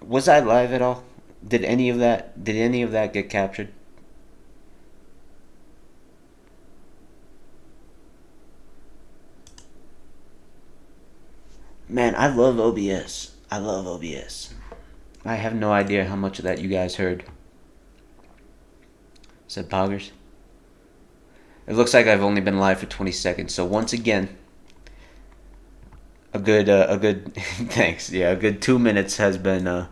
Was I live at all? Did any of that get captured? Man, I love OBS. I love OBS. I have no idea how much of that you guys heard. Said Poggers. It looks like I've only been live for 20 seconds. So once again, a good thanks. Yeah, a good 2 minutes has been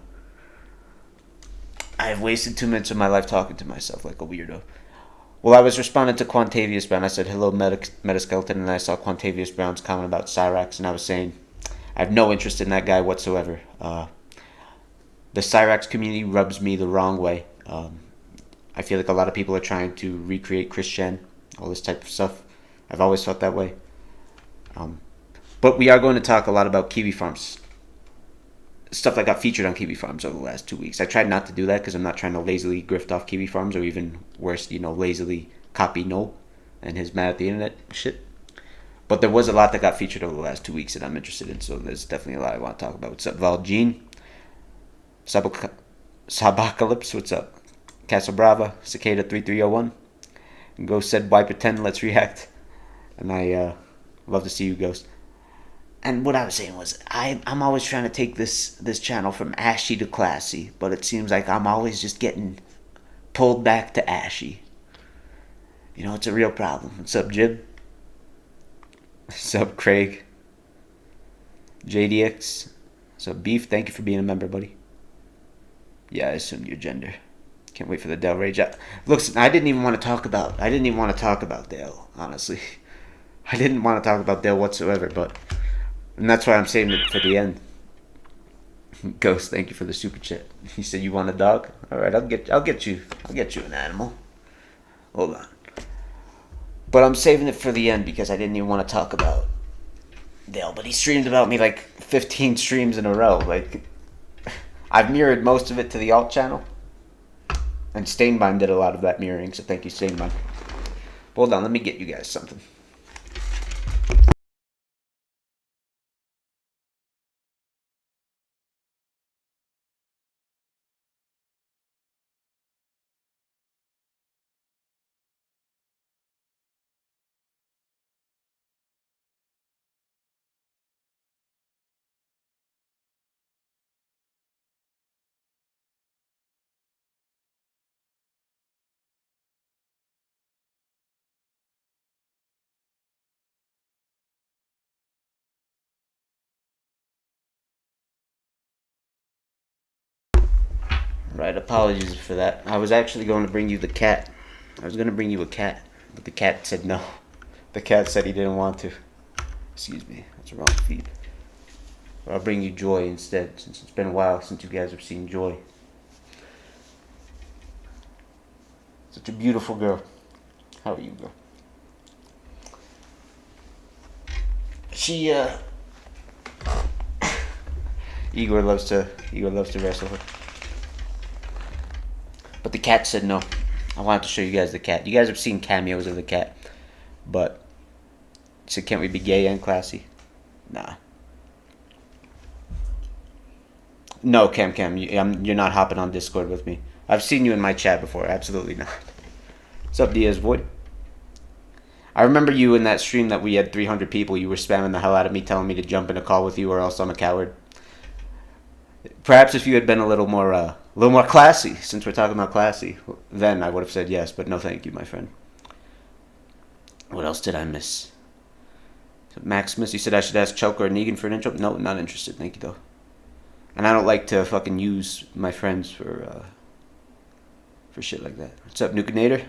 I've wasted 2 minutes of my life talking to myself like a weirdo. Well, I was responding to Quantavious Brown. I said, hello, Metaskeleton, and I saw Quantavious Brown's comment about Cyraxx, and I was saying, I have no interest in that guy whatsoever. The Cyraxx community rubs me the wrong way. I feel like a lot of people are trying to recreate Christian, all this type of stuff. I've always felt that way. But we are going to talk a lot about Kiwi Farms. Stuff that got featured on Kiwi Farms over the last 2 weeks. I tried not to do that because I'm not trying to lazily grift off Kiwi Farms, or even worse, lazily copy Noel and his mad at the internet shit. But there was a lot that got featured over the last 2 weeks that I'm interested in, so there's definitely a lot I want to talk about. What's up, Valjean? Sabacalypse, what's up? Castle Brava, Cicada 3301. Ghost said, why pretend, let's react. And I love to see you, Ghost. And what I was saying was, I'm always trying to take this channel from ashy to classy, but it seems like I'm always just getting pulled back to ashy. It's a real problem. What's up, Jib? What's up, Craig? JDX. What's up, Beef? Thank you for being a member, buddy. Yeah, I assumed your gender. Can't wait for the Dell Rage. Looks, I didn't even want to talk about Dale, honestly. I didn't want to talk about Dale whatsoever, and that's why I'm saving it for the end. Ghost, thank you for the super chat. He said you want a dog? All right, I'll get you an animal. Hold on. But I'm saving it for the end because I didn't even want to talk about Dale. But he streamed about me like 15 streams in a row. Like, I've mirrored most of it to the alt channel, and Stainbein did a lot of that mirroring. So thank you, Stainbein. Hold on, let me get you guys something. Right, apologies for that. I was actually going to bring you the cat. I was going to bring you a cat, but the cat said no. The cat said he didn't want to. Excuse me, that's a wrong feed. But I'll bring you Joy instead, since it's been a while since you guys have seen Joy. Such a beautiful girl. How are you, girl? She, Igor loves to wrestle her. But the cat said no. I wanted to show you guys the cat. You guys have seen cameos of the cat. But he said, can't we be gay and classy? Nah. No, Cam, you're not hopping on Discord with me. I've seen you in my chat before. Absolutely not. What's up, Diaz Void? I remember you in that stream that we had 300 people. You were spamming the hell out of me, telling me to jump in a call with you, or else I'm a coward. Perhaps if you had been a little more classy, since we're talking about classy, then I would have said yes, but no thank you, my friend. What else did I miss? Maximus, you said I should ask Choker or Negan for an intro? No, not interested, thank you, though. And I don't like to fucking use my friends for shit like that. What's up, Nukenator?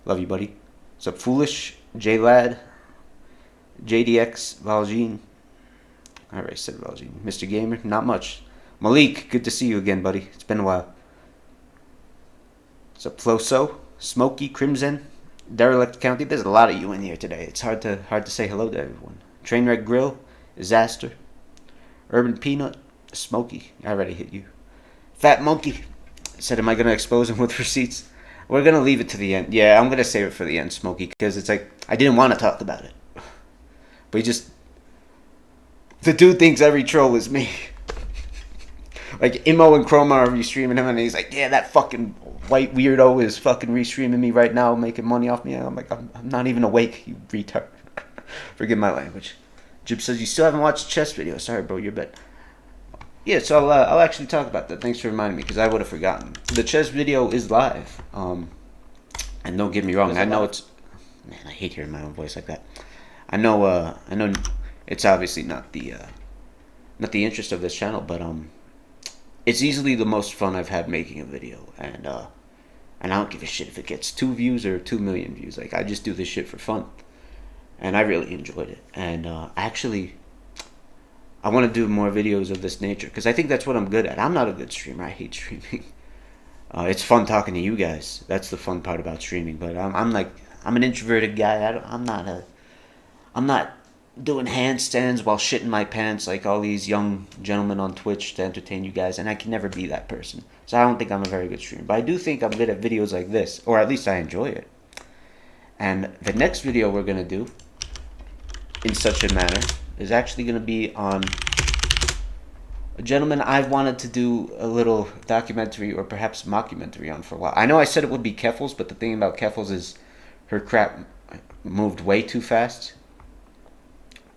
Love you, buddy. What's up, Foolish? J-Lad? JDX? Valjean? I already said Valjean. Mr. Gamer? Not much. Malik, good to see you again, buddy. It's been a while. What's up, Floso? Smokey? Crimson? Derelict County? There's a lot of you in here today. It's hard to say hello to everyone. Trainwreck Grill? Disaster? Urban Peanut? Smokey? I already hit you. Fat Monkey? Said, am I going to expose him with receipts? We're going to leave it to the end. Yeah, I'm going to save it for the end, Smokey, because it's like, I didn't want to talk about it. But the dude thinks every troll is me. Like Imo and Chroma are restreaming him, and he's like, yeah, that fucking white weirdo is fucking restreaming me right now, making money off me. And I'm like, I'm not even awake, you retard. Forgive my language. Jib says, you still haven't watched the chess video. Sorry, bro, you're bad. Yeah, so I'll actually talk about that. Thanks for reminding me, because I would have forgotten. The chess video is live. And don't get me wrong, I know it's... Man, I hate hearing my own voice like that. I know it's obviously not the interest of this channel, but it's easily the most fun I've had making a video, and I don't give a shit if it gets 2 views or 2 million views. Like, I just do this shit for fun, and I really enjoyed it. And actually, I want to do more videos of this nature, because I think that's what I'm good at. I'm not a good streamer. I hate streaming. It's fun talking to you guys. That's the fun part about streaming. But I'm an introverted guy. I'm not doing handstands while shitting my pants like all these young gentlemen on Twitch to entertain you guys, and I can never be that person. So I don't think I'm a very good streamer. But I do think I'm good at videos like this, or at least I enjoy it. And the next video we're going to do, in such a manner, is actually going to be on a gentleman I've wanted to do a little documentary or perhaps mockumentary on for a while. I know I said it would be Keffals, but the thing about Keffals is her crap moved way too fast.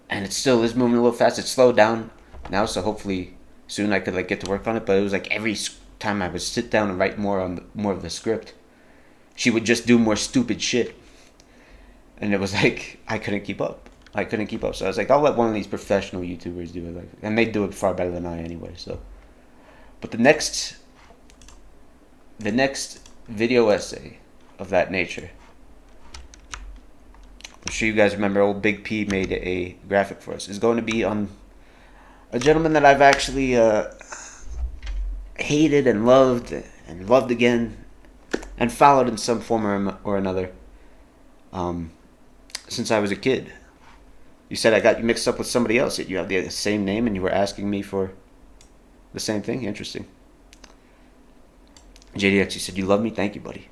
And it still is moving a little fast. It's slowed down now, so hopefully soon I could get to work on it. But it was like every time I would sit down and write more of the script, she would just do more stupid shit. And it was like I couldn't keep up. So I was like, I'll let one of these professional YouTubers do it, and they do it far better than I anyway. So, but the next video essay of that nature, I'm sure you guys remember old Big P made a graphic for us, is going to be on a gentleman that I've actually hated and loved again and followed in some form or another since I was a kid. You said I got you mixed up with somebody else, yet you have the same name and you were asking me for the same thing? Interesting. JDX, you said, you love me? Thank you, buddy.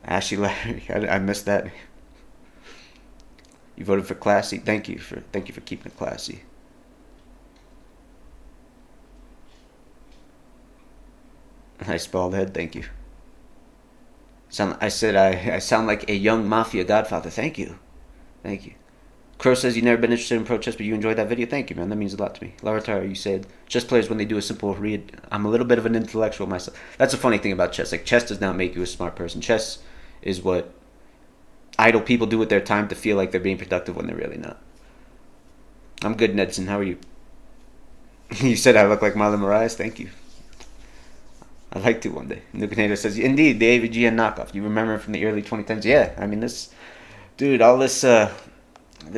Ashley Larry, I missed that. You voted for classy. Thank you for keeping it classy. Nice bald head. Thank you. I said I sound like a young mafia godfather. Thank you. Crow says you've never been interested in pro chess, but you enjoyed that video. Thank you, man. That means a lot to me. Laratar, you said chess players, when they do a simple read, I'm a little bit of an intellectual myself. That's a funny thing about chess. Like, chess does not make you a smart person. Chess is what idle people do with their time to feel like they're being productive when they're really not. I'm good, Nedson. How are you? You said I look like Marlon Moraes. Thank you. I'd like to one day. Nukenator says, indeed, the AVGN knockoff. You remember from the early 2010s? Yeah, I mean, this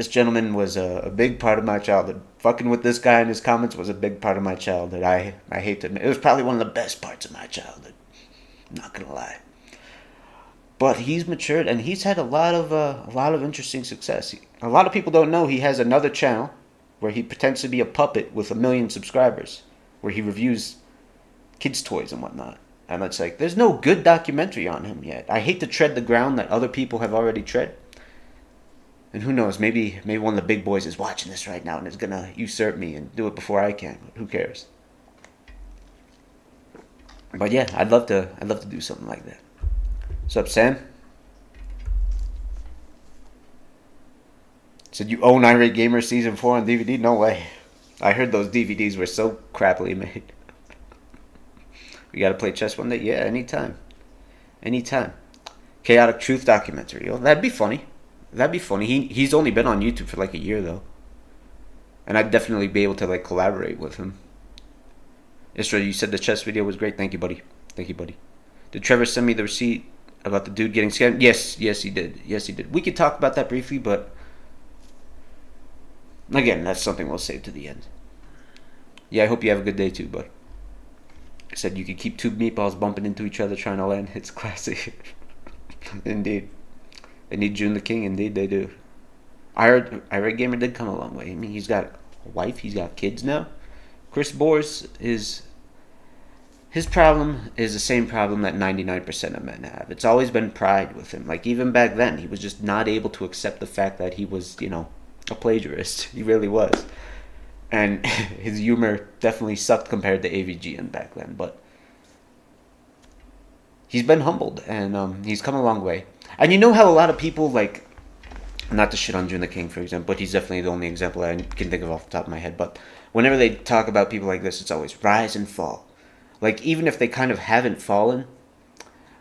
gentleman was a big part of my childhood. Fucking with this guy in his comments was a big part of my childhood. I hate to admit, it was probably one of the best parts of my childhood. I'm not gonna lie. But he's matured and he's had a lot of interesting success. A lot of people don't know he has another channel where he pretends to be a puppet with 1 million subscribers, where he reviews kids' toys and whatnot. And it's like, there's no good documentary on him yet. I hate to tread the ground that other people have already tread. And who knows, maybe one of the big boys is watching this right now and is gonna usurp me and do it before I can. Who cares? But yeah, I'd love to do something like that. What's up, Sam? Said you own Irate Gamer Season 4 on DVD? No way. I heard those DVDs were so crappily made. We gotta play chess one day? Yeah, anytime. Chaotic Truth documentary. Oh, that'd be funny. He's only been on YouTube for like a year though. And I'd definitely be able to collaborate with him. Isra, you said the chess video was great. Thank you, buddy. Did Trevor send me the receipt about the dude getting scammed? Yes, he did. We could talk about that briefly, but again, that's something we'll save to the end. Yeah, I hope you have a good day too, bud. I said you could keep 2 meatballs bumping into each other trying to land. It's classic. Indeed. They need June the King. Indeed, they do. Irate Gamer did come a long way. I mean, he's got a wife. He's got kids now. Chris Bors his problem is the same problem that 99% of men have. It's always been pride with him. Like, even back then, he was just not able to accept the fact that he was, a plagiarist. He really was. and his humor definitely sucked compared to AVGN back then. But he's been humbled, and he's come a long way. And you know how a lot of people, like, not to shit on June the King, for example, but he's definitely the only example I can think of off the top of my head. But whenever they talk about people like this, it's always rise and fall. Like, even if they kind of haven't fallen,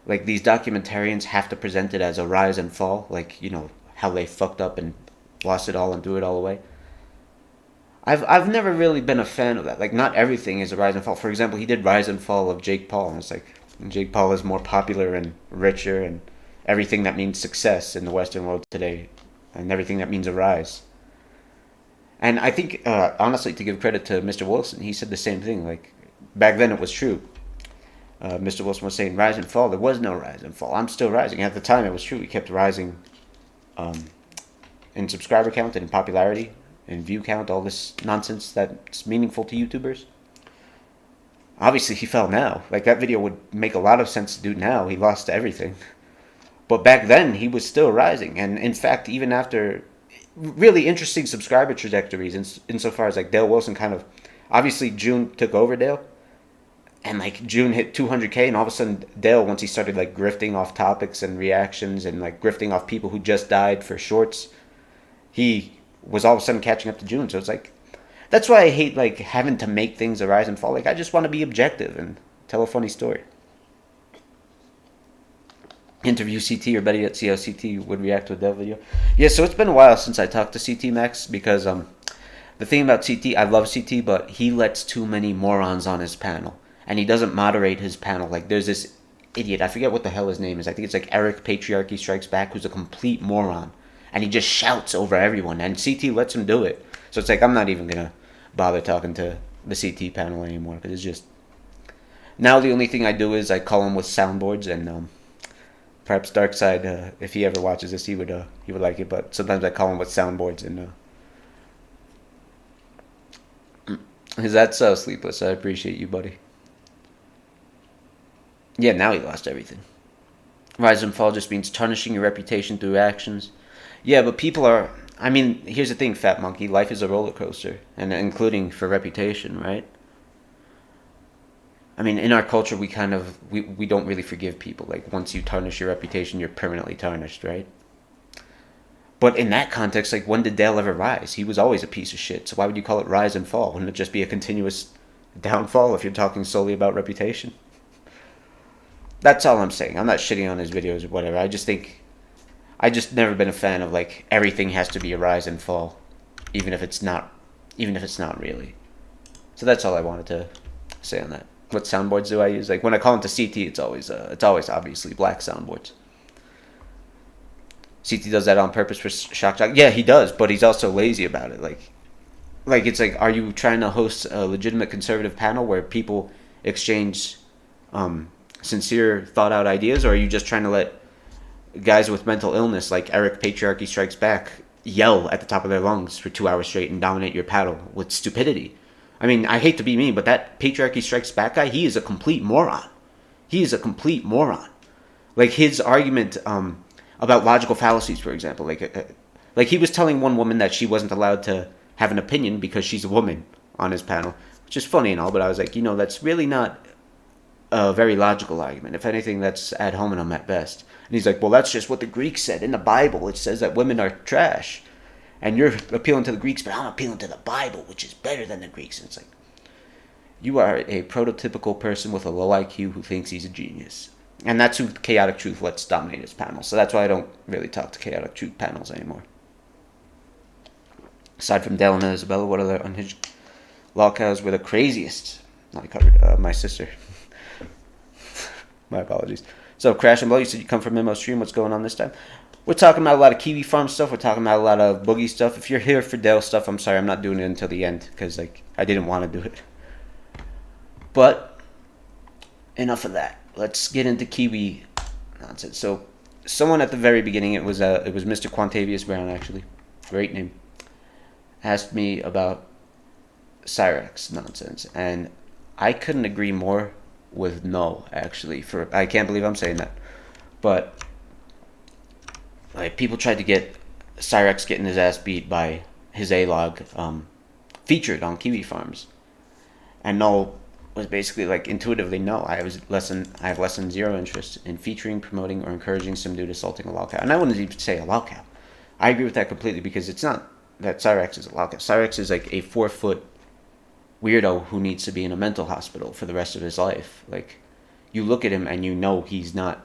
like, these documentarians have to present it as a rise and fall. Like, you know, how they fucked up and lost it all and threw it all away. I've never really been a fan of that. Like, not everything is a rise and fall. For example, he did Rise and Fall of Jake Paul, and it's like, Jake Paul is more popular and richer and everything that means success in the Western world today, and everything that means a rise. And I think, honestly, to give credit to Mr. Wilson, he said the same thing. Like, back then it was true. Mr. Wilson was saying rise and fall. There was no rise and fall. I'm still rising. At the time, it was true. He kept rising in subscriber count and in popularity, in view count, all this nonsense that's meaningful to YouTubers. Obviously, he fell now. Like, that video would make a lot of sense to do now. He lost everything. But back then, he was still rising. And in fact, even after really interesting subscriber trajectories, insofar as, like, Dale Wilson kind of... Obviously, June took over Dale. And, like, June hit 200K. And all of a sudden, Dale, once he started, like, grifting off topics and reactions and, like, grifting off people who just died for shorts, he was all of a sudden catching up to June. So it's like... That's why I hate, like, having to make things a rise and fall. Like, I just want to be objective and tell a funny story. Interview CT, or better yet, see how CT would react to a Dell video. Yeah, so it's been a while since I talked to CT Max, because the thing about CT, I love CT, but he lets too many morons on his panel. And he doesn't moderate his panel. Like, there's this idiot, I forget what the hell his name is. I think it's like Eric Patriarchy Strikes Back, who's a complete moron. And he just shouts over everyone, and CT lets him do it. So it's like, I'm not even going to bother talking to the CT panel anymore, because it's just... Now the only thing I do is I call him with soundboards, and perhaps Darkside, if he ever watches this, he would like it, but sometimes I call him with soundboards, and that's Sleepless. I appreciate you, buddy. Yeah, now he lost everything. Rise and fall just means tarnishing your reputation through actions. Yeah, but people are... I mean, here's the thing, Fat Monkey. Life is a roller coaster, and including for reputation, right? I mean, in our culture, we don't really forgive people. Like, once you tarnish your reputation, you're permanently tarnished, right? But in that context, like, when did Dale ever rise? He was always a piece of shit. So why would you call it rise and fall? Wouldn't it just be a continuous downfall if you're talking solely about reputation? That's all I'm saying. I'm not shitting on his videos or whatever. I just never been a fan of, like, everything has to be a rise and fall, even if it's not really. So that's all I wanted to say on that. What soundboards do I use? Like, when I call into CT, it's always obviously black soundboards. CT does that on purpose for shock jock. Yeah, he does, but he's also lazy about it. Like it's like, are you trying to host a legitimate conservative panel where people exchange sincere, thought out ideas, or are you just trying to let guys with mental illness like Eric Patriarchy Strikes Back yell at the top of their lungs for 2 hours straight and dominate your paddle with stupidity? I mean, I hate to be mean, but that Patriarchy Strikes Back guy, he is a complete moron. Like, his argument about logical fallacies, for example, like he was telling one woman that she wasn't allowed to have an opinion because she's a woman on his panel, which is funny and all, but I was like, that's really not a very logical argument. If anything, that's ad hominem at best. And he's like, well, that's just what the Greeks said. In the Bible, it says that women are trash. And you're appealing to the Greeks, but I'm appealing to the Bible, which is better than the Greeks. And it's like, you are a prototypical person with a low IQ who thinks he's a genius. And that's who Chaotic Truth lets dominate his panel. So that's why I don't really talk to Chaotic Truth panels anymore. Aside from Dale and Isabella, what other unhinged lolcows were the craziest? Not covered. My sister. My apologies. So, Crash and Blow, you said you come from Memo Stream. What's going on this time? We're talking about a lot of Kiwi Farm stuff. We're talking about a lot of Boogie stuff. If you're here for Dale stuff, I'm sorry, I'm not doing it until the end, because, like, I didn't want to do it. But enough of that. Let's get into Kiwi nonsense. So, someone at the very beginning, it was Mr. Quantavious Brown, actually. Great name. Asked me about Cyraxx nonsense, and I couldn't agree more with no, actually. I can't believe I'm saying that. But, like, people tried to get Cyraxx getting his ass beat by his A-Log, featured on Kiwi Farms. And no was basically like, intuitively, no, I have less than zero interest in featuring, promoting, or encouraging some dude assaulting a lolcow. And I wouldn't even say a lolcow. I agree with that completely, because it's not that Cyraxx is a lolcow. Cyraxx is like a 4-foot weirdo who needs to be in a mental hospital for the rest of his life. Like, you look at him and you know he's not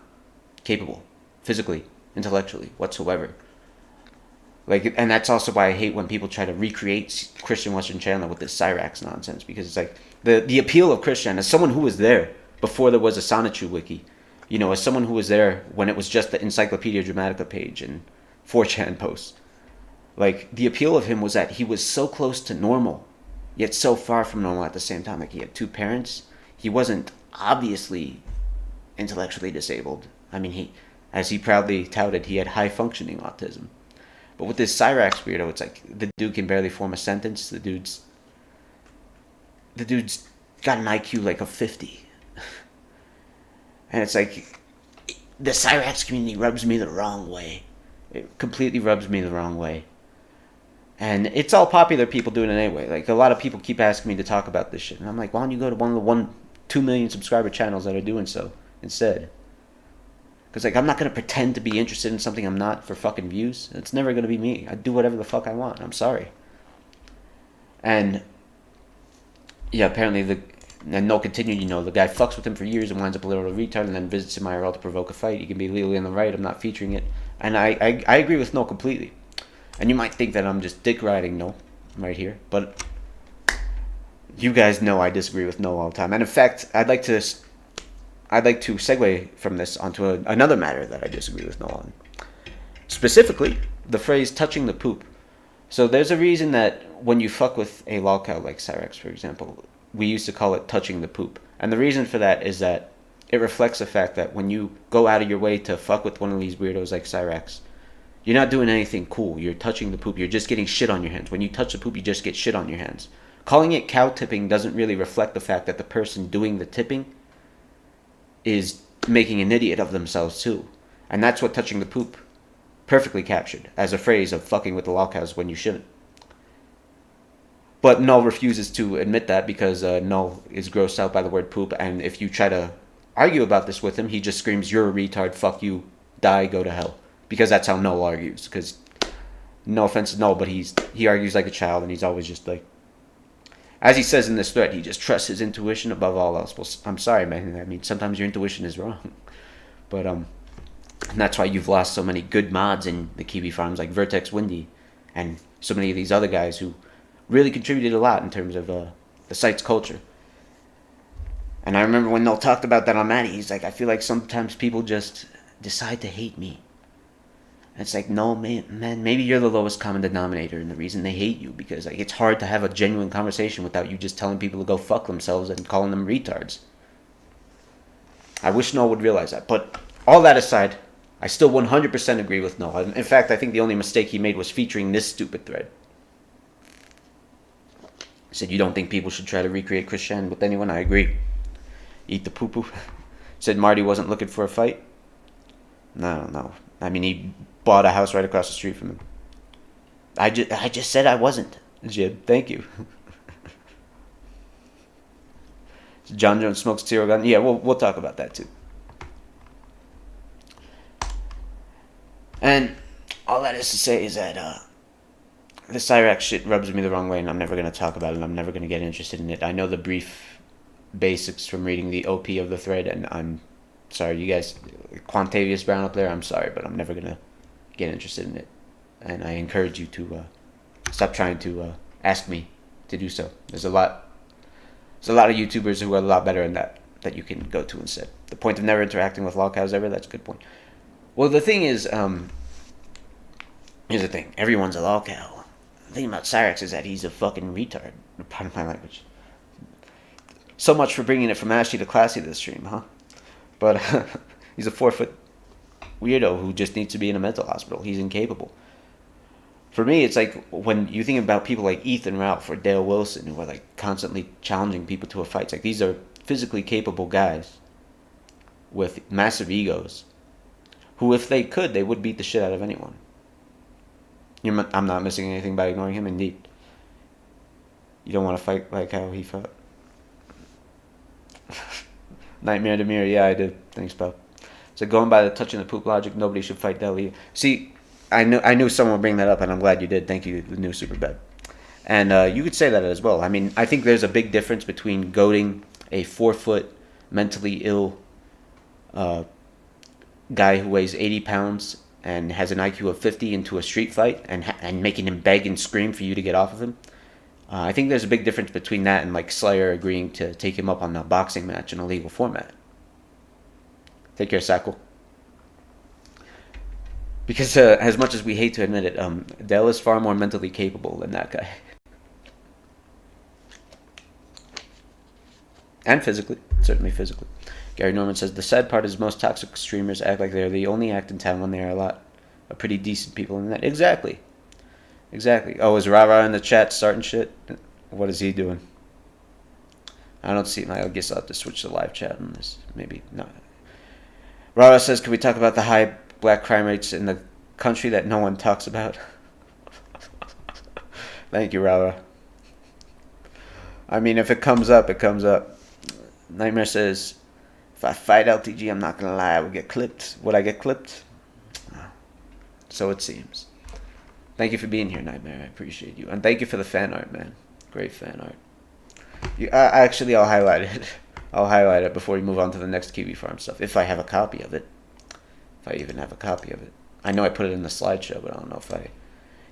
capable, physically, intellectually, whatsoever. Like, and that's also why I hate when people try to recreate Christian Western Chandler with this Cyraxx nonsense, because it's like, the appeal of Christian, as someone who was there before there was a Sonichu wiki, you know, as someone who was there when it was just the Encyclopedia Dramatica page and 4chan posts, like, the appeal of him was that he was so close to normal, yet so far from normal at the same time. Like, he had 2 parents. He wasn't obviously intellectually disabled. I mean, he, as he proudly touted, he had high-functioning autism. But with this Cyraxx weirdo, it's like, the dude can barely form a sentence. The dude's got an IQ like a 50. And it's like, the Cyraxx community rubs me the wrong way. It completely rubs me the wrong way. And it's all popular people doing it anyway. Like, a lot of people keep asking me to talk about this shit. And I'm like, why don't you go to one of the 2 million subscriber channels that are doing so instead? Because, like, I'm not going to pretend to be interested in something I'm not for fucking views. It's never going to be me. I do whatever the fuck I want. I'm sorry. And, yeah, apparently and no continued, you know, the guy fucks with him for years and winds up a little retard and then visits him IRL to provoke a fight. He can be legally in the right. I'm not featuring it. And I agree with No completely. And you might think that I'm just dick riding No right here. But you guys know I disagree with No all the time. And in fact, I'd like to segue from this onto another matter that I disagree with No on. Specifically, the phrase touching the poop. So there's a reason that when you fuck with a lolcow like Cyraxx, for example, we used to call it touching the poop. And the reason for that is that it reflects the fact that when you go out of your way to fuck with one of these weirdos like Cyraxx, you're not doing anything cool. You're touching the poop. You're just getting shit on your hands. When you touch the poop, you just get shit on your hands. Calling it cow tipping doesn't really reflect the fact that the person doing the tipping is making an idiot of themselves too. And that's what touching the poop perfectly captured as a phrase of fucking with the lolcows when you shouldn't. But Null refuses to admit that because Null is grossed out by the word poop, and if you try to argue about this with him, he just screams, "You're a retard, fuck you, die, go to hell." Because that's how Null argues. Because, no offense to Null, but he argues like a child, and he's always just like, as he says in this thread, he just trusts his intuition above all else. Well, I'm sorry, man. I mean, sometimes your intuition is wrong. But, and that's why you've lost so many good mods in the Kiwi Farms, like Vertex Windy, and so many of these other guys who really contributed a lot in terms of the site's culture. And I remember when Null talked about that on Maddie, he's like, I feel like sometimes people just decide to hate me. And it's like, no, man, maybe you're the lowest common denominator and the reason they hate you, because like it's hard to have a genuine conversation without you just telling people to go fuck themselves and calling them retards. I wish Null would realize that. But all that aside, I still 100% agree with Null. In fact, I think the only mistake he made was featuring this stupid thread. He said, you don't think people should try to recreate Christian with anyone? I agree. Eat the poo-poo. Said Marty wasn't looking for a fight. No. I mean, he bought a house right across the street from him. I just said I wasn't, Jib. Thank you. John Jones smokes zero gun. Yeah, we'll talk about that too. And all that is to say is that the Cyraxx shit rubs me the wrong way, and I'm never going to talk about it, and I'm never going to get interested in it. I know the brief basics from reading the OP of the thread, and I'm sorry, you guys, Quantavious Brown up there, I'm sorry, but I'm never going to get interested in it. And I encourage you to stop trying to ask me to do so. There's a lot of YouTubers who are a lot better in that you can go to instead. The point of never interacting with lolcows ever, that's a good point. Well, the thing is, here's the thing. Everyone's a lolcow. The thing about Cyraxx is that he's a fucking retard. Pardon my language. So much for bringing it from ashy to classy this stream, huh? But he's a 4-foot weirdo who just needs to be in a mental hospital. He's incapable. For me, it's like when you think about people like Ethan Ralph or Dale Wilson who are like constantly challenging people to a fight. It's like these are physically capable guys with massive egos who, if they could, they would beat the shit out of anyone. I'm not missing anything by ignoring him, indeed. You don't want to fight like how he fought. Nightmare to mirror. Yeah, I do. Thanks, Bob. So going by the touching the poop logic, nobody should fight Delhi. See, I knew someone would bring that up, and I'm glad you did. Thank you, the new Superbad. And you could say that as well. I mean, I think there's a big difference between goading a 4-foot, mentally ill guy who weighs 80 pounds and has an IQ of 50 into a street fight and making him beg and scream for you to get off of him. I think there's a big difference between that and like Slayer agreeing to take him up on a boxing match in a legal format. Take care, Sackle. Because as much as we hate to admit it, Dell is far more mentally capable than that guy. And physically. Certainly physically. Gary Norman says, the sad part is most toxic streamers act like they're the only act in town when they are a lot of pretty decent people in that. Exactly. Exactly. Oh, is Rara in the chat starting shit? What is he doing? I don't see. I guess I'll have to switch to live chat on this. Maybe not. Rara says, can we talk about the high black crime rates in the country that no one talks about? Thank you, Rara. I mean, if it comes up, it comes up. Nightmare says, if I fight LTG, I'm not going to lie, I would get clipped. Would I get clipped? So it seems. Thank you for being here, Nightmare. I appreciate you. And thank you for the fan art, man. Great fan art. Actually, I'll highlight it. I'll highlight it before we move on to the next Kiwi Farm stuff. If I have a copy of it. If I even have a copy of it. I know I put it in the slideshow, but I don't know if I...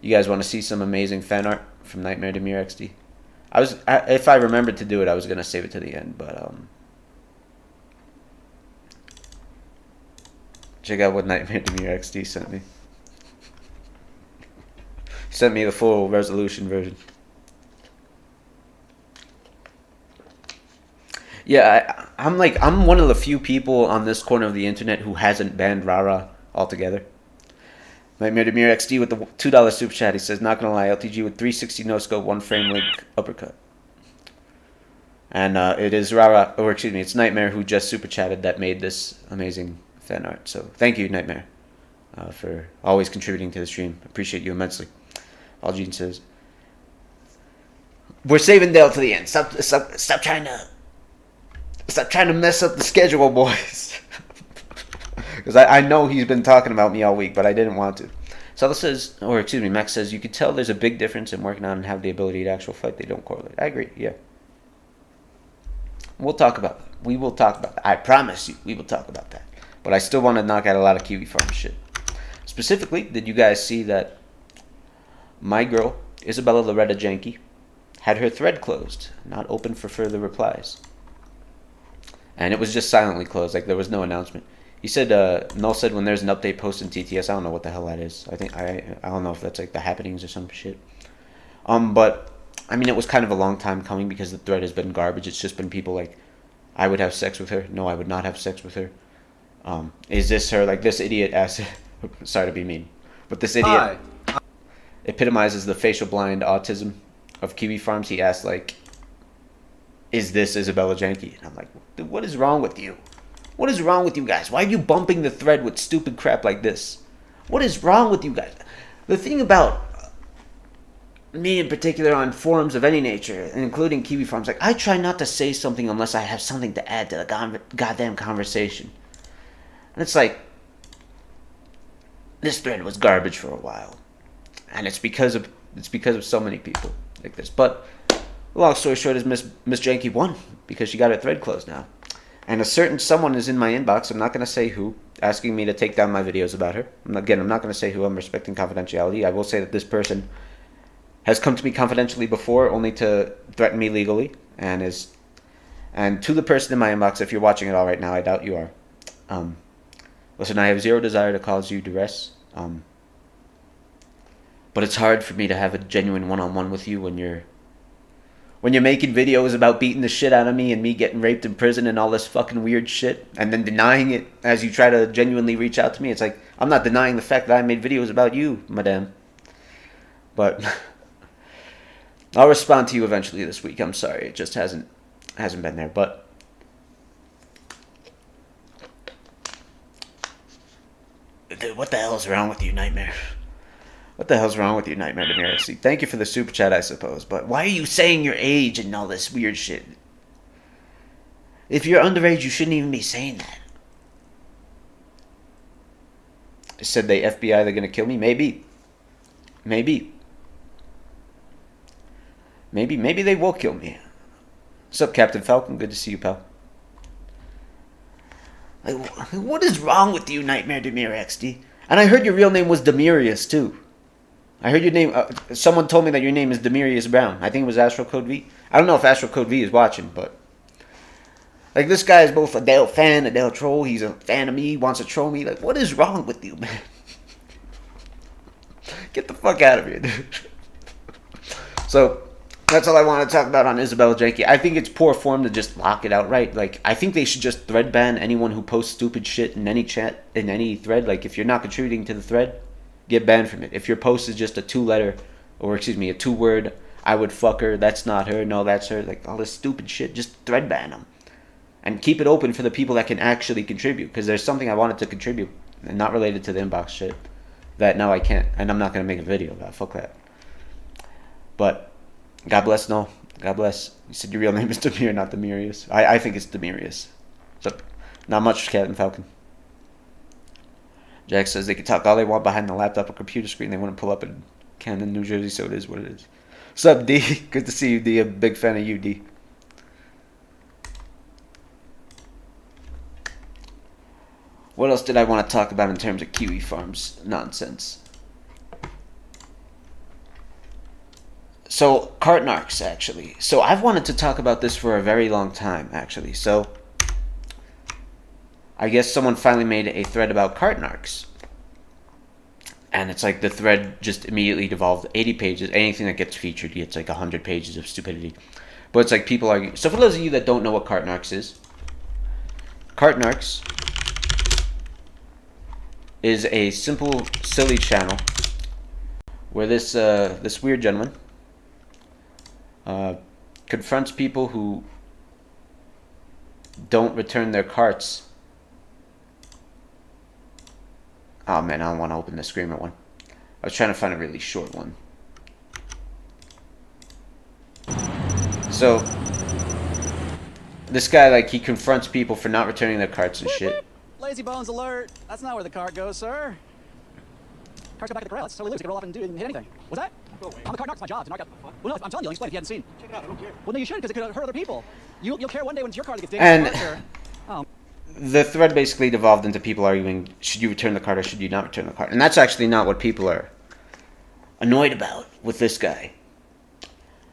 You guys want to see some amazing fan art from Nightmare Demir XD? If I remembered to do it, I was going to save it to the end, but... Check out what Nightmare Demir XD sent me. He sent me the full resolution version. Yeah, I'm one of the few people on this corner of the internet who hasn't banned Rara altogether. Nightmare Demir XD with the $2 super chat. He says, not gonna lie, LTG with 360 no scope, 1 frame link uppercut. And it is Rara, or excuse me, it's Nightmare who just super chatted that made this amazing fan art. So thank you, Nightmare, for always contributing to the stream. Appreciate you immensely. Algene says, we're saving Dale to the end. Stop trying to mess up the schedule, boys. Because I know he's been talking about me all week, but I didn't want to. Sala says, or excuse me, Max says, you could tell there's a big difference in working on and have the ability to actual fight. They don't correlate. I agree, yeah. We'll talk about that. We will talk about that. I promise you, we will talk about that. But I still want to knock out a lot of Kiwi Farm shit. Specifically, did you guys see that my girl, Isabella Janke, had her thread closed, not open for further replies? And it was just silently closed, like there was no announcement. He said, Null said when there's an update post in TTS, I don't know what the hell that is. I don't know if that's like the happenings or some shit. But, I mean, it was kind of a long time coming because the thread has been garbage. It's just been people like, I would have sex with her. No, I would not have sex with her. Is this her? Like, this idiot asked, sorry to be mean, but this idiot Hi. epitomizes the facial blind autism of Kiwi Farms. He asked, like, is this Isabella Janke? And I'm like, dude, what is wrong with you? What is wrong with you guys? Why are you bumping the thread with stupid crap like this? What is wrong with you guys? The thing about me in particular on forums of any nature, including Kiwi Farms, like, I try not to say something unless I have something to add to the goddamn conversation. And it's like, this thread was garbage for a while. And it's because of so many people like this. But long story short is Miss Janke won because she got her thread closed now. And a certain someone is in my inbox, I'm not going to say who, asking me to take down my videos about her. I'm not going to say who. I'm respecting confidentiality. I will say that this person has come to me confidentially before, only to threaten me legally. And to the person in my inbox, if you're watching it all right now, I doubt you are. Listen, I have zero desire to cause you duress. But it's hard for me to have a genuine one-on-one with you when you're making videos about beating the shit out of me and me getting raped in prison and all this fucking weird shit, and then denying it as you try to genuinely reach out to me. It's like, I'm not denying the fact that I made videos about you, madame. But I'll respond to you eventually this week. I'm sorry, it just hasn't been there. But dude, what the hell is wrong with you, Nightmare? What the hell's wrong with you, Nightmare Demirasi? Thank you for the super chat, I suppose, but why are you saying your age and all this weird shit? If you're underage, you shouldn't even be saying that. Said they FBI, they're gonna kill me? Maybe. Maybe they will kill me. What's up, Captain Falcon? Good to see you, pal. Like, what is wrong with you, Nightmare Demir XD? And I heard your real name was Demirius, too. I heard your name... someone told me that your name is Demirius Brown. I think it was Astro Code V. I don't know if Astro Code V is watching, but... Like, this guy is both a Dale fan, a Dale troll. He's a fan of me, he wants to troll me. Like, what is wrong with you, man? Get the fuck out of here, dude. So... That's all I want to talk about on Isabella Janke. I think it's poor form to just lock it outright. Like, I think they should just thread ban anyone who posts stupid shit in any chat, in any thread. Like, if you're not contributing to the thread, get banned from it. If your post is just a a two-word, I would fuck her, that's not her, no, that's her, like, all this stupid shit, just thread ban them. And keep it open for the people that can actually contribute. Because there's something I wanted to contribute, and not related to the inbox shit, that now I can't. And I'm not going to make a video about it. Fuck that. But... God bless, no. God bless. You said your real name is Demir, not Demirius. I think it's Demirius. So, not much, Captain Falcon. Jack says they can talk all they want behind the laptop or computer screen. They wouldn't pull up in Camden, New Jersey, so it is what it is. What's up, D? Good to see you, D. I'm a big fan of you, D. What else did I want to talk about in terms of Kiwi Farms nonsense? So, cart narcs, actually. So, I've wanted to talk about this for a very long time, actually. So, I guess someone finally made a thread about cart narcs. And it's like the thread just immediately devolved 80 pages. Anything that gets featured gets like 100 pages of stupidity. But it's like people arguing. So, for those of you that don't know what cart narcs is a simple, silly channel where this weird gentleman confronts people who don't return their carts. Oh man, I don't want to open the Screamer one. I was trying to find a really short one. So, this guy, like, he confronts people for not returning their carts and shit. Lazy bones alert. That's not where the cart goes, sir. Carts go back at the corral. It's totally loose. You can roll off and hit anything. What's that? Go away. On the cart narc, it's my job to narc up. Well, no, I'm telling you, I'll explain if you hadn't seen. Check it out, I don't care. Well, no, you should, because it could hurt other people. You'll care one day when it's your car that gets dinged. And the thread basically devolved into people arguing, should you return the cart or should you not return the cart? And that's actually not what people are annoyed about with this guy.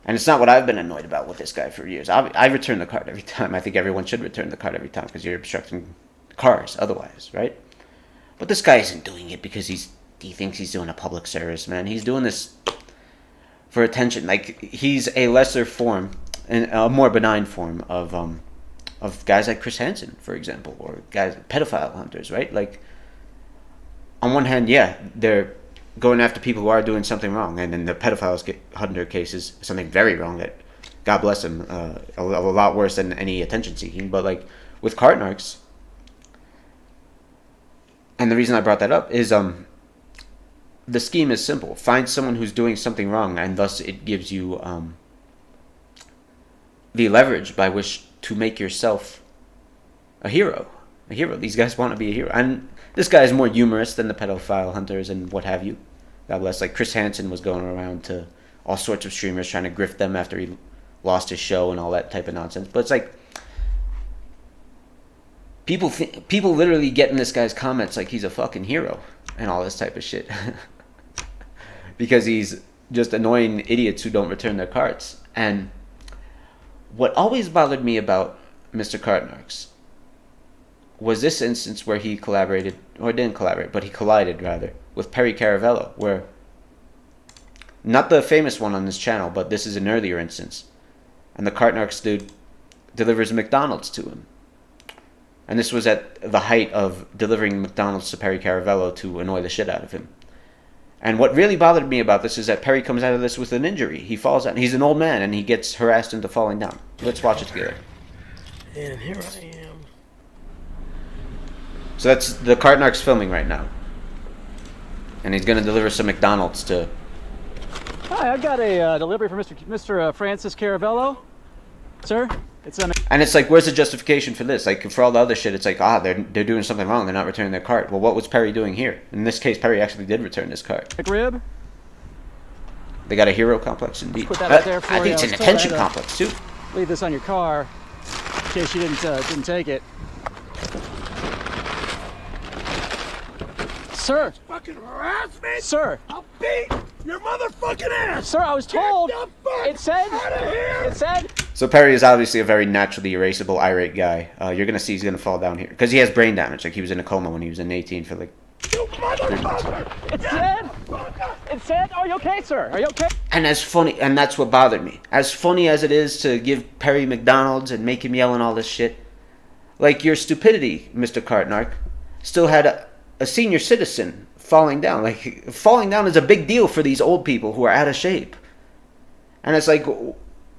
And it's not what I've been annoyed about with this guy for years. I return the cart every time. I think everyone should return the cart every time because you're obstructing cars otherwise, right? But this guy isn't doing it because he thinks he's doing a public service, man. He's doing this for attention. Like, he's a lesser form, and a more benign form of guys like Chris Hansen, for example, or guys, pedophile hunters, right? Like, on one hand, yeah, they're going after people who are doing something wrong, and in the pedophile hunter cases, something very wrong that, God bless him, a lot worse than any attention seeking. But like with cart narcs, and the reason I brought that up is the scheme is simple: find someone who's doing something wrong, and thus it gives you the leverage by which to make yourself a hero. A hero. These guys want to be a hero, and this guy is more humorous than the pedophile hunters and what have you. God bless. Like Chris Hansen was going around to all sorts of streamers trying to grift them after he lost his show and all that type of nonsense. But it's like people literally get in this guy's comments like he's a fucking hero and all this type of shit because he's just annoying idiots who don't return their carts. And what always bothered me about Mr. Cart Narcs was this instance where he collaborated, or didn't collaborate, but he collided rather, with Perry Caravello, where, not the famous one on this channel, but this is an earlier instance, and the Cart Narcs dude delivers McDonald's to him. And this was at the height of delivering McDonald's to Perry Caravello to annoy the shit out of him. And what really bothered me about this is that Perry comes out of this with an injury. He falls out. He's an old man, and he gets harassed into falling down. Let's watch it together. And here I am. So that's the Cart Narcs filming right now. and he's gonna deliver some McDonald's to. Hi, I've got a delivery for Mr. Francis Caravello. Sir, it's And it's like, where's the justification for this? Like, for all the other shit, it's like, they're doing something wrong. They're not returning their cart. Well, what was Perry doing here? In this case, Perry actually did return this cart. McRib. They got a hero complex, indeed. Put that right there for I think you. it's I an was attention told I had to complex, too. Leave this on your car in case you didn't take it. Sir. Fucking harass me? Sir. I'll beat your motherfucking ass! Sir, I was told. Get the fuck It said. out of here! It said. So Perry is obviously a very naturally erasable, irate guy. You're going to see he's going to fall down here. Because he has brain damage. Like, he was in a coma when he was in 18 for, like... You motherfucker! It said. It said. Are you okay, sir? Are you okay? And as funny... And that's what bothered me. As funny as it is to give Perry McDonald's and make him yell and all this shit, like, your stupidity, Mr. Cartnark, still had a senior citizen falling down. Like, falling down is a big deal for these old people who are out of shape. And it's like,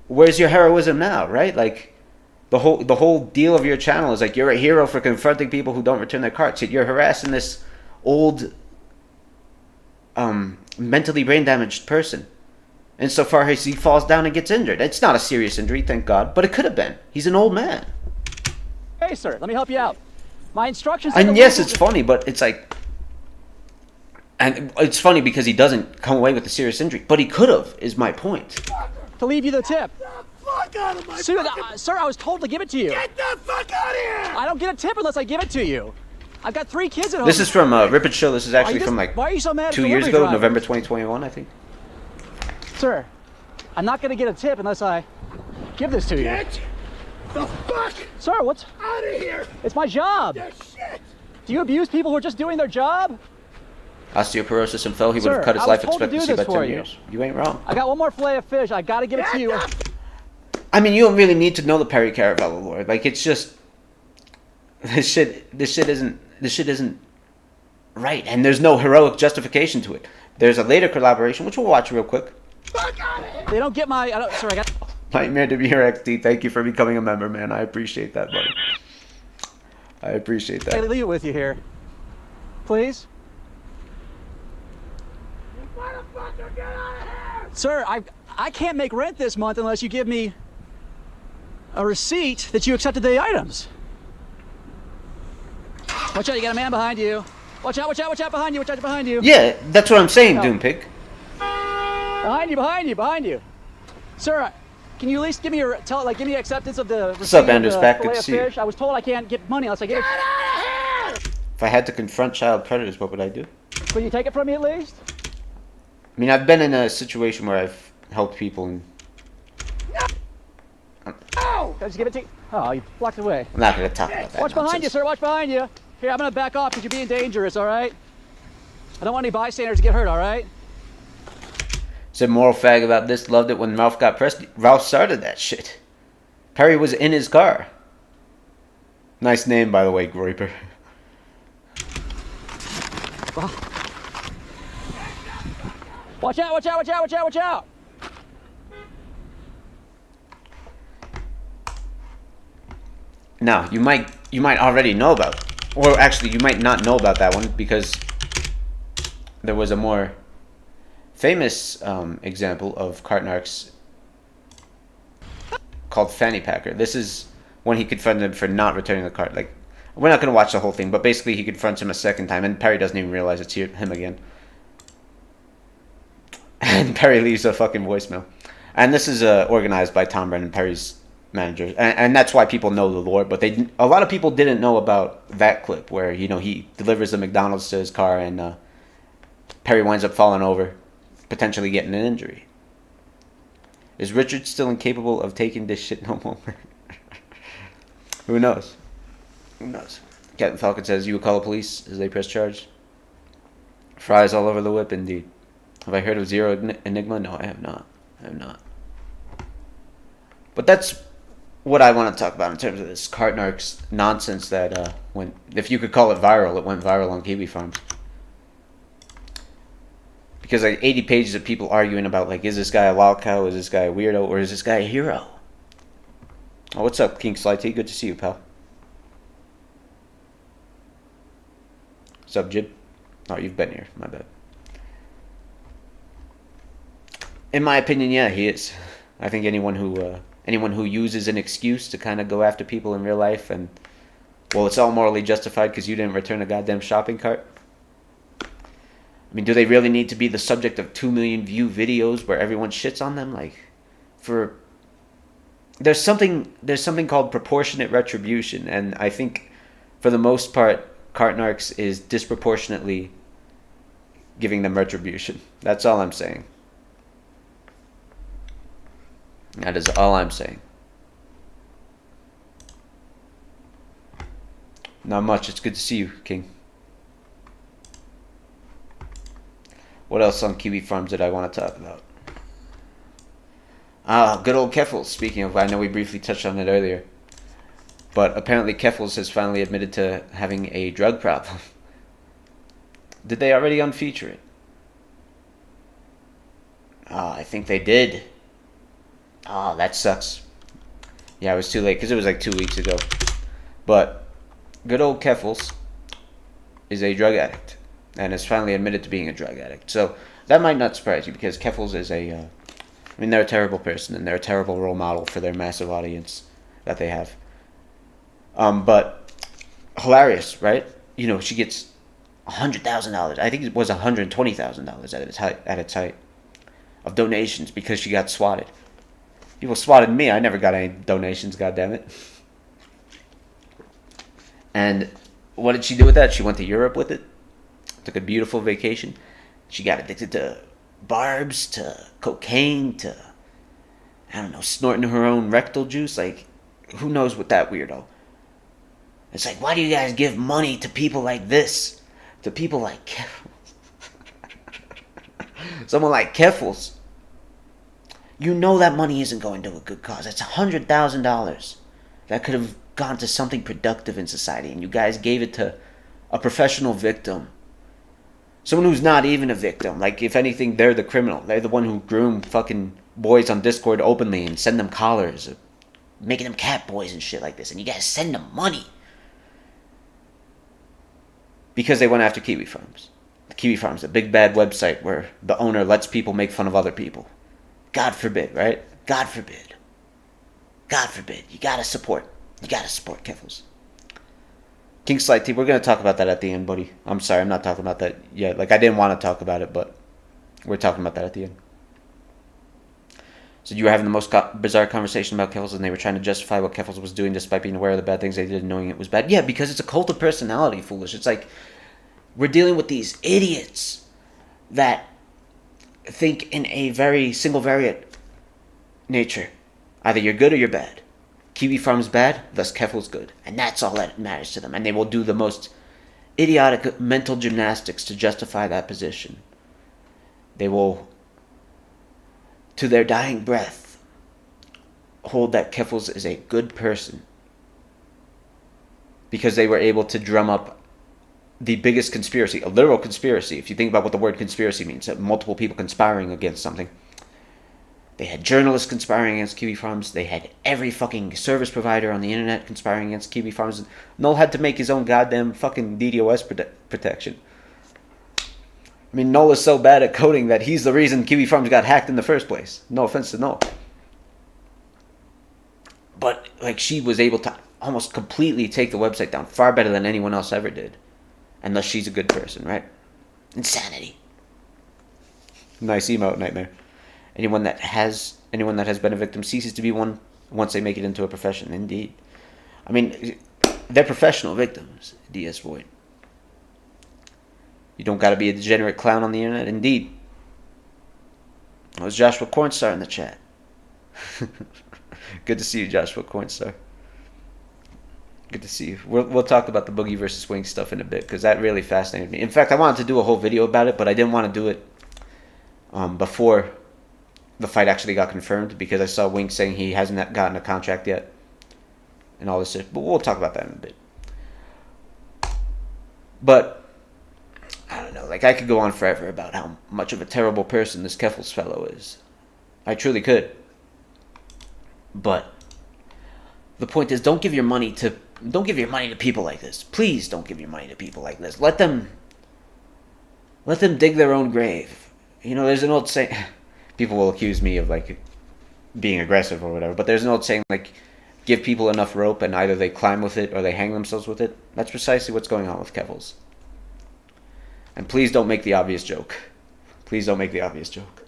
where's your heroism now, right? Like, the whole deal of your channel is like, you're a hero for confronting people who don't return their carts. Yet you're harassing this old, mentally brain damaged person. Insofar as he falls down and gets injured. It's not a serious injury, thank God, but it could have been. He's an old man. Hey, sir. Let me help you out. My instructions. And yes, it's funny, but it's like... And it's funny because he doesn't come away with a serious injury. But he could have, is my point. To leave you the tip. Get the fuck out of my Sir, I was told to give it to you. Get the fuck out of here! I don't get a tip unless I give it to you. I've got 3 kids at home. This is from Rip It Show. This is actually from like why are you so mad at 2 years delivery ago, drivers? November 2021, I think. Sir, I'm not going to get a tip unless I give this to you. Get the fuck Sir, what's... out of here! It's my job. The shit! Do you abuse people who are just doing their job? Osteoporosis and fell, he would Sir, have cut his I was life told to do expectancy by this for 10 you. years. You ain't wrong. I got one more fillet of fish. I got to give it to you. I mean, you don't really need to know the Perry Caravello lore. Like, it's just... This shit isn't right. And there's no heroic justification to it. There's a later collaboration, which we'll watch real quick. Fuck out of here! They don't get my... Sir, I got... Nightmare to be here, XD. Thank you for becoming a member, man. I appreciate that, buddy. I appreciate I that. leave it with you here. Please? You motherfucker, get out of here! Sir, I can't make rent this month unless you give me a receipt that you accepted the items. Watch out, you got a man behind you. Watch out, behind you, watch out behind you. Yeah, that's what I'm saying, No. Doompig. Behind you. Sir, can you at least give me give me acceptance of the What's up, receipt of Anders? the Back, fillet good to of see you. fish? I was told I can't get money unless I get it. Get out of here! If I had to confront child predators, what would I do? Will you take it from me at least? I mean, I've been in a situation where I've helped people, and No! Can I just give it to you? Oh, you blocked it away. I'm not going to talk about that. Watch behind you, nonsense. sir. Watch behind you. Here, I'm gonna back off because you're being dangerous. All right. I don't want any bystanders to get hurt. All right. Said moral fag about this. Loved it when Ralph got pressed. Ralph started that shit. Perry was in his car. Nice name, by the way, Groiper. Watch out! Now, you might already know about, or actually, you might not know about that one because there was a more famous example of Cartnarks called Fanny Packer. This is when he confronted him for not returning the cart. Like, we're not going to watch the whole thing, but basically he confronts him a second time, and Perry doesn't even realize it's him again. And Perry leaves a fucking voicemail. And this is organized by Tom Brennan, Perry's manager, and that's why people know the lore. But a lot of people didn't know about that clip where he delivers the McDonald's to his car, and Perry winds up falling over, potentially getting an injury. Is Richard still incapable of taking this shit no more? Who knows? Who knows? Captain Falcon says, you would call the police as they press charge. Fries all over the whip, indeed. Have I heard of Zero Enigma? No, I have not. But that's what I want to talk about in terms of this Cartnarks nonsense that went, if you could call it viral, it went viral on Kiwi Farms. Because like 80 pages of people arguing about, like, is this guy a wild cow, is this guy a weirdo, or is this guy a hero? Oh, what's up, King Sly T? Good to see you, pal. What's up, Jib? Oh, you've been here. My bad. In my opinion, yeah, he is. I think anyone who uses an excuse to kind of go after people in real life and, well, it's all morally justified because you didn't return a goddamn shopping cart. I mean, do they really need to be the subject of 2 million view videos where everyone shits on them? Like, there's something called proportionate retribution, and I think for the most part, Cart Narcs is disproportionately giving them retribution. That's all I'm saying. That is all I'm saying. Not much. It's good to see you, King. What else on Kiwi Farms did I want to talk about? Good old Keffals. Speaking of, I know we briefly touched on it earlier. But apparently Keffals has finally admitted to having a drug problem. Did they already unfeature it? I think they did. Oh, that sucks. Yeah, it was too late because it was like 2 weeks ago. But good old Keffals is a drug addict and has finally admitted to being a drug addict. So that might not surprise you because Keffals is I mean, they're a terrible person and they're a terrible role model for their massive audience that they have. But hilarious, right? You know, she gets $100,000. I think it was $120,000 at its height of donations because she got swatted. People swatted me. I never got any donations. God damn it. And what did she do with that? She went to Europe with it. Took a beautiful vacation. She got addicted to barbs, to cocaine, to, I don't know, snorting her own rectal juice. Like, who knows what that weirdo. It's like, why do you guys give money to people like this? To people like Keffals. Someone like Keffals. You know that money isn't going to a good cause. It's $100,000 that could have gone to something productive in society, and you guys gave it to a professional victim. Someone who's not even a victim. Like, if anything, they're the criminal. They're the one who groom fucking boys on Discord openly and send them collars, making them cat boys and shit like this, and you guys send them money. Because they went after Kiwi Farms. The Kiwi Farms, a big bad website where the owner lets people make fun of other people. God forbid, right? God forbid. God forbid. You gotta support Keffals. King Slight T, we're gonna talk about that at the end, buddy. I'm sorry, I'm not talking about that yet. Like, I didn't want to talk about it, but we're talking about that at the end. So you were having the most bizarre conversation about Keffals, and they were trying to justify what Keffals was doing despite being aware of the bad things they did and knowing it was bad. Yeah, because it's a cult of personality, foolish. It's like, we're dealing with these idiots that think in a very single variant nature. Either you're good or you're bad. Kiwi Farms bad, thus Keffals good. And that's all that matters to them. And they will do the most idiotic mental gymnastics to justify that position. They will, to their dying breath, hold that Keffals is a good person. Because they were able to drum up the biggest conspiracy, a literal conspiracy. If you think about what the word conspiracy means, multiple people conspiring against something. They had journalists conspiring against Kiwi Farms. They had every fucking service provider on the internet conspiring against Kiwi Farms. Noel had to make his own goddamn fucking DDoS protection. I mean, Noel is so bad at coding that he's the reason Kiwi Farms got hacked in the first place. No offense to Noel. But, like, she was able to almost completely take the website down far better than anyone else ever did. Unless she's a good person, right? Insanity. Nice emote, Nightmare. Anyone that has been a victim ceases to be one once they make it into a profession. Indeed. I mean, they're professional victims, DS Void. You don't gotta be a degenerate clown on the internet. Indeed. That was Joshua Cornstar in the chat. Good to see you, Joshua Cornstar. Good to see you. We'll talk about the Boogie versus Wing stuff in a bit, because that really fascinated me. In fact, I wanted to do a whole video about it, but I didn't want to do it before the fight actually got confirmed, because I saw Wing saying he hasn't gotten a contract yet and all this shit. But we'll talk about that in a bit. But I don't know. Like, I could go on forever about how much of a terrible person this Keffals fellow is. I truly could. But the point is, don't give your money to people like this. Please don't give your money to people like this. Let them dig their own grave. You know, there's an old saying, people will accuse me of like being aggressive or whatever. But there's an old saying like, give people enough rope and either they climb with it or they hang themselves with it. That's precisely what's going on with Keffals. And please don't make the obvious joke. Please don't make the obvious joke.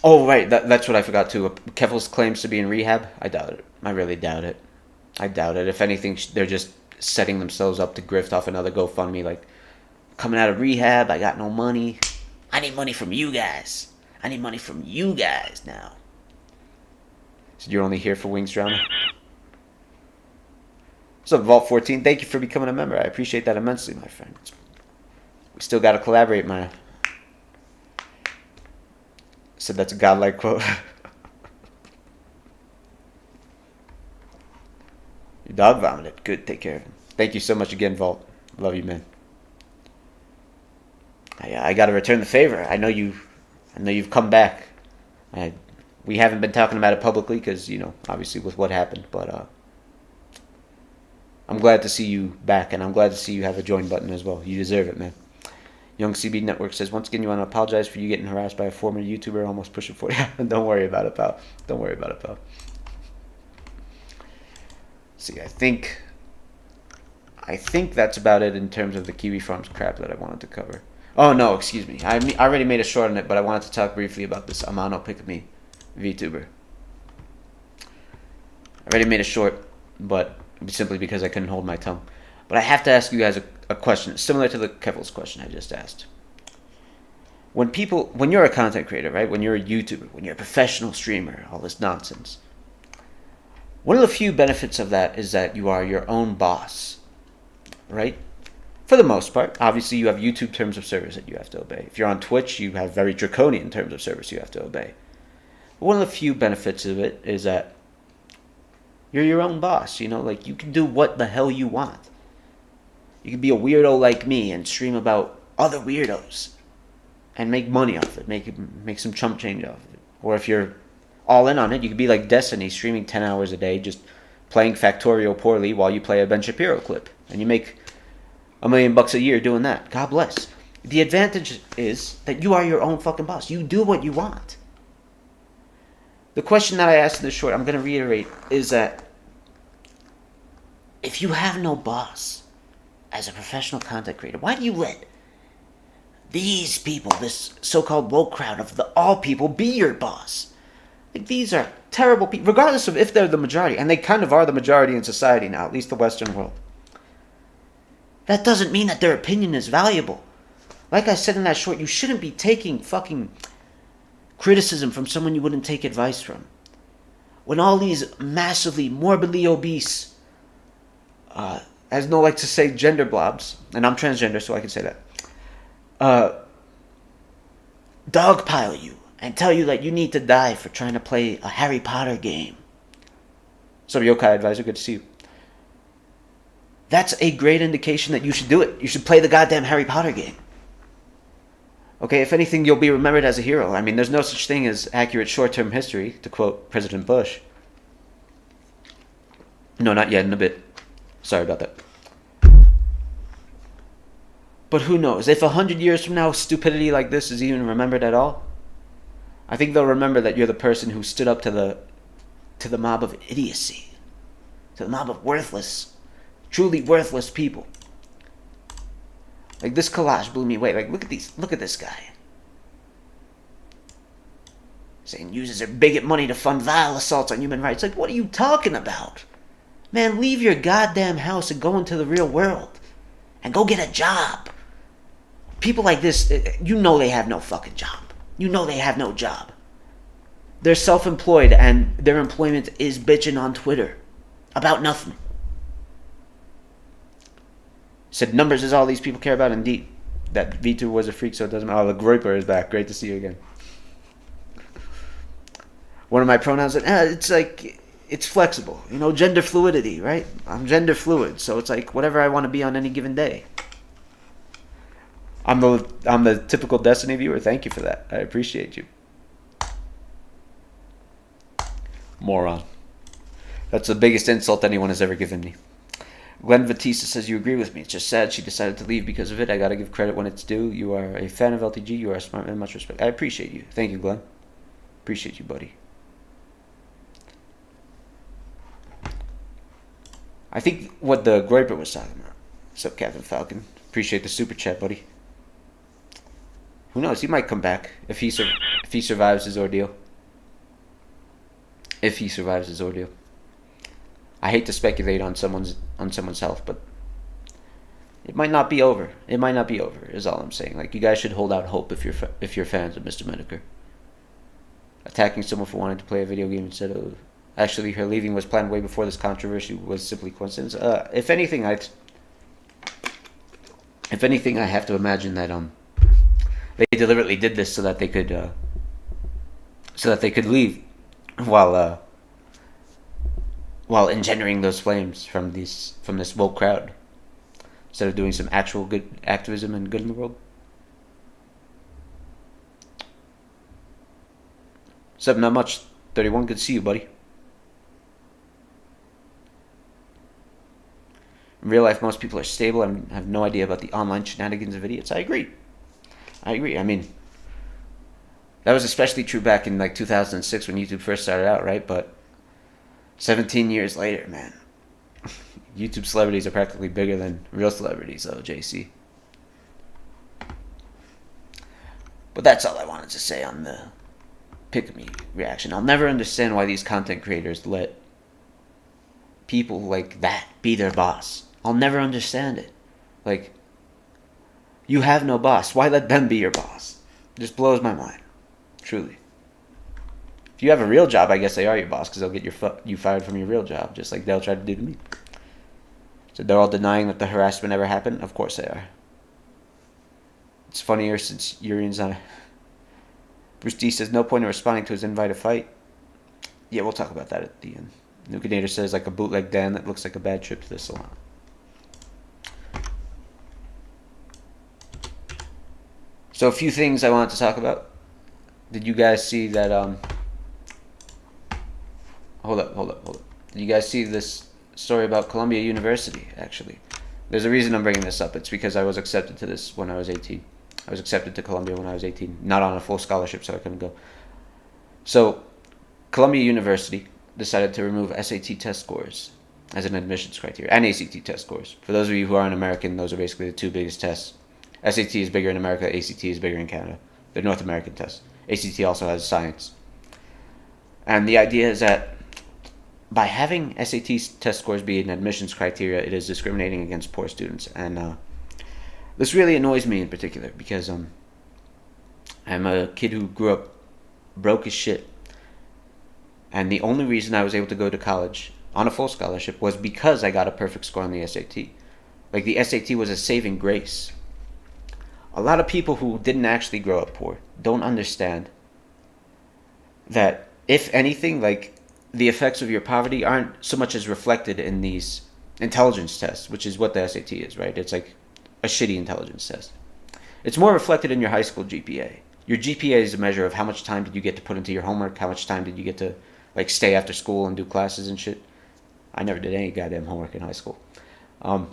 Oh, right. That's what I forgot, too. Keffals claims to be in rehab. I doubt it. I really doubt it. I doubt it. If anything, they're just setting themselves up to grift off another GoFundMe. Like, coming out of rehab, I got no money. I need money from you guys. I need money from you guys now. So you're only here for Wings Drama? What's up, Vault 14? Thank you for becoming a member. I appreciate that immensely, my friend. We still got to collaborate, man. Said that's a godlike quote. Your dog vomited. Good, take care of him. Thank you so much again, Vault. Love you, man. I got to return the favor. I know you've come back. We haven't been talking about it publicly because, you know, obviously with what happened. But I'm glad to see you back, and I'm glad to see you have a join button as well. You deserve it, man. Young CB Network says, once again, you want to apologize for you getting harassed by a former YouTuber almost pushing 40. Don't worry about it, pal. Don't worry about it, pal. See, I think that's about it in terms of the Kiwi Farms crap that I wanted to cover. Oh, no, excuse me. I already made a short on it, but I wanted to talk briefly about this Amanopikamee VTuber. I already made a short, but simply because I couldn't hold my tongue. But I have to ask you guys a question similar to the Keffals question I just asked. When you're a content creator, right? When you're a YouTuber, when you're a professional streamer, all this nonsense. One of the few benefits of that is that you are your own boss, right? For the most part. Obviously, you have YouTube terms of service that you have to obey. If you're on Twitch, you have very draconian terms of service you have to obey. But one of the few benefits of it is that you're your own boss, you know? Like, you can do what the hell you want. You could be a weirdo like me and stream about other weirdos and make money off it, make some chump change off of it. Or if you're all in on it, you could be like Destiny, streaming 10 hours a day, just playing Factorio poorly while you play a Ben Shapiro clip. And you make $1 million a year doing that. God bless. The advantage is that you are your own fucking boss. You do what you want. The question that I asked in the short, I'm going to reiterate, is that if you have no boss as a professional content creator, why do you let these people, this so-called woke crowd of the all people, be your boss? Like, these are terrible people, regardless of if they're the majority, and they kind of are the majority in society now, at least the Western world. That doesn't mean that their opinion is valuable. Like I said in that short, you shouldn't be taking fucking criticism from someone you wouldn't take advice from. When all these massively, morbidly obese, as Noah likes to say, gender blobs, and I'm transgender, so I can say that, dogpile you and tell you that you need to die for trying to play a Harry Potter game. So, Yokai Advisor, good to see you. That's a great indication that you should do it. You should play the goddamn Harry Potter game. Okay, if anything, you'll be remembered as a hero. I mean, there's no such thing as accurate short-term history, to quote President Bush. No, not yet, in a bit. Sorry about that. But who knows? If 100 years from now, stupidity like this is even remembered at all, I think they'll remember that you're the person who stood up to the mob of idiocy, to the mob of worthless, truly worthless people. Like, this collage blew me away. Like, look at this guy. Saying uses their bigot money to fund vile assaults on human rights. Like, what are you talking about? Man, leave your goddamn house and go into the real world. And go get a job. People like this, you know they have no fucking job. You know they have no job. They're self-employed and their employment is bitching on Twitter about nothing. Said numbers is all these people care about. Indeed, that V2 was a freak, so it doesn't matter. Oh, the Groiper is back. Great to see you again. One of my pronouns, it's like, it's flexible. You know, gender fluidity, right? I'm gender fluid, so it's like whatever I want to be on any given day. I'm the typical Destiny viewer. Thank you for that. I appreciate you. Moron. That's the biggest insult anyone has ever given me. Glenn Batista says you agree with me. It's just sad she decided to leave because of it. I gotta give credit when it's due. You are a fan of LTG. You are smart and much respect. I appreciate you. Thank you, Glenn. Appreciate you, buddy. I think what the Groiper was talking about. What's up, Captain Falcon? Appreciate the super chat, buddy. Who knows? He might come back if he survives his ordeal. If he survives his ordeal. I hate to speculate on someone's health, but it might not be over. It might not be over. Is all I'm saying. Like, you guys should hold out hope if you're fans of Mr. Medeker. Attacking someone for wanting to play a video game instead of actually her leaving was planned way before this controversy was simply coincidence. If anything, I have to imagine that they deliberately did this so that they could leave while engendering those flames from this woke crowd instead of doing some actual good activism and good in the world. What's up? Not much. 31. Good to see you, buddy. In real life, most people are stable and have no idea about the online shenanigans of idiots. I agree. I mean, that was especially true back in like 2006 when YouTube first started out, right? But 17 years later, man, YouTube celebrities are practically bigger than real celebrities, though, JC. But that's all I wanted to say on the pick-me reaction. I'll never understand why these content creators let people like that be their boss. I'll never understand it. Like, you have no boss. Why let them be your boss? It just blows my mind. Truly. If you have a real job, I guess they are your boss because they'll get you fired from your real job, just like they'll try to do to me. So they're all denying that the harassment ever happened? Of course they are. It's funnier since Urian's on. Bruce D says, no point in responding to his invite to fight. Yeah, we'll talk about that at the end. Nukenator says, like a bootleg Dan that looks like a bad trip to the salon. So a few things I wanted to talk about. Did you guys see that, Hold up. Did you guys see this story about Columbia University, actually? There's a reason I'm bringing this up. It's because I was accepted to this when I was 18. I was accepted to Columbia when I was 18. Not on a full scholarship, so I couldn't go. So, Columbia University decided to remove SAT test scores as an admissions criteria, and ACT test scores. For those of you who aren't American, those are basically the two biggest tests. SAT is bigger in America, ACT is bigger in Canada. They're North American tests. ACT also has science. And the idea is that by having SAT test scores be an admissions criteria, it is discriminating against poor students. And this really annoys me in particular because I'm a kid who grew up broke as shit. And the only reason I was able to go to college on a full scholarship was because I got a perfect score on the SAT. Like, the SAT was a saving grace. A lot of people who didn't actually grow up poor don't understand that, if anything, like, the effects of your poverty aren't so much as reflected in these intelligence tests, which is what the SAT is, right? It's like a shitty intelligence test. It's more reflected in your high school GPA. Your GPA is a measure of how much time did you get to put into your homework, how much time did you get to, like, stay after school and do classes and shit. I never did any goddamn homework in high school. And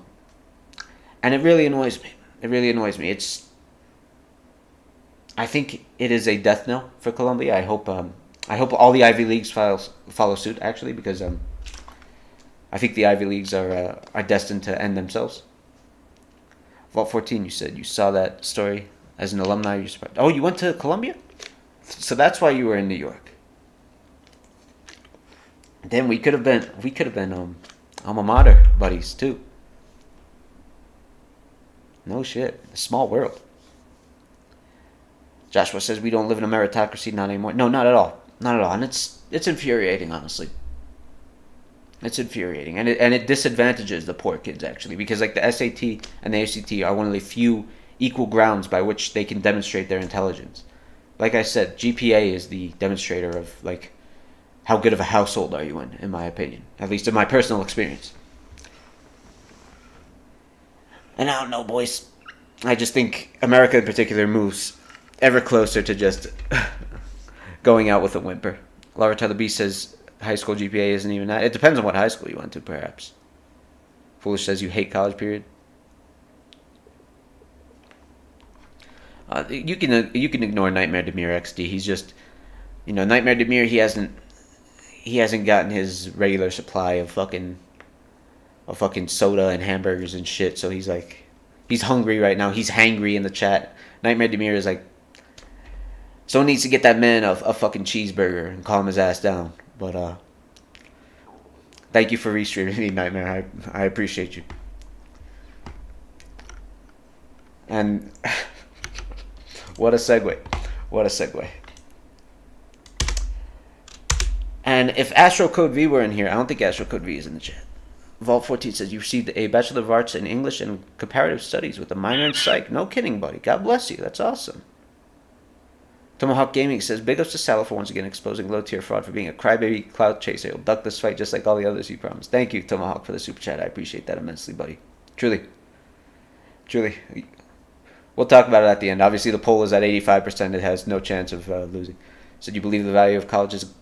it really annoys me. It really annoys me. I think it is a death knell for Columbia. I hope all the Ivy Leagues follow suit, actually, because I think the Ivy Leagues are destined to end themselves. Vault 14, you said you saw that story as an alumni. You're surprised. Oh, you went to Columbia? So that's why you were in New York. Then we could have been alma mater buddies too. No shit. A small world. Joshua says we don't live in a meritocracy, not anymore. No, not at all. Not at all. And it's infuriating, honestly. It's infuriating. And it disadvantages the poor kids, actually, because, like, the SAT and the ACT are one of the few equal grounds by which they can demonstrate their intelligence. Like I said, GPA is the demonstrator of, like, how good of a household are you in my opinion. At least in my personal experience. And I don't know, boys. I just think America in particular moves ever closer to just going out with a whimper. Laura Tyler B says high school GPA isn't even that. It depends on what high school you went to, perhaps. Foolish says you hate college, period. You can ignore Nightmare Demir XD. He's just, Nightmare Demir. He hasn't gotten his regular supply of fucking soda and hamburgers and shit. So he's hungry right now. He's hangry in the chat. Nightmare Demir is like, someone needs to get that man a fucking cheeseburger and calm his ass down. But thank you for restreaming me, Nightmare. I appreciate you. And what a segue. What a segue. And if Astro Code V were in here, I don't think Astro Code V is in the chat. Vault 14 says, you received a Bachelor of Arts in English and Comparative Studies with a minor in Psych. No kidding, buddy. God bless you. That's awesome. Tomahawk Gaming says, big ups to Salah for once again exposing low-tier fraud for being a crybaby clout chaser. He'll duck this fight just like all the others he promised. Thank you, Tomahawk, for the super chat. I appreciate that immensely, buddy. Truly. Truly. We'll talk about it at the end. Obviously, the poll is at 85%. It has no chance of losing. So do you believe the value of college is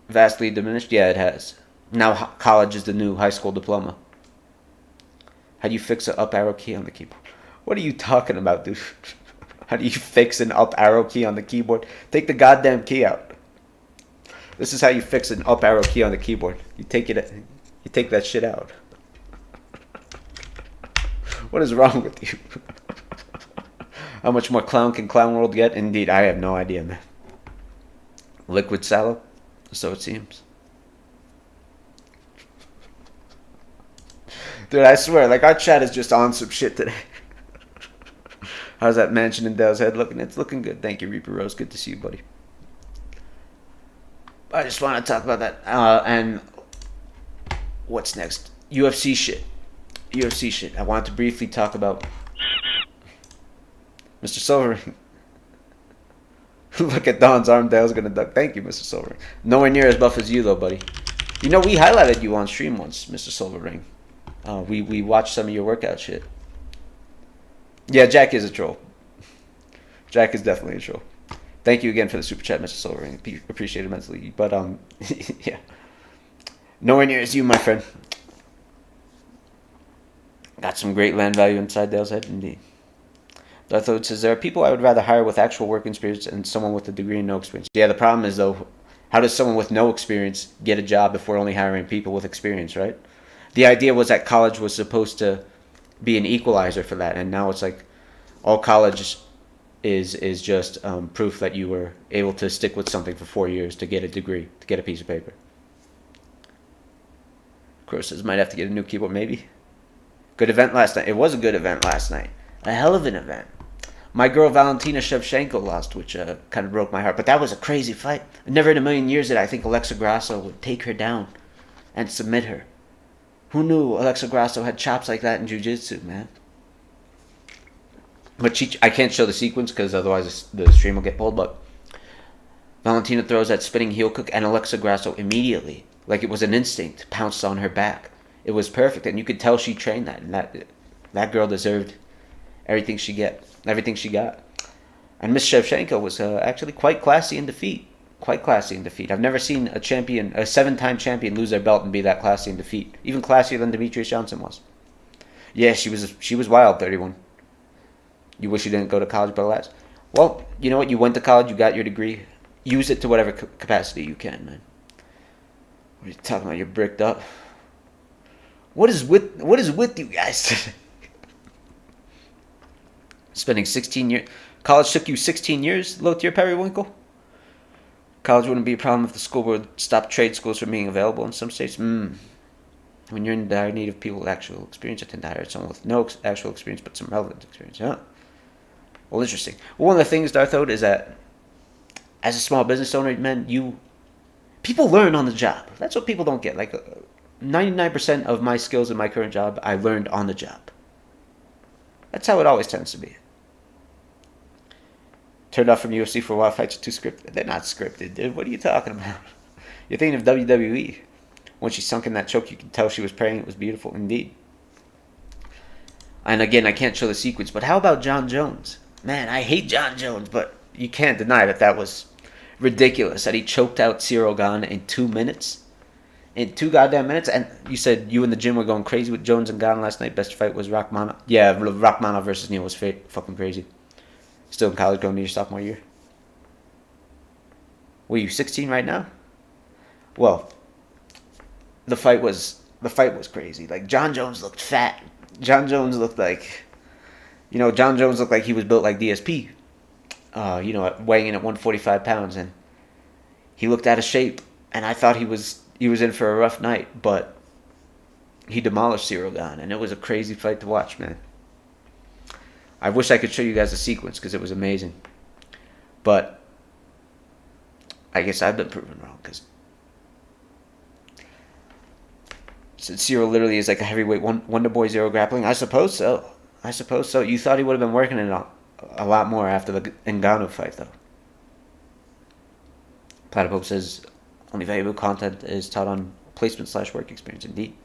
vastly diminished? Yeah, it has. Now college is the new high school diploma. How do you fix an up arrow key on the keyboard? What are you talking about, dude? How do you fix an up arrow key on the keyboard? Take the goddamn key out. This is how you fix an up arrow key on the keyboard. You take that shit out. What is wrong with you? How much more clown can Clown World get? Indeed, I have no idea, man. Liquid sallow? So it seems. Dude, I swear, our chat is just on some shit today. How's that mansion in Dale's Head looking? It's looking good. Thank you, Reaper Rose. Good to see you, buddy. I just want to talk about that. And what's next? UFC shit. UFC shit. I wanted to briefly talk about Mr. Silvering. Look at Don's arm. Dale's going to duck. Thank you, Mr. Silvering. Nowhere near as buff as you, though, buddy. We highlighted you on stream once, Mr. Silvering. We watched some of your workout shit. Yeah, Jack is a troll. Jack is definitely a troll. Thank you again for the super chat, Mr. Silvering. Appreciate it immensely. But yeah, nowhere near as you, my friend. Got some great land value inside Dale's Head, indeed. Dartho says, there are people I would rather hire with actual work experience and someone with a degree and no experience. Yeah, the problem is, though, how does someone with no experience get a job if we're only hiring people with experience, right? The idea was that college was supposed to be an equalizer for that, and now it's like all college is just proof that you were able to stick with something for 4 years to get a degree, to get a piece of paper. Crow says, might have to get a new keyboard, maybe. Good event last night. It was a good event last night. A hell of an event. My girl Valentina Shevchenko lost, which kind of broke my heart. But that was a crazy fight. Never in a million years did I think Alexa Grasso would take her down and submit her. Who knew Alexa Grasso had chops like that in jiu-jitsu, man? But I can't show the sequence because otherwise the stream will get pulled. But Valentina throws that spinning heel hook, and Alexa Grasso immediately, like it was an instinct, pounced on her back. It was perfect, and you could tell she trained that. And that girl deserved everything she got. And Miss Shevchenko was actually quite classy in defeat. I've never seen a 7-time champion, lose their belt and be that classy in defeat. Even classier than Demetrius Johnson was. Yeah, she was wild, 31. You wish you didn't go to college, but alas. Well, you know what? You went to college, you got your degree. Use it to whatever capacity you can, man. What are you talking about? You're bricked up. What is with you guys today? Spending 16 years. College took you 16 years, low-tier Periwinkle? College wouldn't be a problem if the school board stopped trade schools from being available in some states. When you're in dire need of people with actual experience, I tend to hire someone with no actual experience but some relevant experience. Huh? Well, interesting. Well, one of the things, Darthode, is that as a small business owner, man, people learn on the job. That's what people don't get. Like 99% of my skills in my current job, I learned on the job. That's how it always tends to be. Turned off from UFC for a while. Fights are too scripted. They're not scripted, dude. What are you talking about? You're thinking of WWE. When she sunk in that choke, you could tell she was praying. It was beautiful, indeed. And again, I can't show the sequence, but how about John Jones? Man, I hate John Jones, but you can't deny that was ridiculous. That he choked out Ciro Gane in 2 minutes. in 2 goddamn minutes. And you said you and the gym were going crazy with Jones and Gane last night. Best fight was Rachmanov. Yeah, Rachmanov versus Neal was fucking crazy. Still in college, going to your sophomore year. Were you 16 right now? Well, the fight was crazy. Like, John Jones looked fat. John Jones looked like, John Jones looked like he was built like DSP. Weighing in at 145 pounds, and he looked out of shape. And I thought he was in for a rough night, but he demolished Ciryl Gane, and it was a crazy fight to watch, man. I wish I could show you guys the sequence because it was amazing, but I guess I've been proven wrong because Ciryl literally is like a heavyweight Wonder Boy zero grappling. I suppose so. You thought he would have been working it a lot more after the Ngannou fight, though. Platypus says only valuable content is taught on placement/work experience. Indeed.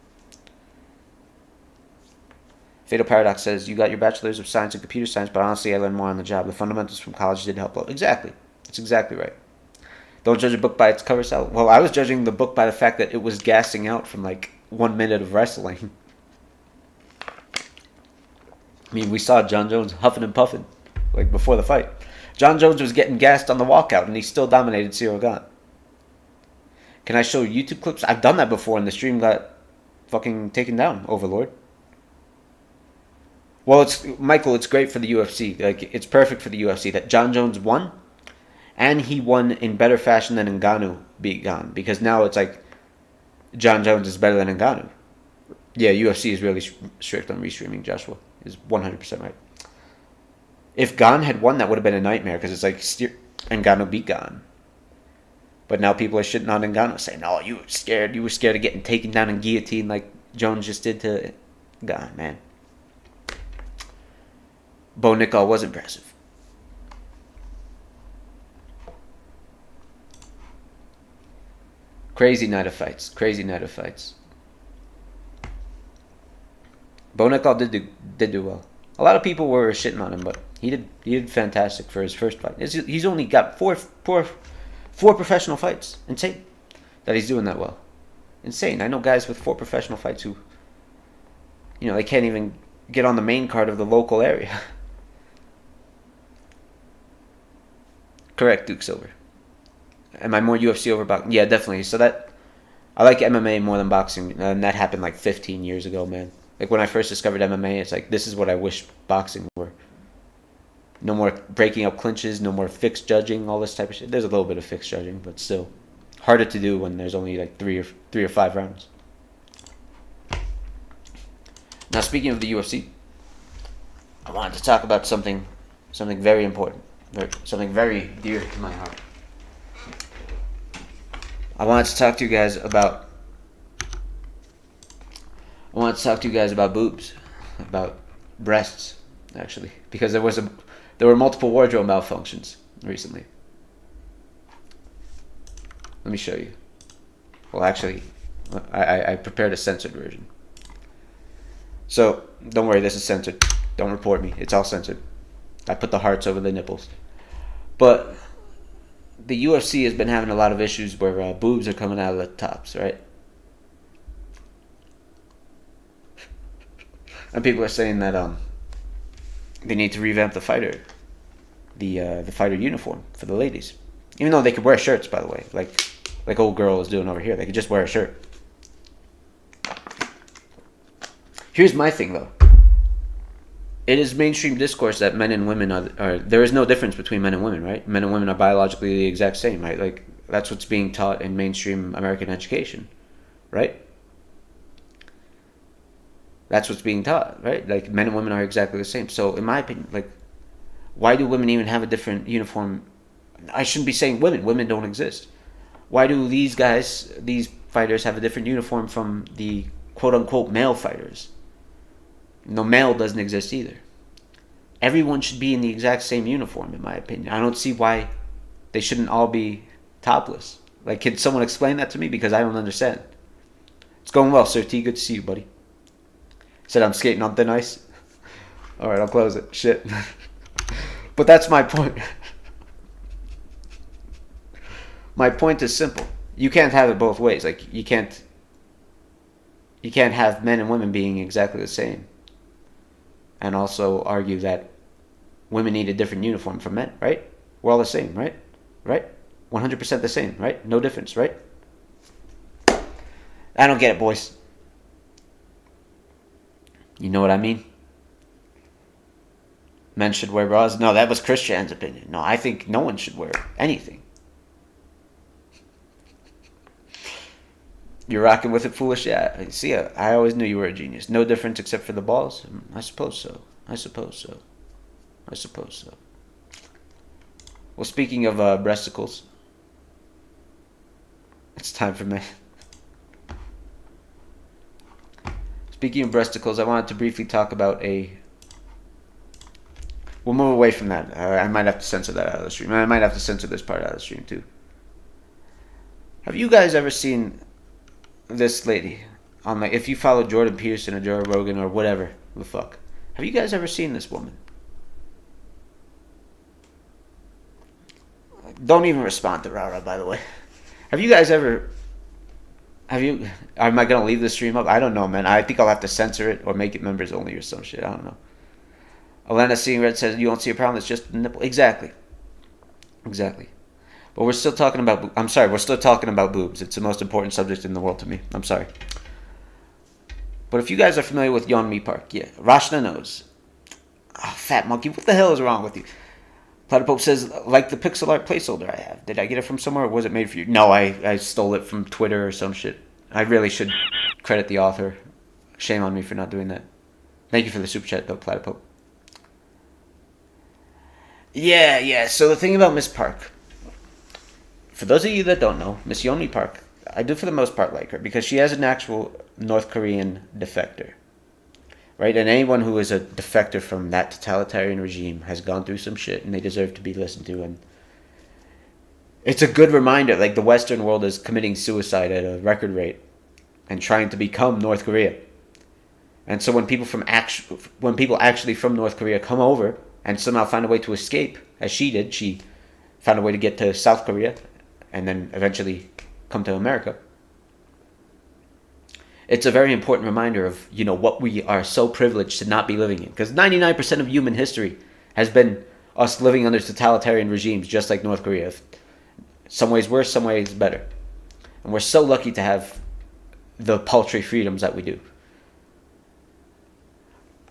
Fatal Paradox says you got your bachelor's of science in computer science, but honestly, I learned more on the job. The fundamentals from college did help. Exactly. That's exactly right. Don't judge a book by its cover, Sal. Well, I was judging the book by the fact that it was gassing out from like 1 minute of wrestling. I mean, we saw John Jones huffing and puffing, like, before the fight. John Jones was getting gassed on the walkout, and he still dominated Ciryl Gane. Can I show YouTube clips? I've done that before, and the stream got fucking taken down, Overlord. Well, Michael, it's great for the UFC. Like, it's perfect for the UFC that John Jones won, and he won in better fashion than Ngannou beat Gane, because now it's like John Jones is better than Ngannou. Yeah, UFC is really strict on restreaming. Joshua is 100% right. If Gane had won, that would have been a nightmare, because it's like Ngannou beat Gane. But now people are shitting on Ngannou, saying, "Oh, you were scared. You were scared of getting taken down and guillotined like Jones just did to Gane." Man, Bo Nickal was impressive. Crazy night of fights. Bo Nickal did do well. A lot of people were shitting on him, but he did fantastic for his first fight. He's only got four professional fights. Insane that he's doing that well. Insane. I know guys with 4 professional fights who, they can't even get on the main card of the local area. Correct, Duke Silver. Am I more UFC over boxing? Yeah, definitely. So I like MMA more than boxing, and that happened like 15 years ago, man. Like, when I first discovered MMA, it's like, this is what I wish boxing were. No more breaking up clinches, no more fixed judging, all this type of shit. There's a little bit of fixed judging, but still harder to do when there's only like three or 5 rounds. Now, speaking of the UFC, I wanted to talk about something very important, something very dear to my heart. I wanted to talk to you guys about boobs, about breasts, actually, because there were multiple wardrobe malfunctions recently. Let me show you. Well, actually, I prepared a censored version. So, don't worry, this is censored. Don't report me. It's all censored. I put the hearts over the nipples. But the UFC has been having a lot of issues where boobs are coming out of the tops, right? And people are saying that they need to revamp the fighter uniform for the ladies. Even though they could wear shirts, by the way, like old girl is doing over here. They could just wear a shirt. Here's my thing, though. It is mainstream discourse that men and women are there is no difference between men and women, right? Men and women are biologically the exact same, right? Like, that's what's being taught in mainstream American education, right? That's what's being taught, right? Like, men and women are exactly the same. So, in my opinion, like, why do women even have a different uniform? I shouldn't be saying women. Women don't exist. Why do these fighters, have a different uniform from the quote-unquote male fighters? No, male doesn't exist either. Everyone should be in the exact same uniform, in my opinion. I don't see why they shouldn't all be topless. Like, can someone explain that to me? Because I don't understand. It's going well, Sir T. Good to see you, buddy. Said I'm skating on thin ice. Alright, I'll close it. Shit. But that's my point. My point is simple. You can't have it both ways. Like, you can't you can't have men and women being exactly the same. And also argue that women need a different uniform from men, right? We're all the same, right? Right? 100% the same, right? No difference, right? I don't get it, boys. You know what I mean? Men should wear bras? No, that was Christian's opinion. No, I think no one should wear anything. You're rocking with it, foolish? Yeah, see, I always knew you were a genius. No difference except for the balls? I suppose so. I suppose so. I suppose so. Well, speaking of breasticles, it's time for me. Speaking of breasticles, I wanted to briefly talk about a... We'll move away from that. I might have to censor that out of the stream. I might have to censor this part out of the stream, too. Have you guys ever seen this lady? On like, if you follow Jordan Peterson or Joe Rogan or whatever the fuck. Have you guys ever seen this woman? Don't even respond to Rara, by the way. Have you guys ever... Am I going to leave the stream up? I don't know, man. I think I'll have to censor it or make it members only or some shit. I don't know. Elena Seeing Red says, you don't see a problem, it's just a nipple. Exactly. Exactly. But we're still talking about... I'm sorry, we're still talking about boobs. It's the most important subject in the world to me. I'm sorry. But if you guys are familiar with Yeonmi Park, yeah. Rashna knows. Oh, fat monkey, what the hell is wrong with you? Platypope says, like the pixel art placeholder I have. Did I get it from somewhere or was it made for you? No, I stole it from Twitter or some shit. I really should credit the author. Shame on me for not doing that. Thank you for the super chat, though, Platypope. Yeah. So the thing about Miss Park, for those of you that don't know, Miss Yeonmi Park, I do for the most part like her because she has an actual North Korean defector, right? And anyone who is a defector from that totalitarian regime has gone through some shit and they deserve to be listened to. And it's a good reminder, like the Western world is committing suicide at a record rate and trying to become North Korea. And so when people actually from North Korea come over and somehow find a way to escape, as she did, she found a way to get to South Korea and then eventually come to America. It's a very important reminder of, what we are so privileged to not be living in. Because 99% of human history has been us living under totalitarian regimes, just like North Korea. Some ways worse, some ways better. And we're so lucky to have the paltry freedoms that we do.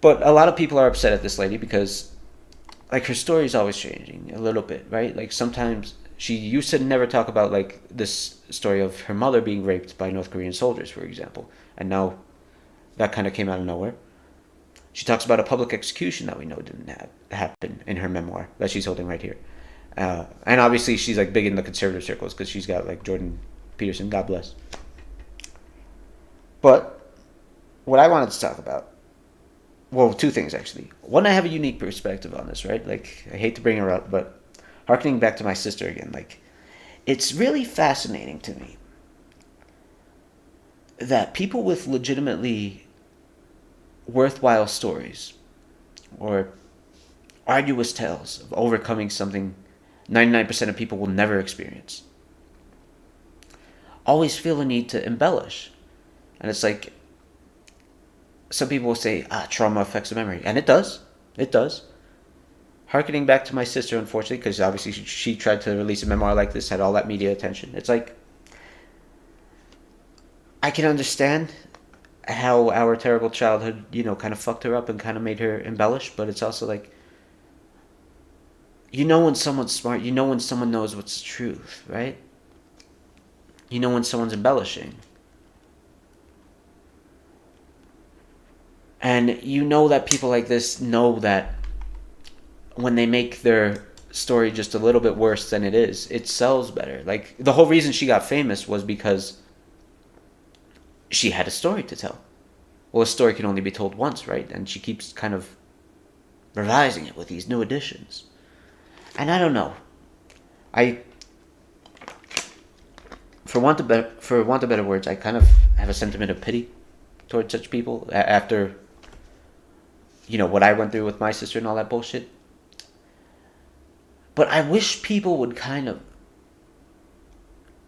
But a lot of people are upset at this lady because, her story is always changing a little bit, right? Like, sometimes she used to never talk about, this story of her mother being raped by North Korean soldiers, for example. And now that kind of came out of nowhere. She talks about a public execution that we know didn't happen in her memoir that she's holding right here. And obviously she's big in the conservative circles because she's got Jordan Peterson, God bless. But what I wanted to talk about, well, two things actually. One, I have a unique perspective on this, right? I hate to bring her up, but harkening back to my sister again, it's really fascinating to me that people with legitimately worthwhile stories or arduous tales of overcoming something 99% of people will never experience always feel the need to embellish. And it's some people will say, trauma affects the memory. And it does. It does. Harkening back to my sister, unfortunately, because obviously she tried to release a memoir like this, had all that media attention. It's I can understand how our terrible childhood, kind of fucked her up and kind of made her embellish, but it's also when someone's smart, when someone knows what's the truth, right? When someone's embellishing. And that people like this know that when they make their story just a little bit worse than it is, it sells better. The whole reason she got famous was because she had a story to tell. Well, a story can only be told once, right? And she keeps kind of revising it with these new additions. And I don't know. For want of better words, I kind of have a sentiment of pity towards such people after, what I went through with my sister and all that bullshit. But I wish people would kind of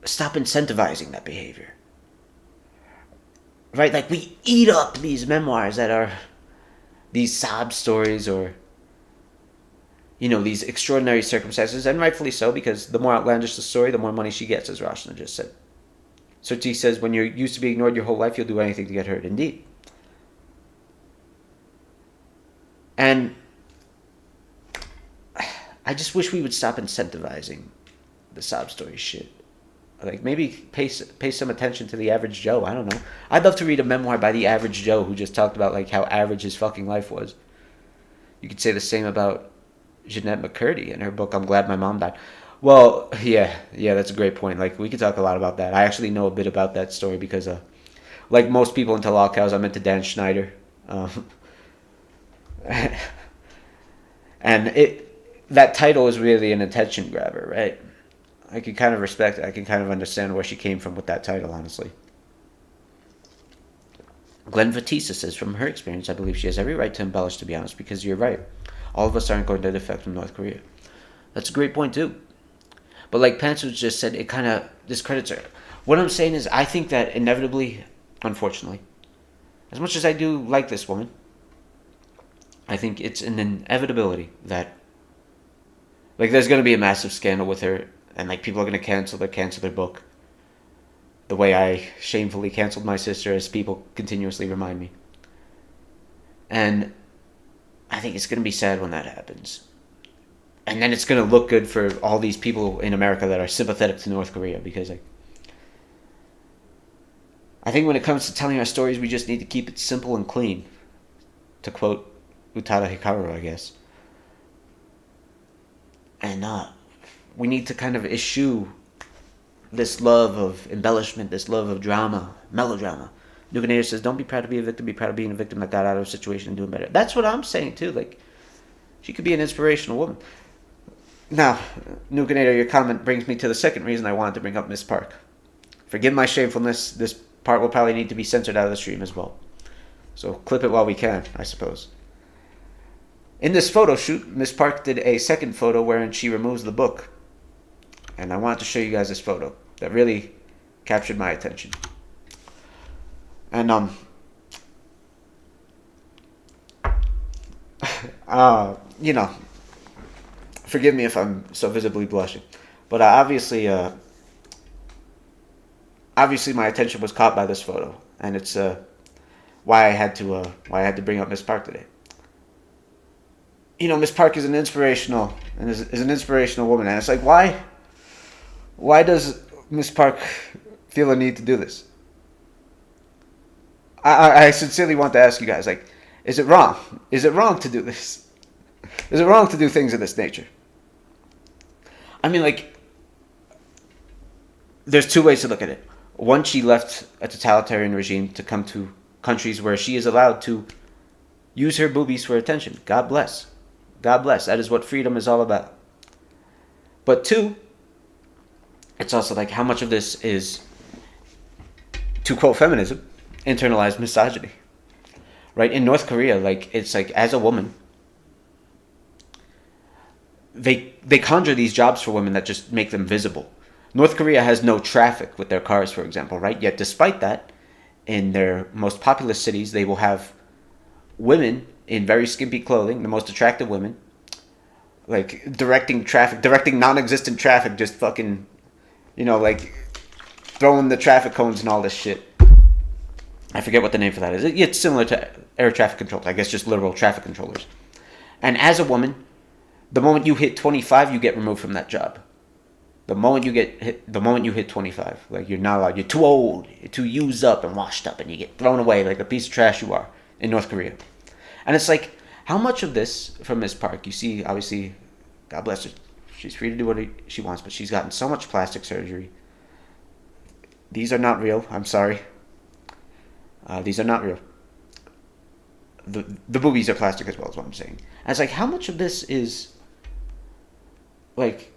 stop incentivizing that behavior. right? Like, we eat up these memoirs that are these sob stories or, these extraordinary circumstances, and rightfully so, because the more outlandish the story, the more money she gets, as Rashna just said. Sochi says, when you're used to being ignored your whole life, you'll do anything to get heard. Indeed. And I just wish we would stop incentivizing the sob story shit. Like, maybe pay some attention to the average Joe. I don't know. I'd love to read a memoir by the average Joe who just talked about, like, how average his fucking life was. You could say the same about Jeanette McCurdy in her book, I'm Glad My Mom Died. Well, yeah, that's a great point. Like, we could talk a lot about that. I actually know a bit about that story because, like most people into Law Cows, I'm into Dan Schneider. And that title is really an attention grabber, right? I can kind of respect it. I can kind of understand where she came from with that title, honestly. Glenn Vatisa says, from her experience, I believe she has every right to embellish, to be honest, because you're right. All of us aren't going to defect from North Korea. That's a great point, too. But like Panther just said, it kind of discredits her. What I'm saying is, I think that inevitably, unfortunately, as much as I do like this woman, I think it's an inevitability that, like, there's going to be a massive scandal with her, and, like, people are going to cancel their book. The way I shamefully canceled my sister, as people continuously remind me. And I think it's going to be sad when that happens. And then it's going to look good for all these people in America that are sympathetic to North Korea, because, like, I think when it comes to telling our stories, we just need to keep it simple and clean. To quote Utada Hikaru, I guess. And we need to kind of eschew this love of embellishment, this love of drama, melodrama. Nukenator says, don't be proud to be a victim, be proud of being a victim that got out of a situation and doing better. That's what I'm saying, too. Like, she could be an inspirational woman. Now, Nukenator, your comment brings me to the second reason I wanted to bring up Miss Park. Forgive my shamefulness, this part will probably need to be censored out of the stream as well. So clip it while we can, I suppose. In this photo shoot, Miss Park did a second photo wherein she removes the book. And I wanted to show you guys this photo that really captured my attention. And, forgive me if I'm so visibly blushing. But obviously my attention was caught by this photo. And it's why I had to bring up Miss Park today. Miss Park is an inspirational woman. And it's like, why does Miss Park feel a need to do this? I sincerely want to ask you guys, like, is it wrong? Is it wrong to do this? Is it wrong to do things of this nature? I mean, like, there's two ways to look at it. One, she left a totalitarian regime to come to countries where she is allowed to use her boobies for attention. God bless. God bless. That is what freedom is all about. But two, it's also like, how much of this is, to quote feminism, internalized misogyny, right? In North Korea, like, it's like, as a woman, they conjure these jobs for women that just make them visible. North Korea has no traffic with their cars, for example, right? Yet despite that, in their most populous cities, they will have women in very skimpy clothing, the most attractive women, like, directing non-existent traffic, just fucking, like, throwing the traffic cones and all this shit. I forget what the name for that is. It's similar to air traffic controllers. I guess just literal traffic controllers. And as a woman, the moment you hit 25, you get removed from that job. The moment you hit 25, like, you're not allowed. You're too old. You're too used up and washed up, and you get thrown away like a piece of trash you are in North Korea. And it's like, how much of this from Miss Park? You see, obviously, God bless her. She's free to do what she wants, but she's gotten so much plastic surgery. These are not real. I'm sorry. These are not real. The boobies are plastic as well, is what I'm saying. And it's like, how much of this is, like,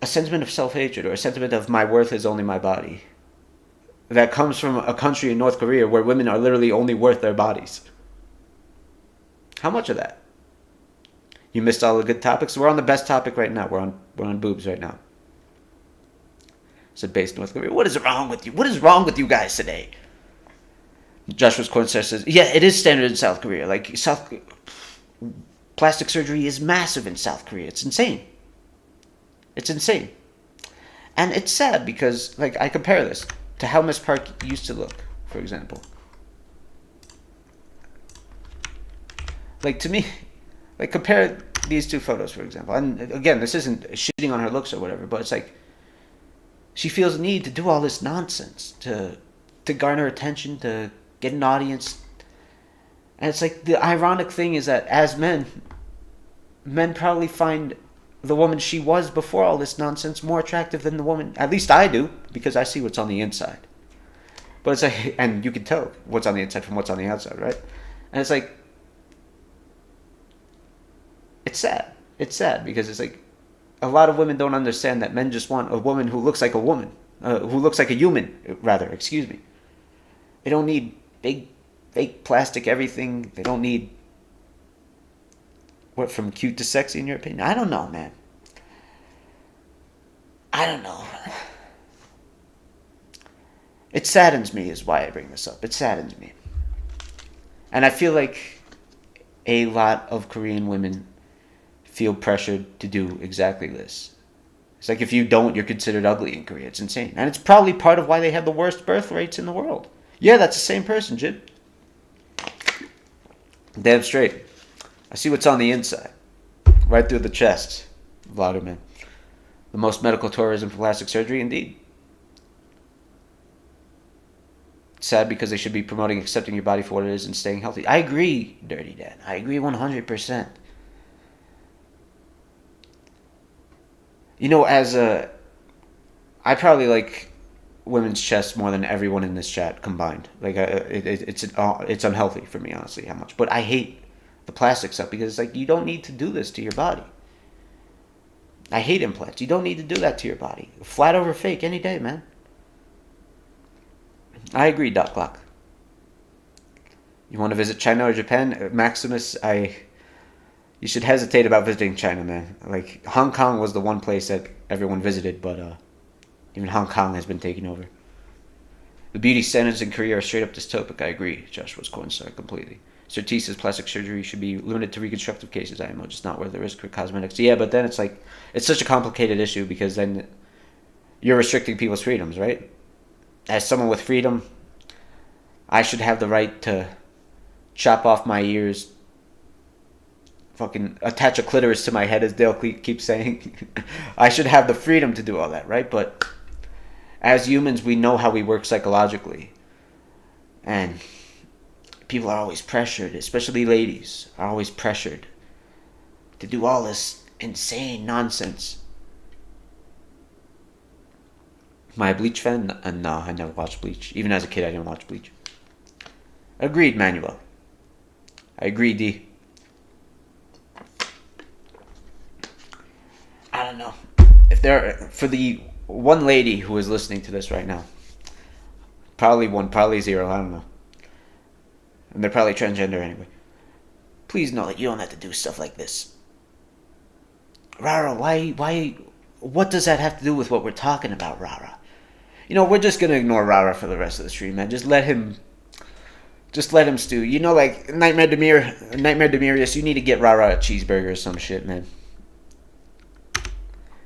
a sentiment of self-hatred or a sentiment of my worth is only my body that comes from a country in North Korea where women are literally only worth their bodies? How much of that? You missed all the good topics. We're on the best topic right now. We're on boobs right now. Said based North Korea. What is wrong with you? What is wrong with you guys today? Joshua's Corn says, yeah, it is standard in South Korea. Like, plastic surgery is massive in South Korea. It's insane. It's insane. And it's sad because, like, I compare this to how Miss Park used to look, for example. Like, to me, like, compare these two photos, for example. And again, this isn't shitting on her looks or whatever, but it's like, she feels a need to do all this nonsense to garner attention, to get an audience. And it's like, the ironic thing is that as men probably find the woman she was before all this nonsense more attractive than the woman, at least I do, because I see what's on the inside. But it's like, and you can tell what's on the inside from what's on the outside, right? And it's like, it's sad. It's sad because it's like, a lot of women don't understand that men just want a woman who looks like a woman, who looks like a human, rather, excuse me. They don't need big, fake plastic everything. They don't need, what, from cute to sexy in your opinion? I don't know, man. I don't know. It saddens me is why I bring this up. It saddens me. And I feel like a lot of Korean women feel pressured to do exactly this. It's like, if you don't, you're considered ugly in Korea. It's insane. And it's probably part of why they have the worst birth rates in the world. Yeah, that's the same person, Jim. Damn straight. I see what's on the inside. Right through the chest. Vladimir. The most medical tourism for plastic surgery, indeed. Sad because they should be promoting accepting your body for what it is and staying healthy. I agree, Dirty Dan. I agree 100%. You know, I probably like women's chests more than everyone in this chat combined. Like, it's unhealthy for me, honestly, how much. But I hate the plastic stuff because it's like, you don't need to do this to your body. I hate implants. You don't need to do that to your body. Flat over fake any day, man. I agree, Dot Clock. You want to visit China or Japan? Maximus, you should hesitate about visiting China, man. Like, Hong Kong was the one place that everyone visited, but even Hong Kong has been taken over. The beauty standards in Korea are straight up dystopic. I agree, Joshua's coincide completely. Sir T says plastic surgery should be limited to reconstructive cases, IMO, just not where there is for cosmetics. Yeah, but then it's like, it's such a complicated issue because then you're restricting people's freedoms, right? As someone with freedom, I should have the right to chop off my ears, fucking attach a clitoris to my head, as Dale keeps saying. I should have the freedom to do all that, right? But as humans, we know how we work psychologically. And people are always pressured, especially ladies, are always pressured to do all this insane nonsense. Am I a Bleach fan? No, I never watched Bleach. Even as a kid, I didn't watch Bleach. Agreed, Manuel. I agree, D. I don't know. If for the one lady who is listening to this right now, probably one, probably zero, I don't know. And they're probably transgender anyway. Please know that you don't have to do stuff like this. Rara, why, what does that have to do with what we're talking about, Rara? You know, we're just gonna ignore Rara for the rest of the stream, man. Just let him stew. You know, like, Nightmare Demirius, you need to get Rara a cheeseburger or some shit, man.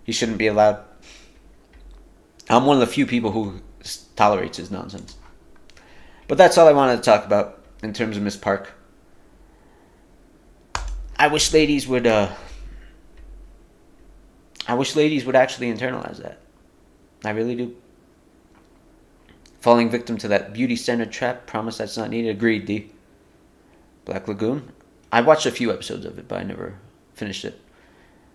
He shouldn't be allowed. I'm one of the few people who tolerates his nonsense. But that's all I wanted to talk about in terms of Miss Park. I wish ladies would actually internalize that. I really do. Falling victim to that beauty standard trap. Promise that's not needed. Agreed, D. Black Lagoon. I watched a few episodes of it, but I never finished it.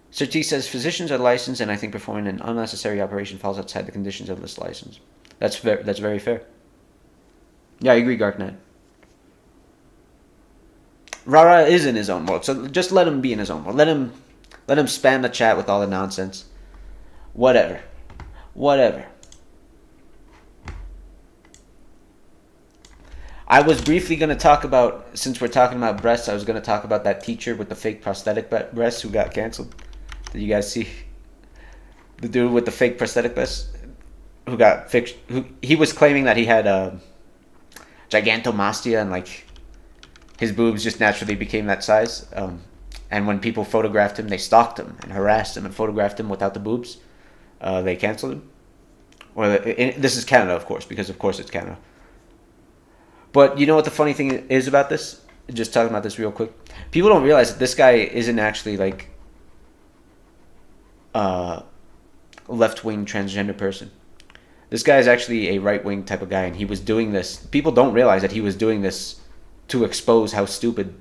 Sir T says, physicians are licensed, and I think performing an unnecessary operation falls outside the conditions of this license. That's very fair. Yeah, I agree, Gark Knight. Rara is in his own world, so just let him be in his own world. Let him spam the chat with all the nonsense. Whatever. I was briefly going to talk about, since we're talking about breasts, I was going to talk about that teacher with the fake prosthetic breasts who got canceled. Did you guys see? The dude with the fake prosthetic breasts who got fixed. He was claiming that he had gigantomastia, and like his boobs just naturally became that size. And when people photographed him, they stalked him and harassed him and photographed him without the boobs. They canceled him. This is Canada, of course, because of course it's Canada. But you know what the funny thing is about this? Just talking about this real quick. People don't realize that this guy isn't actually like left-wing transgender person. This guy is actually a right-wing type of guy, and he was doing this. People don't realize that he was doing this to expose how stupid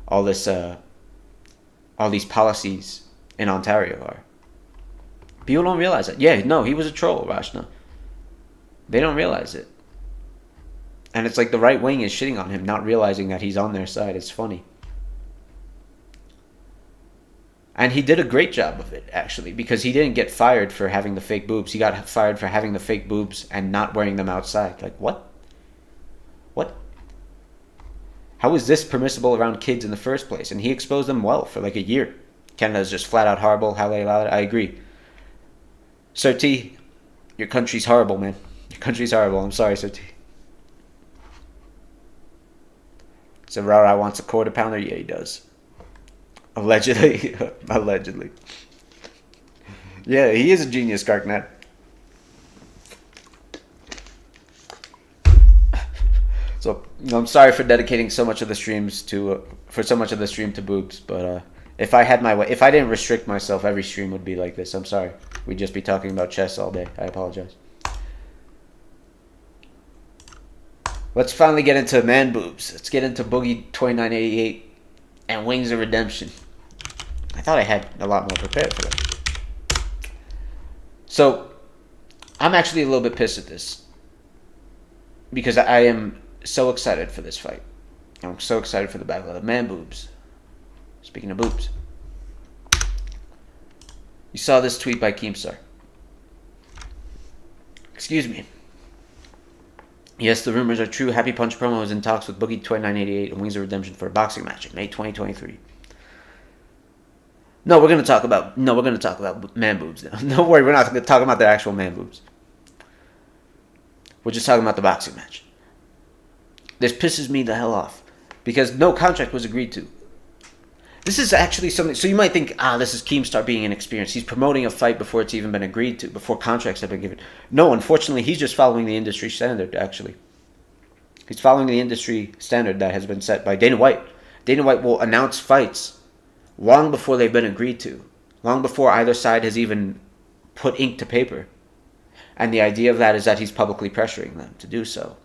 all these policies in Ontario are. People don't realize it. Yeah, no, he was a troll, Rashna. They don't realize it. And it's like the right wing is shitting on him, not realizing that he's on their side. It's funny. And he did a great job of it, actually, because he didn't get fired for having the fake boobs. He got fired for having the fake boobs and not wearing them outside. Like, what? What? How is this permissible around kids in the first place? And he exposed them well for like a year. Canada's just flat out horrible. How they allow it? I agree. Sir T, your country's horrible, man. Your country's horrible. I'm sorry, Sir T. So Rara wants a quarter pounder? Yeah, he does. Allegedly. Allegedly. Yeah, he is a genius, Garknet. So I'm sorry for dedicating so much of the streams to to boobs, but if I had my way, if I didn't restrict myself, every stream would be like this. I'm sorry. We'd just be talking about chess all day. I apologize. Let's finally get into man boobs. Let's get into Boogie 2988 and Wings of Redemption. I thought I had a lot more prepared for that. So, I'm actually a little bit pissed at this. Because I am so excited for this fight. I'm so excited for the battle of the man boobs. Speaking of boobs. You saw this tweet by Keemstar. Excuse me. Yes, the rumors are true. Happy Punch promo is in talks with Boogie 2988 and Wings of Redemption for a boxing match in May 2023. No, we're gonna talk about man boobs now. Don't worry, we're not gonna talk about the actual man boobs. We're just talking about the boxing match. This pisses me the hell off because no contract was agreed to. This is actually something. So you might think, this is Keemstar being inexperienced. He's promoting a fight before it's even been agreed to, before contracts have been given. No, unfortunately, he's just following the industry standard, actually. He's following the industry standard that has been set by Dana White. Dana White will announce fights long before they've been agreed to, long before either side has even put ink to paper. And the idea of that is that he's publicly pressuring them to do so.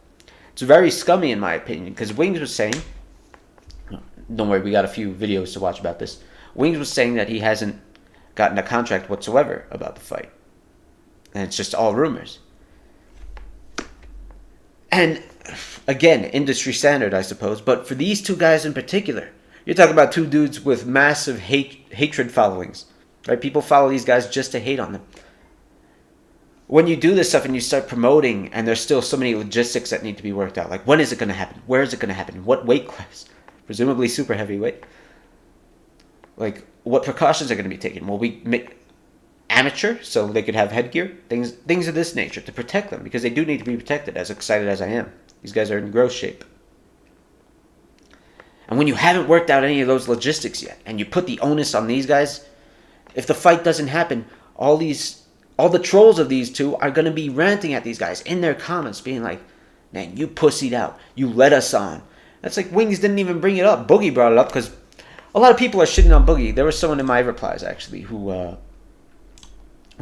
It's very scummy, in my opinion, because Wings was saying... Don't worry, we got a few videos to watch about this. Wings was saying that he hasn't gotten a contract whatsoever about the fight. And it's just all rumors. And, again, industry standard, I suppose. But for these two guys in particular, you're talking about two dudes with massive hatred followings. Right? People follow these guys just to hate on them. When you do this stuff and you start promoting, and there's still so many logistics that need to be worked out. Like, when is it going to happen? Where is it going to happen? What weight class? Presumably super heavyweight. Like, what precautions are going to be taken? Will we make amateur so they could have headgear? Things of this nature to protect them, because they do need to be protected, as excited as I am. These guys are in gross shape. And when you haven't worked out any of those logistics yet, and you put the onus on these guys, if the fight doesn't happen, all the trolls of these two are going to be ranting at these guys in their comments, being like, man, you pussied out. You led us on. That's like Wings didn't even bring it up. Boogie brought it up because a lot of people are shitting on Boogie. There was someone in my replies, actually, who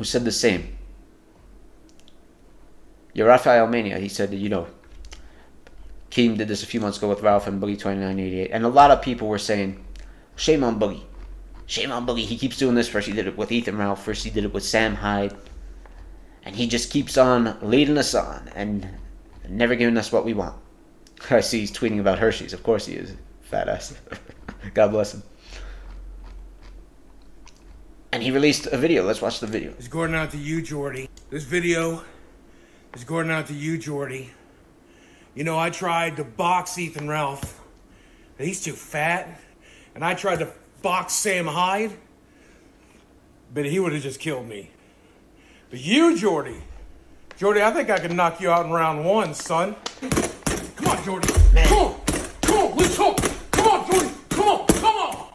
said the same. Yeah, Rafael Mania, he said, Keem did this a few months ago with Ralph and Boogie 2988. And a lot of people were saying, shame on Boogie. Shame on Boogie. He keeps doing this. First he did it with Ethan Ralph. First he did it with Sam Hyde. And he just keeps on leading us on and never giving us what we want. I see he's tweeting about Hershey's. Of course he is. Fat ass. God bless him. And he released a video. Let's watch the video. It's going out to you, Jordy. This video is going out to you, Jordy. I tried to box Ethan Ralph, but he's too fat. And I tried to box Sam Hyde, but he would have just killed me. But you, Jordy, I think I can knock you out in round one, son. on, Jordy. Come on. Come on, let's go. Come on, Jordy. Come on. Come on.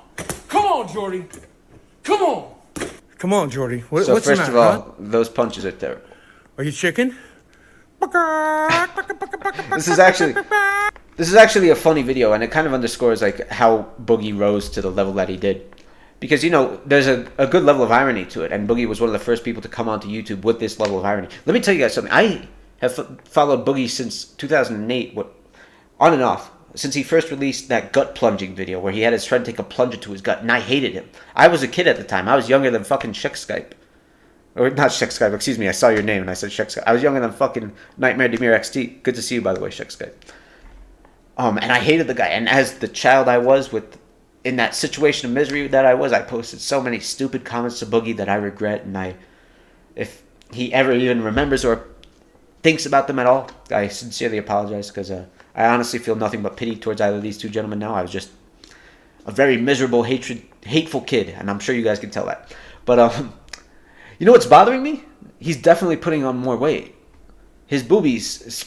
Come on, Jordy. Come on. Come on, Jordy. So What's the first matter, of all, huh? those punches are terrible. Are you chicken? This is actually a funny video, and it kind of underscores like how Boogie rose to the level that he did. Because, you know, there's a good level of irony to it, and Boogie was one of the first people to come onto YouTube with this level of irony. Let me tell you guys something. I have followed Boogie since 2008, on and off, since he first released that gut plunging video where he had his friend take a plunge into his gut, and I hated him. I was a kid at the time. I was younger than fucking Skype. Or not Skype, excuse me. I saw your name and I said Skype. I was younger than fucking Nightmare Demir XT. Good to see you, by the way, Skype. And I hated the guy. And as the child I was in that situation of misery that I was, I posted so many stupid comments to Boogie that I regret. And if he ever even remembers or thinks about them at all, I sincerely apologize, because I honestly feel nothing but pity towards either of these two gentlemen now. I was just a very miserable, hateful kid, and I'm sure you guys can tell that. But you know what's bothering me? He's definitely putting on more weight. His boobies,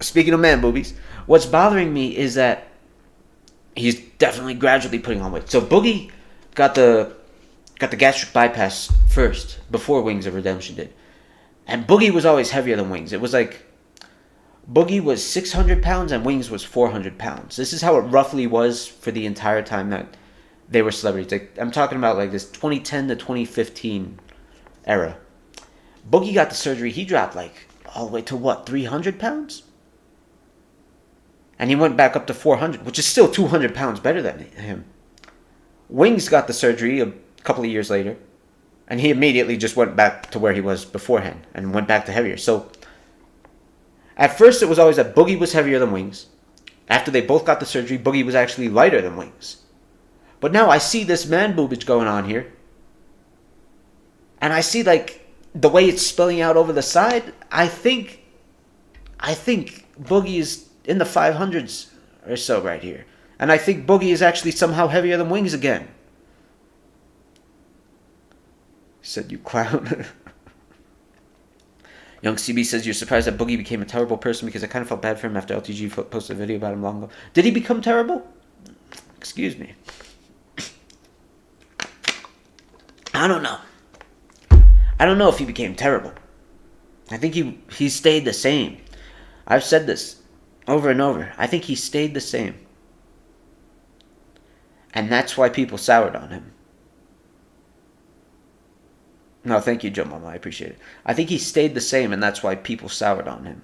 speaking of man boobies, what's bothering me is that he's definitely gradually putting on weight. So Boogie got the gastric bypass first, before Wings of Redemption did. And Boogie was always heavier than Wings. It was like Boogie was 600 pounds and Wings was 400 pounds. This is how it roughly was for the entire time that they were celebrities. Like, I'm talking about like this 2010 to 2015 era. Boogie got the surgery. He dropped like all the way to what, 300 pounds? And he went back up to 400, which is still 200 pounds better than him. Wings got the surgery a couple of years later, and he immediately just went back to where he was beforehand and went back to heavier. So at first it was always that Boogie was heavier than Wings. After they both got the surgery, Boogie was actually lighter than Wings. But now I see this man boobage going on here, and I see like the way it's spilling out over the side. I think Boogie is in the 500s or so right here. And I think Boogie is actually somehow heavier than Wings again. Said, you clown. Young CB says, you're surprised that Boogie became a terrible person, because I kind of felt bad for him after LTG posted a video about him long ago. Did he become terrible? Excuse me. I don't know. I don't know if he became terrible. I think he stayed the same. I've said this over and over. I think he stayed the same. And that's why people soured on him. No, thank you, Joe Mama. I appreciate it. I think he stayed the same, and that's why people soured on him.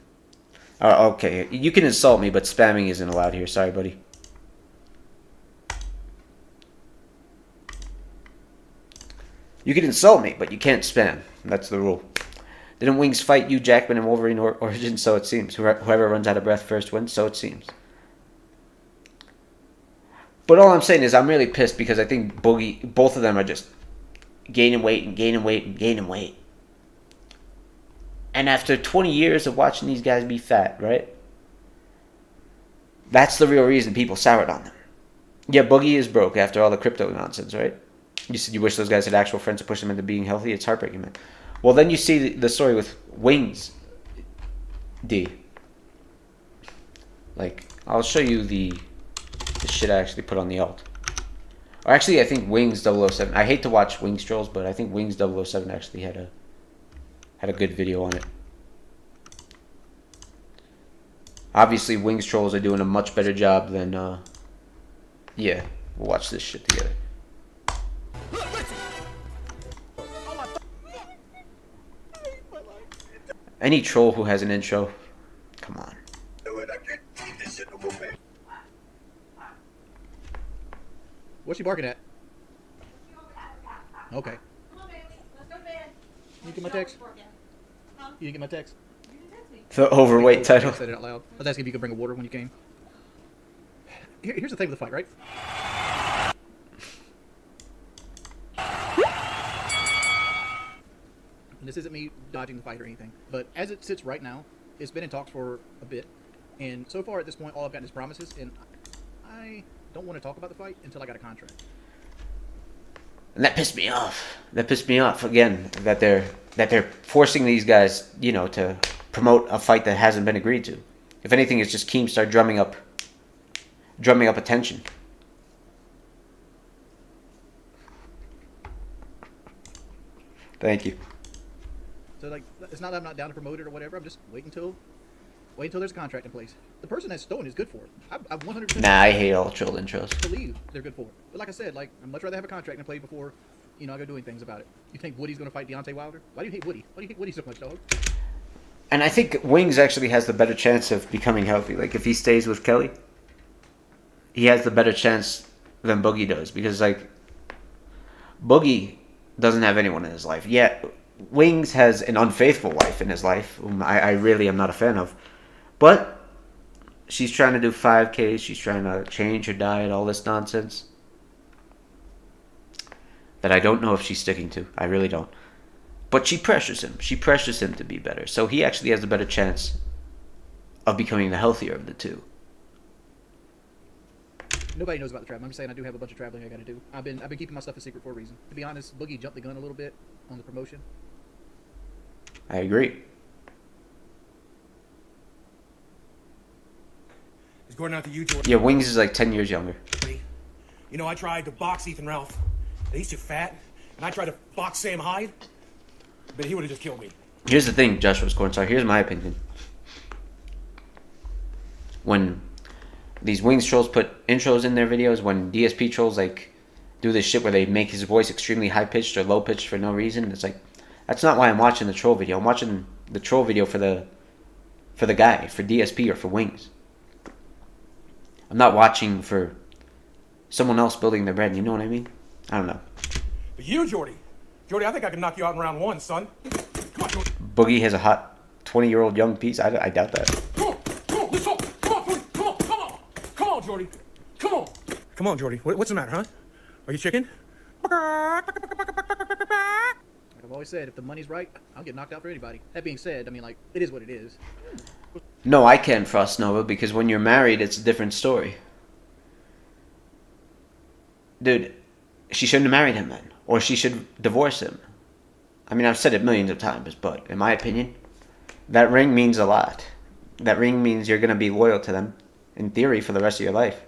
Okay, you can insult me, but spamming isn't allowed here. Sorry, buddy. You can insult me, but you can't spam. That's the rule. Didn't Wings fight you, Jackman, and Wolverine Origins? So it seems. Whoever runs out of breath first wins, so it seems. But all I'm saying is I'm really pissed, because I think both of them are just gaining weight and gaining weight and gaining weight. And after 20 years of watching these guys be fat, right? That's the real reason people soured on them. Yeah, Boogie is broke after all the crypto nonsense, right? You said you wish those guys had actual friends to push them into being healthy. It's heartbreaking, man. Well, then you see the story with Wings, D. Like, I'll show you the shit I actually put on the alt. Or actually, I think Wings 007. I hate to watch Wings trolls, but I think Wings 007 actually had a good video on it. Obviously, Wings trolls are doing a much better job than. Yeah, we'll watch this shit together. Any troll who has an intro, come on. What's she barking at? Okay. Come on, Bailey. Let's go to bed. You get my text? Huh? You didn't get my text? You can text me. The overweight title. I said it out loud. I was asking if you could bring a water when you came. Here's the thing with the fight, right? And this isn't me dodging the fight or anything, but as it sits right now, it's been in talks for a bit, and so far at this point, all I've gotten is promises, and I don't want to talk about the fight until I got a contract. And that pissed me off. That pissed me off again. That they're forcing these guys, you know, to promote a fight that hasn't been agreed to. If anything, it's just Keemstar drumming up attention. Thank you. So like, it's not that I'm not down to promote it or whatever. I'm just waiting until there's a contract in place. The person that's stolen is good for it. I 100% Nah, I hate all troll intros. believe they're good for it. But like I said, like I'd much rather have a contract in play before, I go doing things about it. You think Woody's gonna fight Deontay Wilder? Why do you hate Woody? Why do you hate Woody so much, dog? And I think Wings actually has the better chance of becoming healthy. Like, if he stays with Kelly, he has the better chance than Boogie does. Because, like, Boogie doesn't have anyone in his life. Yet, Wings has an unfaithful wife in his life, whom I really am not a fan of. But she's trying to do 5Ks. She's trying to change her diet, all this nonsense that I don't know if she's sticking to. I really don't. But she pressures him. She pressures him to be better. So he actually has a better chance of becoming the healthier of the two. Nobody knows about the traveling. I'm just saying I do have a bunch of traveling I got to do. I've been keeping my stuff a secret for a reason. To be honest, Boogie jumped the gun a little bit on the promotion. I agree. It's going out to you, Jordan. Yeah, Wings is like 10 years younger. I tried to box Ethan Ralph, but he's too fat. And I tried to box Sam Hyde, but he would have just killed me. Here's the thing, Joshua's Cornstar. Here's my opinion. When these Wings trolls put intros in their videos, when DSP trolls like do this shit where they make his voice extremely high pitched or low pitched for no reason, it's like, that's not why I'm watching the troll video. I'm watching the troll video for the guy, for DSP or for Wings. I'm not watching for someone else building their brand. You know what I mean? I don't know. But you, Jordy, I think I can knock you out in round one, son. Come on, Jordy. Boogie has a hot 20-year-old young piece. I doubt that. Come on, let's go. Come on, Jordy. Come on. Come on, Jordy. What's the matter, huh? Are you chicken? Like I've always said, if the money's right, I'll get knocked out for anybody. That being said, it is what it is. No, I can't Frost Nova, because when you're married, it's a different story. Dude, she shouldn't have married him then. Or she should divorce him. I mean, I've said it millions of times, but in my opinion, that ring means a lot. That ring means you're going to be loyal to them, in theory, for the rest of your life.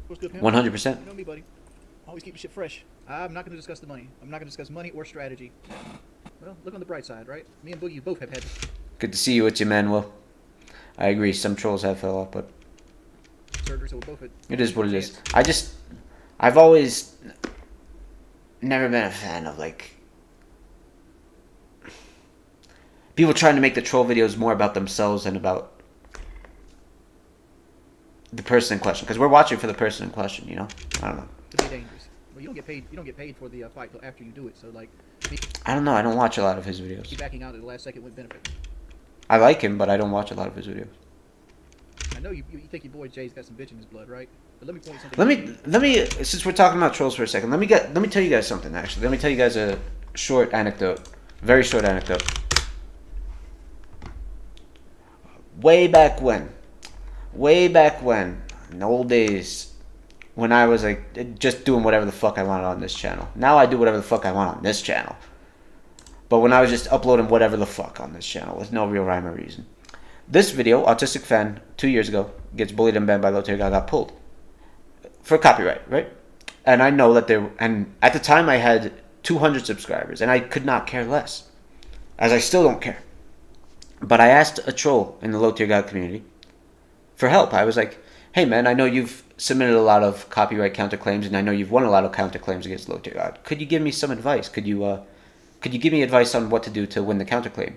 What's good, man? 100%. You know me, buddy. Always keep shit fresh. I'm not going to discuss the money. I'm not going to discuss money or strategy. Well, look on the bright side, right? Me and Boogie both have had Good to see you. It's your man, Will. I agree, some trolls have fell off, but surgery, so we're both at... it is what it is. I've always never been a fan of, like, people trying to make the troll videos more about themselves than about the person in question. Because we're watching for the person in question, you know? I don't know. To be dangerous. Well, you don't get paid for the fight till after you do it, so, like... I don't know. I don't watch a lot of his videos. Keep backing out at the last second wouldn't benefit. I like him, but I don't watch a lot of his videos. I know you think your boy Jay's got some bitch in his blood, right? But let me point something. Let me. Since we're talking about trolls for a second, let me tell you guys something. Actually, let me tell you guys a short anecdote, very short anecdote. Way back when, in the old days, when I was like just doing whatever the fuck I wanted on this channel. Now I do whatever the fuck I want on this channel. But when I was just uploading whatever the fuck on this channel with no real rhyme or reason. This video, Autistic Fan, 2 years ago, gets bullied and banned by Low-Tier Guy, got pulled. For copyright, right? And I know that and at the time I had 200 subscribers, and I could not care less. As I still don't care. But I asked a troll in the Low-Tier Guy community for help. I was like, hey man, I know you've submitted a lot of copyright counterclaims, and I know you've won a lot of counterclaims against Low-Tier Guy. Could you give me some advice? Could you give me advice on what to do to win the counterclaim?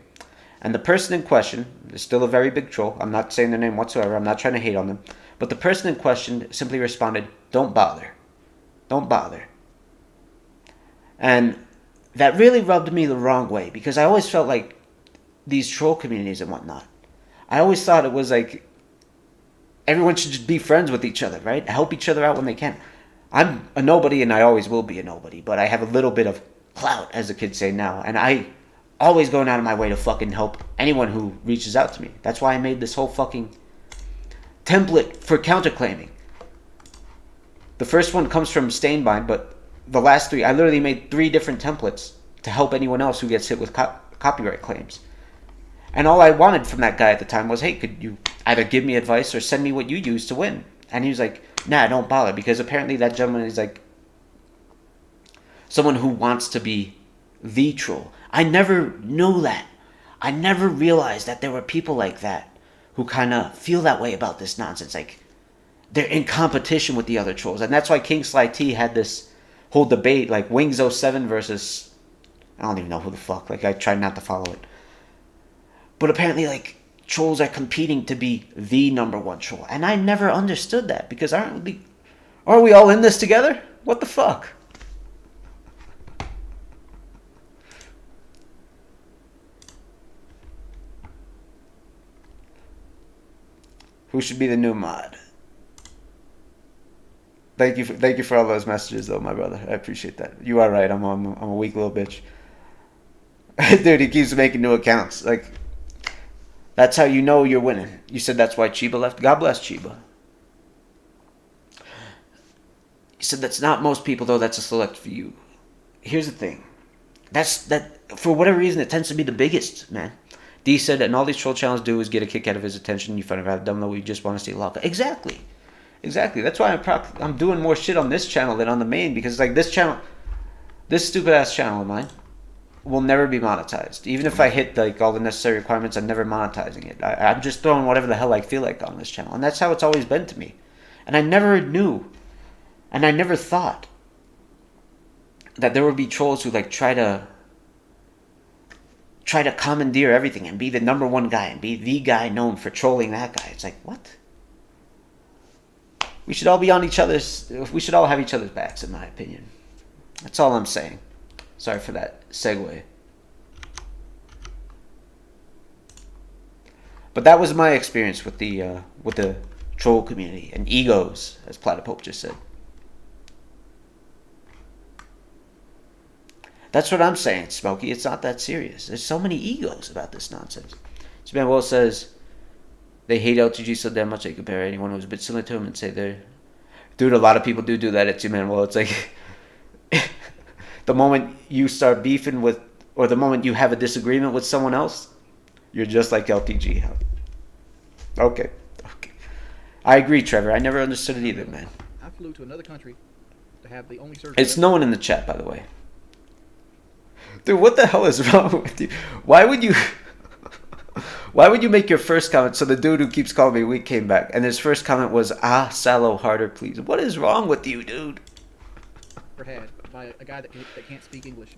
And the person in question is still a very big troll. I'm not saying their name whatsoever. I'm not trying to hate on them. But the person in question simply responded, don't bother. Don't bother. And that really rubbed me the wrong way, because I always felt like these troll communities and whatnot, I always thought it was like everyone should just be friends with each other, right? Help each other out when they can. I'm a nobody, and I always will be a nobody, but I have a little bit of clout, as the kids say now, and I always going out of my way to fucking help anyone who reaches out to me. That's why I made this whole fucking template for counterclaiming. The first one comes from Stainbind, but the last three, I literally made 3 different templates to help anyone else who gets hit with copyright claims. And all I wanted from that guy at the time was, hey, could you either give me advice or send me what you use to win? And he was like, nah, don't bother, because apparently that gentleman is like someone who wants to be the troll. I never knew that. I never realized that there were people like that who kind of feel that way about this nonsense. Like, they're in competition with the other trolls. And that's why King Sly T had this whole debate, like Wings07 versus, I don't even know who the fuck. Like, I try not to follow it. But apparently, like, trolls are competing to be the number one troll. And I never understood that, because aren't we all in this together? What the fuck? Who should be the new mod? Thank you for all those messages, though, my brother. I appreciate that. You are right. I'm a weak little bitch. Dude, he keeps making new accounts. Like, that's how you know you're winning. You said that's why Chiba left. God bless Chiba. You said that's not most people, though. That's a select few. Here's the thing. That for whatever reason, it tends to be the biggest, man. D said, and all these troll channels do is get a kick out of his attention. You find it rather dumb, though. We just want to see lock. Exactly. That's why I'm doing more shit on this channel than on the main, because like this stupid ass channel of mine will never be monetized. Even if I hit like all the necessary requirements, I'm never monetizing it. I'm just throwing whatever the hell I feel like on this channel, and that's how it's always been to me. And I never knew, and I never thought that there would be trolls who like try to commandeer everything and be the number one guy and be the guy known for trolling that guy. It's like, what? We should all be on each other's. We should all have each other's backs, in my opinion. That's all I'm saying. Sorry for that segue. But that was my experience with the troll community and egos, as Platypope just said. That's what I'm saying, Smokey. It's not that serious. There's so many egos about this nonsense. Manuel says they hate LTG so damn much they compare anyone who's a bit similar to him and say they're... Dude, a lot of people do that at Manuel. It's like... the moment you start beefing with... Or the moment you have a disagreement with someone else, you're just like LTG. Okay. I agree, Trevor. I never understood it either, man. I flew to another country to have the only surgery. It's no one in the chat, by the way. Dude, what the hell is wrong with you? Why would you make your first comment? So the dude who keeps calling me weak came back, and his first comment was, Sallow, harder, please. What is wrong with you, dude? Had by a guy that can't speak English.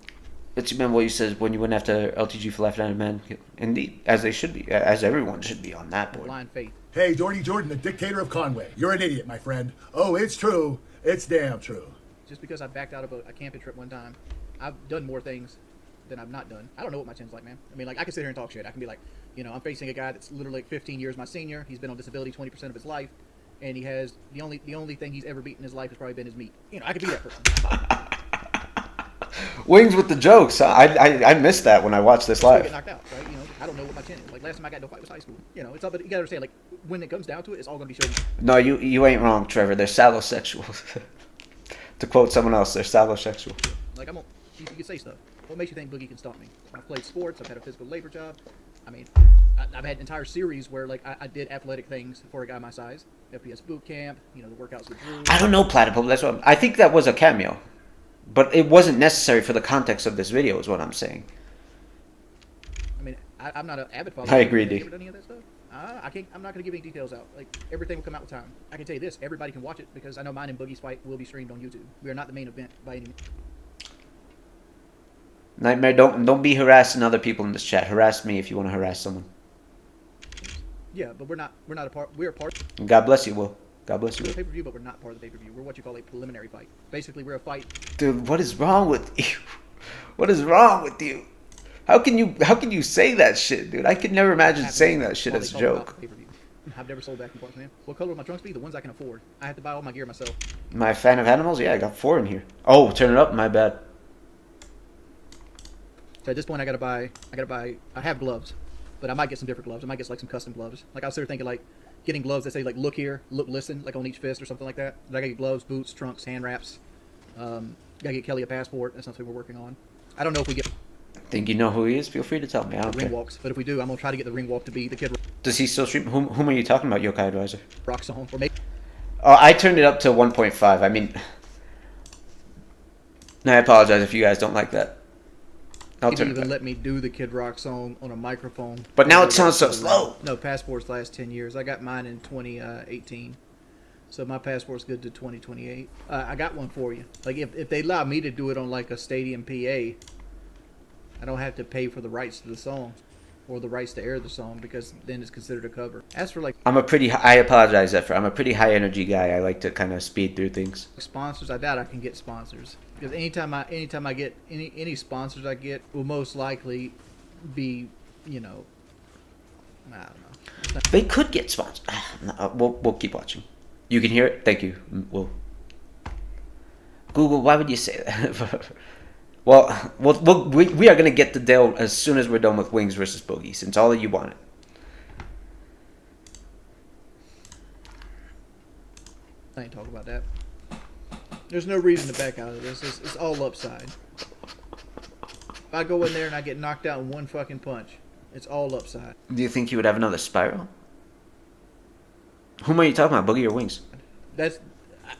It's what you says when you went after LTG for Left-Handed Man. Indeed, as they should be, as everyone should be on that board. Blind faith. Hey, Doherty Jordan, the dictator of Conway. You're an idiot, my friend. Oh, it's true. It's damn true. Just because I backed out of a camping trip one time, I've done more things than I've not done. I don't know what my chin's like, man. I mean, like, I can sit here and talk shit. I can be like, you know, I'm facing a guy that's literally like 15 years my senior. He's been on disability 20% of his life, and he has the only thing he's ever beaten in his life has probably been his meat. You know, I could be that person. Wings with the jokes, huh? I missed that when I watched this live. Get knocked out, right? You know, I don't know what my chin is. Like, last time I got into a fight was high school. You know, it's all, but you gotta understand, like, when it comes down to it, it's all gonna be shown. No, you ain't wrong, Trevor. They're sallosexuals. To quote someone else, they're sallosexual. Like, you can say stuff. What makes you think Boogie can stop me? I've played sports. I've had a physical labor job. I mean, I've had an entire series where, like, I did athletic things for a guy my size. FPS boot camp, you know, the workouts with Drew. I don't know, Platypus. That's what I think that was a cameo. But it wasn't necessary for the context of this video, is what I'm saying. I mean, I'm not an avid follower. I agree, Have you D. ever done any of that stuff? I'm not going to give any details out. Like, everything will come out with time. I can tell you this: everybody can watch it because I know mine and Boogie's fight will be streamed on YouTube. We are not the main event by any means. Nightmare, don't be harassing other people in this chat. Harass me if you want to harass someone. Yeah, but we're not a part. We're a part. God bless you, Will. God bless you, We're a Will. pay-per-view, but we're not part of the pay-per-view. We're what you call a preliminary fight. Basically, we're a fight. Dude, what is wrong with you? What is wrong with you? How can you say that shit, dude? I could never imagine saying that shit as a joke. I've never sold vacuum parts, man. What color would my trunks be? The ones I can afford. I have to buy all my gear myself. Am I a fan of animals? Yeah, I got 4 in here. Oh, turn it up. My bad. So at this point, I have gloves, but I might get some different gloves. I might get like some custom gloves. Like I was sort of thinking like getting gloves that say like look here, look, listen, like on each fist or something like that. But I gotta get gloves, boots, trunks, hand wraps. Gotta get Kelly a passport. That's something we're working on. I don't know if we get. Think you know who he is? Feel free to tell me. I don't ring care. walks. But if we do, I'm gonna try to get the ring walk to be the Kid Does he still stream? Whom are you talking about, Yokai Advisor? Rock song, or maybe I turned it up to 1.5. I mean, I apologize if you guys don't like that. I'll he turn didn't it even back. let me do the Kid Rock song on a microphone. But now it sounds so slow. No, passports last 10 years. I got mine in 2018. So my passport's good to 2028. I got one for you. Like, if they allow me to do it on, like, a stadium PA, I don't have to pay for the rights to the song or the rights to air the song, because then it's considered a cover. As for, like, I apologize, Zephyr. I'm a pretty high energy guy. I like to kind of speed through things. sponsors, I doubt I can get sponsors. Because anytime I get any sponsors I get will most likely be, you know, I don't know. They could get sponsored. We'll keep watching. You can hear it? Thank you. Well, Google, why would you say that? well, we are going to get to Dale as soon as we're done with Wings versus Boogie, since all of you want it. I ain't talking about that. There's no reason to back out of this. It's all upside. If I go in there and I get knocked out in one fucking punch, it's all upside. Do you think you would have another spiral? Whom are you talking about, Boogie or Wings? I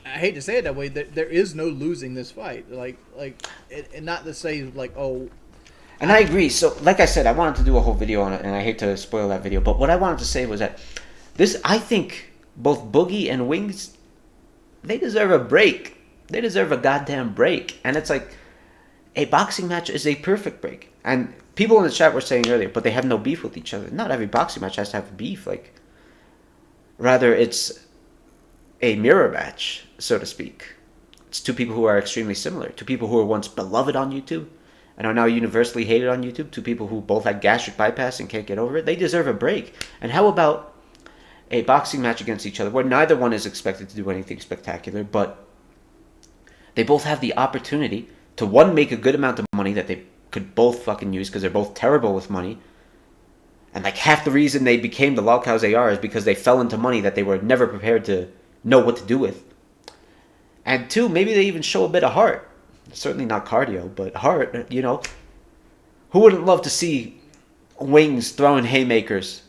hate to say it that way. There is no losing this fight. And not to say like, oh. And I agree. So, like I said, I wanted to do a whole video on it, and I hate to spoil that video. But what I wanted to say was that I think both Boogie and Wings, they deserve a break. They deserve a goddamn break. And it's like, a boxing match is a perfect break. And people in the chat were saying earlier, but they have no beef with each other. Not every boxing match has to have beef. Like, rather, it's a mirror match, so to speak. It's two people who are extremely similar. Two people who were once beloved on YouTube and are now universally hated on YouTube. Two people who both had gastric bypass and can't get over it. They deserve a break. And how about a boxing match against each other where neither one is expected to do anything spectacular, but they both have the opportunity to, one, make a good amount of money that they could both fucking use because they're both terrible with money. And like half the reason they became the lol cows they are is because they fell into money that they were never prepared to know what to do with. And two, maybe they even show a bit of heart. Certainly not cardio, but heart, you know. Who wouldn't love to see Wings throwing haymakers,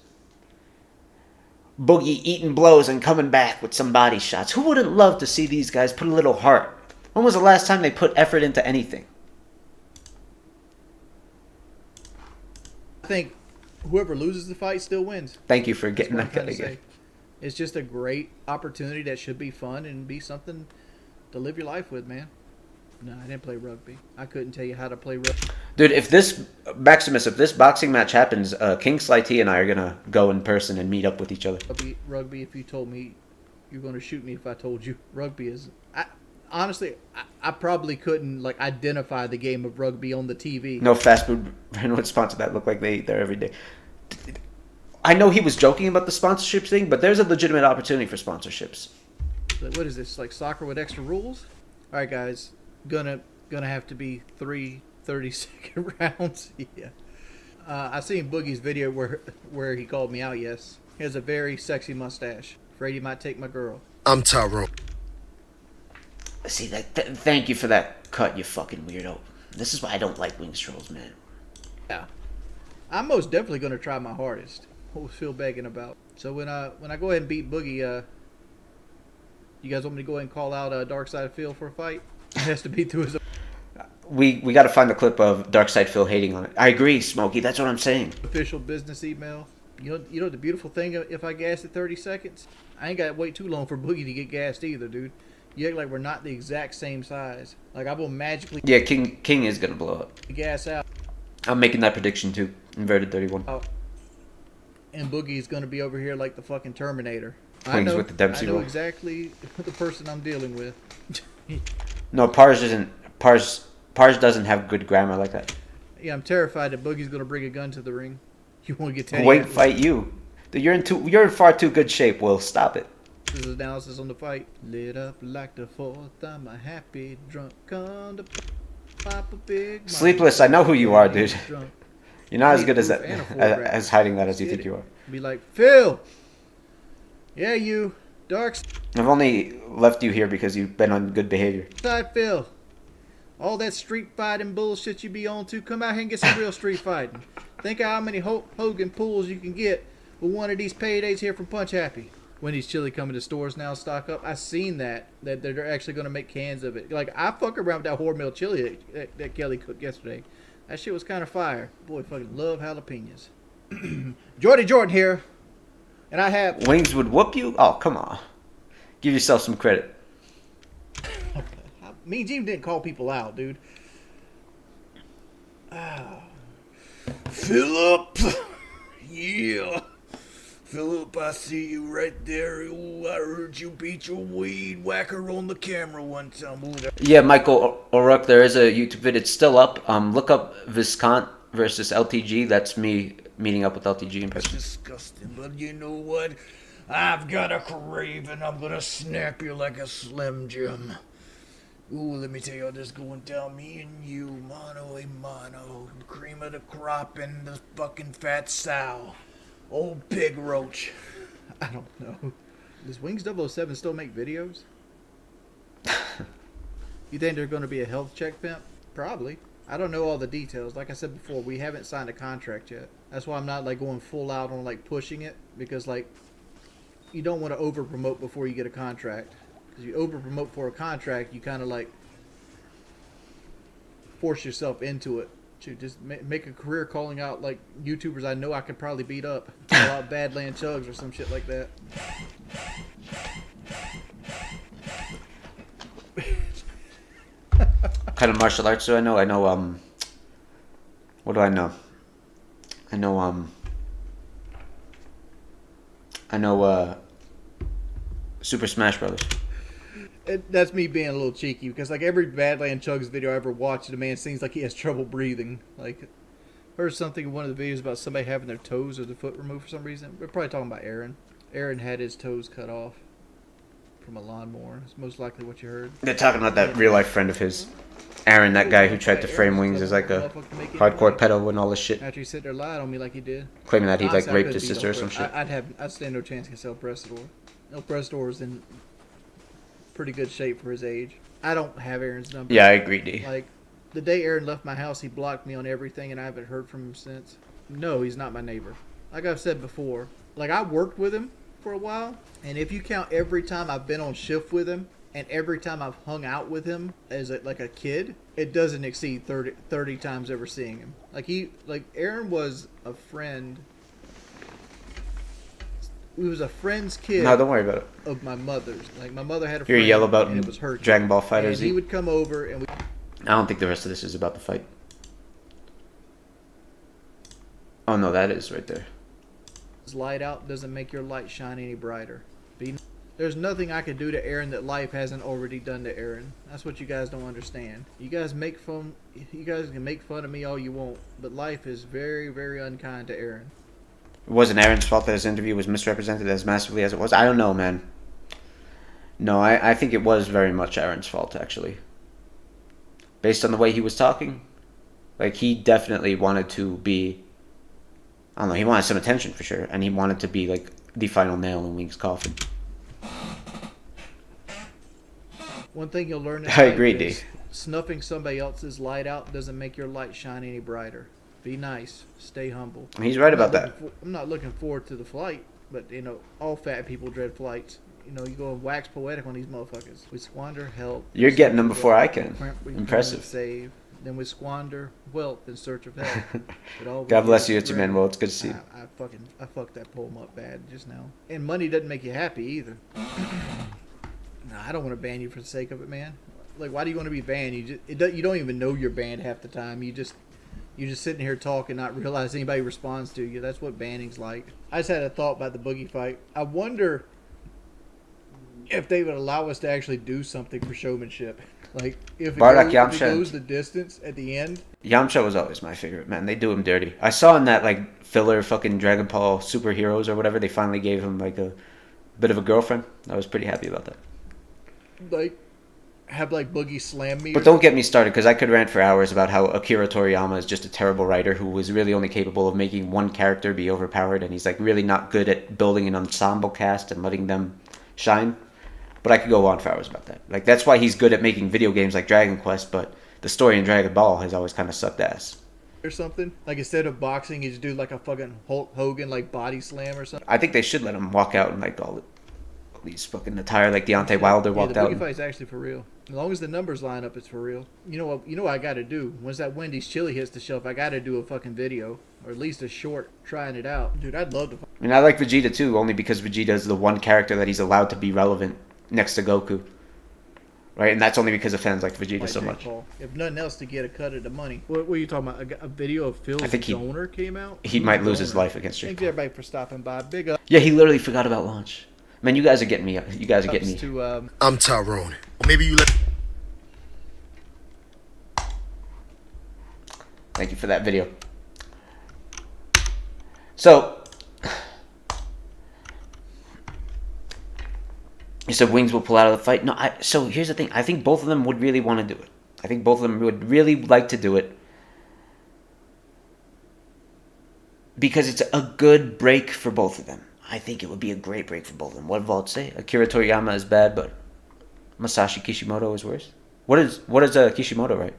Boogie eating blows and coming back with some body shots? Who wouldn't love to see these guys put a little heart? When was the last time they put effort into anything? I think whoever loses the fight still wins. Thank you for getting That's that what I'm guy trying to again. say. It's just a great opportunity that should be fun and be something to live your life with, man. No, I didn't play rugby. I couldn't tell you how to play rugby. Dude, if this boxing match happens, King Sly T and I are gonna go in person and meet up with each other. Rugby, if you told me you're going to shoot me if I told you rugby is... Honestly, I probably couldn't like identify the game of rugby on the TV. No fast food brand would sponsor that. Look like they eat there every day. I know he was joking about the sponsorships thing, but there's a legitimate opportunity for sponsorships. So what is this, like soccer with extra rules? All right, guys, gonna have to be 3 30-second rounds. Yeah. I seen Boogie's video where he called me out. Yes, he has a very sexy mustache. Afraid he might take my girl. I'm Tyrone. See, thank you for that cut, you fucking weirdo. This is why I don't like Wings Trolls, man. Yeah, I'm most definitely gonna try my hardest. What was Phil begging about? So when I go ahead and beat Boogie, you guys want me to go ahead and call out Dark Side Phil for a fight? He has to beat through his. We got to find the clip of Dark Side Phil hating on it. I agree, Smokey. That's what I'm saying. Official business email. You know the beautiful thing, if I gas at 30 seconds, I ain't got to wait too long for Boogie to get gassed either, dude. You act like we're not the exact same size. Like I will magically. Yeah, King is gonna blow up. Gas out. I'm making that prediction too. Inverted 31. Oh. And Boogie's gonna be over here like the fucking Terminator. Wings with the Dempsey I know roll. exactly the person I'm dealing with. No, Pars doesn't have good grammar like that. Yeah, I'm terrified that Boogie's gonna bring a gun to the ring. You want to get Teddy? Wait, fight you. Dude, you're in far too good shape. Will, stop it. This is analysis on the fight. Lit up like the 4th. I'm a happy drunk. Come to pop a big. Sleepless, I know who you are, dude. Drunk. You're not as good as Proof and a full grab. as hiding that as you Get think it. you are. Be like, Phil. Yeah, you. Dark I've only left you here because you've been on good behavior. side Phil. All that street fighting bullshit you be on to, come out here and get some real street fighting. Think of how many Hogan pulls you can get with one of these paydays here from Punch Happy. Wendy's chili coming to stores now, stock up. I seen that they're actually going to make cans of it. Like, I fuck around with that Hormel chili that Kelly cooked yesterday. That shit was kind of fire. Boy, fucking love jalapenos. Jordy Jordan here. And I have... Wings would whoop you? Oh, come on. Give yourself some credit. Me and Jim didn't call people out, dude. Philip! Yeah. Philip, I see you right there. Ooh, I heard you beat your weed whacker on the camera one time. Ooh, Yeah, Michael O'Rourke, there is a YouTube vid. It's still up. Look up Viscount versus LTG. That's me meeting up with LTG in that's person. disgusting, but you know what? I've got a craving. I'm gonna snap you like a Slim Jim. Ooh, let me tell you how this going down. Me and you, mano a mano. Cream of the crop and the fucking fat sow. Old pig roach. I don't know. Does Wings 007 still make videos? You think they're going to be a health check pimp? Probably. I don't know all the details. Like I said before, we haven't signed a contract yet. That's why I'm not like going full out on like pushing it. Because like, you don't want to over promote before you get a contract. Because you over promote for a contract, you kind of like force yourself into it. To just make a career calling out like YouTubers I know I could probably beat up. Call out Badland Chugs or some shit like that. What kind of martial arts do I know? What do I know? I know Super Smash Brothers. That's me being a little cheeky because like every Badland Chugs video I ever watched, the man seems like he has trouble breathing. Like, heard something in one of the videos about somebody having their toes or their foot removed for some reason. We're probably talking about Aaron. Aaron had his toes cut off from a lawnmower. It's most likely what you heard. They're talking about that real life friend of his, Aaron, that guy who tried to frame Wings as like a hardcore pedo and all this shit, After he sit there lied on me like he did. claiming that he like Honestly, I raped could've his beat sister or El some Pre- shit. I'd stand no chance against El Prestador. El Prestador is in pretty good shape for his age. I don't have Aaron's number. Yeah, I agree, D. Like, the day Aaron left my house, he blocked me on everything, and I haven't heard from him since. No, he's not my neighbor. Like I've said before, like I worked with him for a while, and if you count every time I've been on shift with him, and every time I've hung out with him as like a kid, it doesn't exceed 30 times ever seeing him. Like Aaron was a friend. He was a friend's kid. No, don't worry about it. Of my mother's. Like my mother had a You're friend, yell about and it was her kid. Dragon Ball FighterZ. And he would come over, and we. I don't think the rest of this is about the fight. Oh no, that is right there. Light out doesn't make your light shine any brighter. There's nothing I could do to Aaron that life hasn't already done to Aaron. That's what you guys don't understand. You guys can make fun of me all you want, but life is very, very unkind to Aaron. It wasn't Aaron's fault that his interview was misrepresented as massively as it was. I don't know, man. No, I think it was very much Aaron's fault, actually. Based on the way he was talking. Like, he definitely wanted to be... I don't know, he wanted some attention for sure. And he wanted to be, like, the final nail in Wings' coffin. One thing you'll learn in I life agree, is D. snuffing somebody else's light out doesn't make your light shine any brighter. Be nice. Stay humble. He's right about that. I'm not looking forward to the flight, but, you know, all fat people dread flights. You know, you go and wax poetic on these motherfuckers. We squander health. You're getting them before I can. We Impressive. Save. Then we squander wealth in search of health. God bless you, it's your man. Well, it's good to see you. I fucked that poem up bad just now. And money doesn't make you happy either. No, I don't want to ban you for the sake of it, man. Like, why do you want to be banned? You don't even know you're banned half the time. You're just sitting here talking, not realize anybody responds to you. That's what banning's like. I just had a thought about the Boogie fight. I wonder if they would allow us to actually do something for showmanship. Like, if it goes the distance at the end. Yamcha was always my favorite, man. They do him dirty. I saw in that, like, filler fucking Dragon Ball Superheroes or whatever, they finally gave him, like, a bit of a girlfriend. I was pretty happy about that. Like, have, like, Boogie slam me. But don't get me started, because I could rant for hours about how Akira Toriyama is just a terrible writer who was really only capable of making one character be overpowered, and he's, like, really not good at building an ensemble cast and letting them shine. But I could go on for hours about that. Like, that's why he's good at making video games like Dragon Quest, but the story in Dragon Ball has always kind of sucked ass. Or something. Like instead of boxing, you just do like a fucking Hulk Hogan like body slam or something. I think they should let him walk out in like all these fucking attire like Deontay Wilder walked the out. boogie fight's actually for real. As long as the numbers line up, it's for real. You know what? You know what I got to do? Once that Wendy's chili hits the shelf, I got to do a fucking video or at least a short trying it out, dude. I'd love to. I mean, I like Vegeta too, only because Vegeta is the one character that he's allowed to be relevant next to Goku. Right, and that's only because of fans like Vegeta so much. Paul. If nothing else, to get a cut of the money. What are you talking about? A video of Phil's donor came out? He might lose his life against Jake Thanks Paul. everybody for stopping by. Big up. Yeah, he literally forgot about launch. Man, you guys are getting me. You guys are getting me. To, I'm Tyrone. Maybe you let. Thank you for that video. So, you said Wings will pull out of the fight. No, so here's the thing. I think both of them would really want to do it. I think both of them would really like to do it. Because it's a good break for both of them. I think it would be a great break for both of them. What did Vault say? Akira Toriyama is bad, but Masashi Kishimoto is worse? What is Kishimoto, right?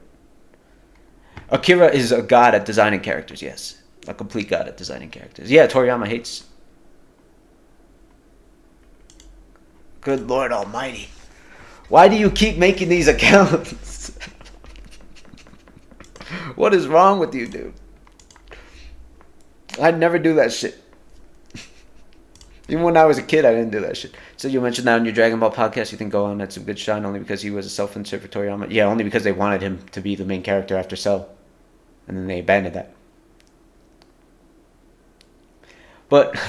Akira is a god at designing characters, yes. A complete god at designing characters. Yeah, Toriyama hates... Good Lord Almighty. Why do you keep making these accounts? What is wrong with you, dude? I'd never do that shit. Even when I was a kid, I didn't do that shit. So you mentioned that on your Dragon Ball podcast. You think Gohan had some good shine only because he was a self-insert for Toriyama? Yeah, only because they wanted him to be the main character after Cell. And then they abandoned that. But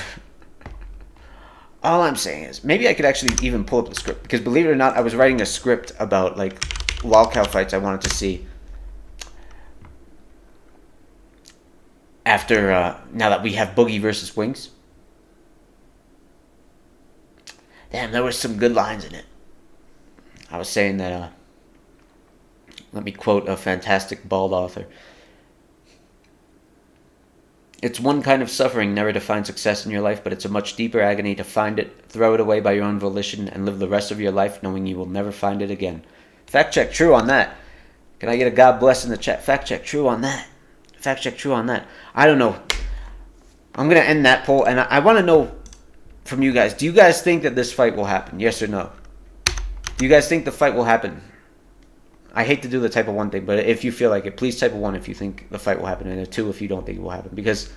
all I'm saying is, maybe I could actually even pull up the script. Because believe it or not, I was writing a script about like Lolcow fights I wanted to see. After, now that we have Boogie versus Wings. Damn, there was some good lines in it. I was saying that, let me quote a fantastic bald author. It's one kind of suffering never to find success in your life, but it's a much deeper agony to find it, throw it away by your own volition, and live the rest of your life knowing you will never find it again. Fact check true on that. Can I get a God bless in the chat? Fact check true on that. Fact check true on that. I don't know. I'm going to end that poll, and I want to know from you guys. Do you guys think that this fight will happen? Yes or no? Do you guys think the fight will happen? I hate to do the type of 1 thing, but if you feel like it, please type a 1 if you think the fight will happen, and a 2 if you don't think it will happen. Because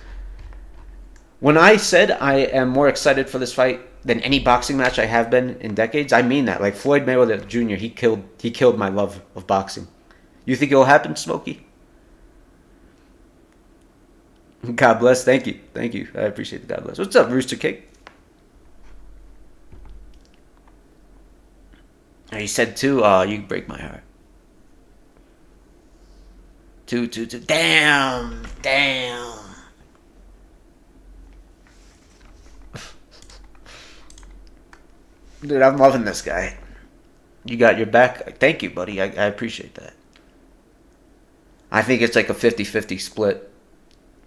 when I said I am more excited for this fight than any boxing match I have been in decades, I mean that. Like Floyd Mayweather Jr., he killed my love of boxing. You think it will happen, Smokey? God bless. Thank you. Thank you. I appreciate the God bless. What's up, Rooster Cake? He said 2. You break my heart. 2. Damn. Dude, I'm loving this guy. You got your back. Thank you, buddy. I appreciate that. I think it's like a 50-50 split.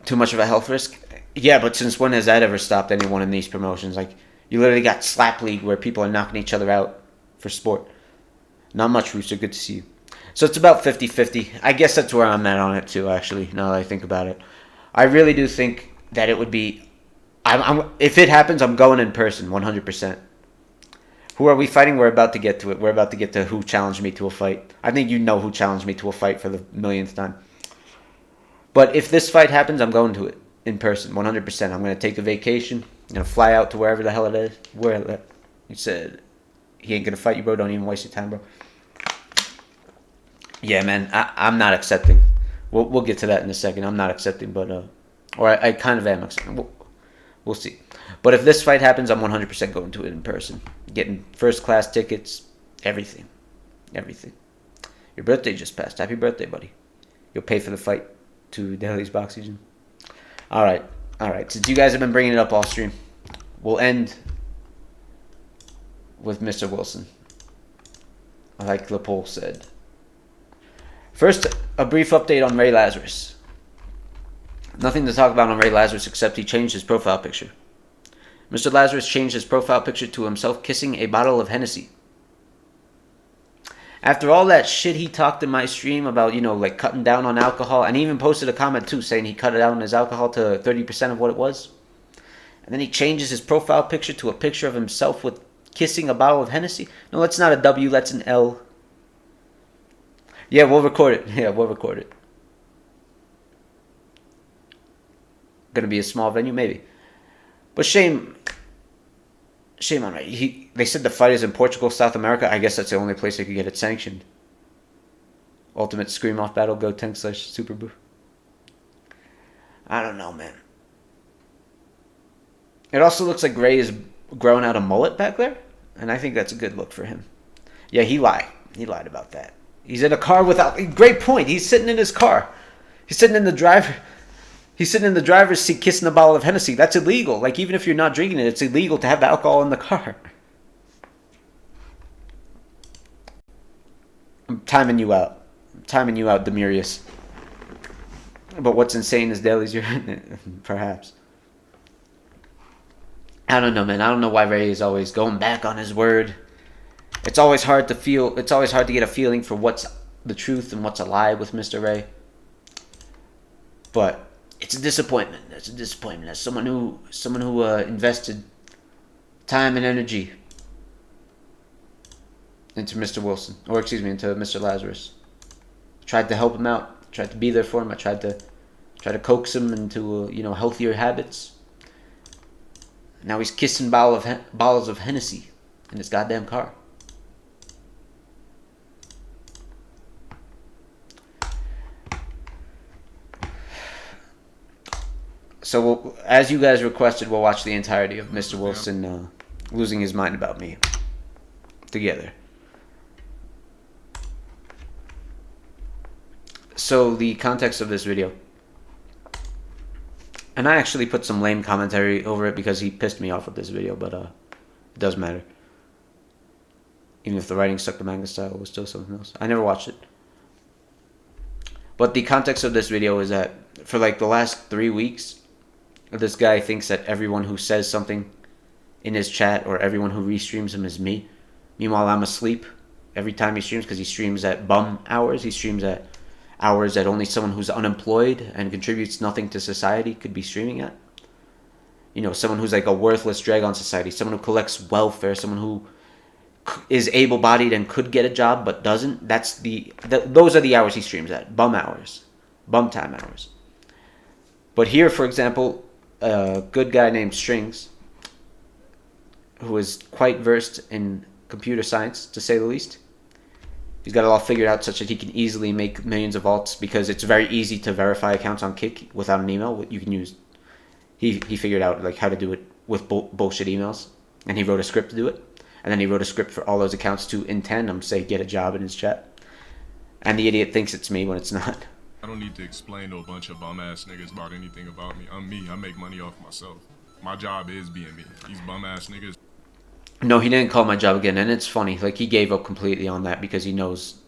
Too much of a health risk? Yeah, but since when has that ever stopped anyone in these promotions? Like, you literally got Slap League where people are knocking each other out for sport. Not much, Rooster. Good to see you. So it's about 50-50. I guess that's where I'm at on it too, actually, now that I think about it. I really do think that it would be... if it happens, I'm going in person, 100%. Who are we fighting? We're about to get to it. We're about to get to who challenged me to a fight. I think you know who challenged me to a fight for the millionth time. But if this fight happens, I'm going to it in person, 100%. I'm going to take a vacation. I'm going to fly out to wherever the hell it is. Where he said, he ain't going to fight you, bro. Don't even waste your time, bro. Yeah, man. I'm not accepting. We'll get to that in a second. I'm not accepting, but... or I kind of am accepting. We'll see. But if this fight happens, I'm 100% going to it in person. Getting first-class tickets. Everything. Everything. Your birthday just passed. Happy birthday, buddy. You'll pay for the fight to Delhi's boxing gym. Alright. Since you guys have been bringing it up all stream, we'll end with Mr. Wilson. Like the poll said. First, a brief update on Ray Lazarus. Nothing to talk about on Ray Lazarus except he changed his profile picture. Mr. Lazarus changed his profile picture to himself kissing a bottle of Hennessy. After all that shit he talked in my stream about, you know, like cutting down on alcohol, and he even posted a comment too saying he cut down his alcohol to 30% of what it was. And then he changes his profile picture to a picture of himself with kissing a bottle of Hennessy. No, that's not a W, that's an L. Yeah, we'll record it. Yeah, we'll record it. Gonna be a small venue, maybe. But shame on it. They said the fight is in Portugal, South America. I guess that's the only place they could get it sanctioned. Ultimate Scream Off Battle, Go Tank / Super Boo. I don't know, man. It also looks like Ray is growing out a mullet back there. And I think that's a good look for him. Yeah, he lied. He lied about that. He's in a car without... Great point. He's sitting in his car. He's sitting in the driver... He's sitting in the driver's seat kissing a bottle of Hennessy. That's illegal. Like, even if you're not drinking it, it's illegal to have alcohol in the car. I'm timing you out. Demurius. But what's insane is Daly's your... Perhaps. I don't know, man. I don't know why Ray is always going back on his word. It's always hard to feel... It's always hard to get a feeling for what's the truth and what's a lie with Mr. Ray. But... it's a disappointment. It's a disappointment. As someone who invested time and energy into Mr. Wilson, or excuse me, into Mr. Lazarus, tried to help him out. Tried to be there for him. I tried to coax him into healthier habits. Now he's kissing bottles of Hennessy in his goddamn car. So, as you guys requested, we'll watch the entirety of Mr. Wilson losing his mind about me together. So, the context of this video. And I actually put some lame commentary over it because he pissed me off with this video, but it does matter. Even if the writing stuck to manga style, it was still something else. I never watched it. But the context of this video is that for like the last 3 weeks... this guy thinks that everyone who says something in his chat or everyone who restreams him is me. Meanwhile, I'm asleep every time he streams because he streams at bum hours. He streams at hours that only someone who's unemployed and contributes nothing to society could be streaming at. You know, someone who's like a worthless drag on society. Someone who collects welfare. Someone who is able-bodied and could get a job but doesn't. Those are the hours he streams at. Bum hours. Bum time hours. But here, for example... a good guy named Strings, who is quite versed in computer science, to say the least. He's got it all figured out such that he can easily make millions of alts because it's very easy to verify accounts on Kick without an email. You can use... He figured out like how to do it with bullshit emails, and he wrote a script to do it. And then he wrote a script for all those accounts to intend them, say, get a job in his chat. And the idiot thinks it's me when it's not. I don't need to explain to a bunch of bum-ass niggas about anything about me. I'm me. I make money off myself. My job is being me. These bum-ass niggas... No, he didn't call my job again, and it's funny. Like, he gave up completely on that because he knows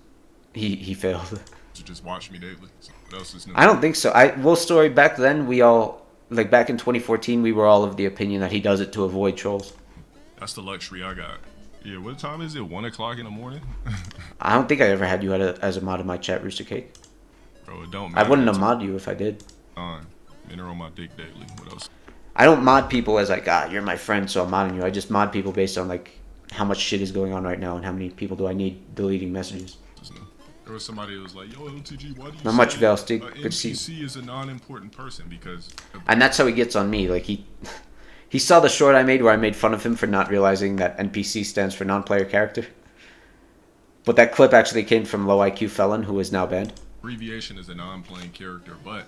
he failed. To just watch me daily. So what else is new? I don't think so. Story, back then, we all... Like, back in 2014, we were all of the opinion that he does it to avoid trolls. That's the luxury I got. Yeah, what time is it? 1 o'clock in the morning? I don't think I ever had you as a mod in my chat, Rooster Cake. Bro, it don't matter. I wouldn't have mod you if I did. Men are on my dick daily. What else? I don't mod people as like, you're my friend, so I'm modding you. I just mod people based on like how much shit is going on right now and how many people do I need deleting messages. There was somebody who was like, yo, LTG, why do you Not much, say Val, Stick. a Good to see you. NPC is a non-important person? Because... And that's how he gets on me. Like, he saw the short I made where I made fun of him for not realizing that NPC stands for non-player character. But that clip actually came from Low IQ Felon, who is now banned. Abbreviation is a non-playing character, but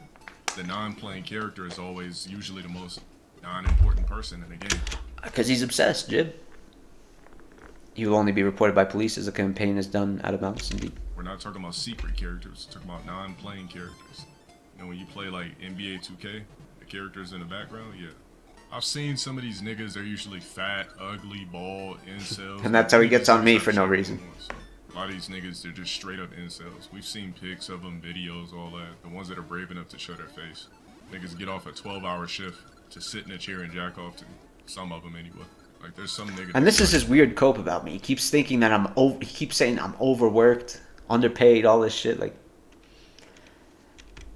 the non-playing character is always usually the most non-important person in the game. Because he's obsessed, Jib. He will only be reported by police as the campaign is done out of bounds, indeed. We're not talking about secret characters. We're talking about non-playing characters. You know, when you play like NBA 2K, the characters in the background, yeah. I've seen some of these niggas, they're usually fat, ugly, bald, incels. And that's how he gets on me for no reason. A lot of these niggas, they're just straight up incels. We've seen pics of them, videos, all that. The ones that are brave enough to show their face. Niggas get off a 12-hour shift to sit in a chair and jack off to. Some of them anyway. Like there's some nigga. And this is his weird cope about me. He keeps thinking that he keeps saying I'm overworked, underpaid, all this shit. Like,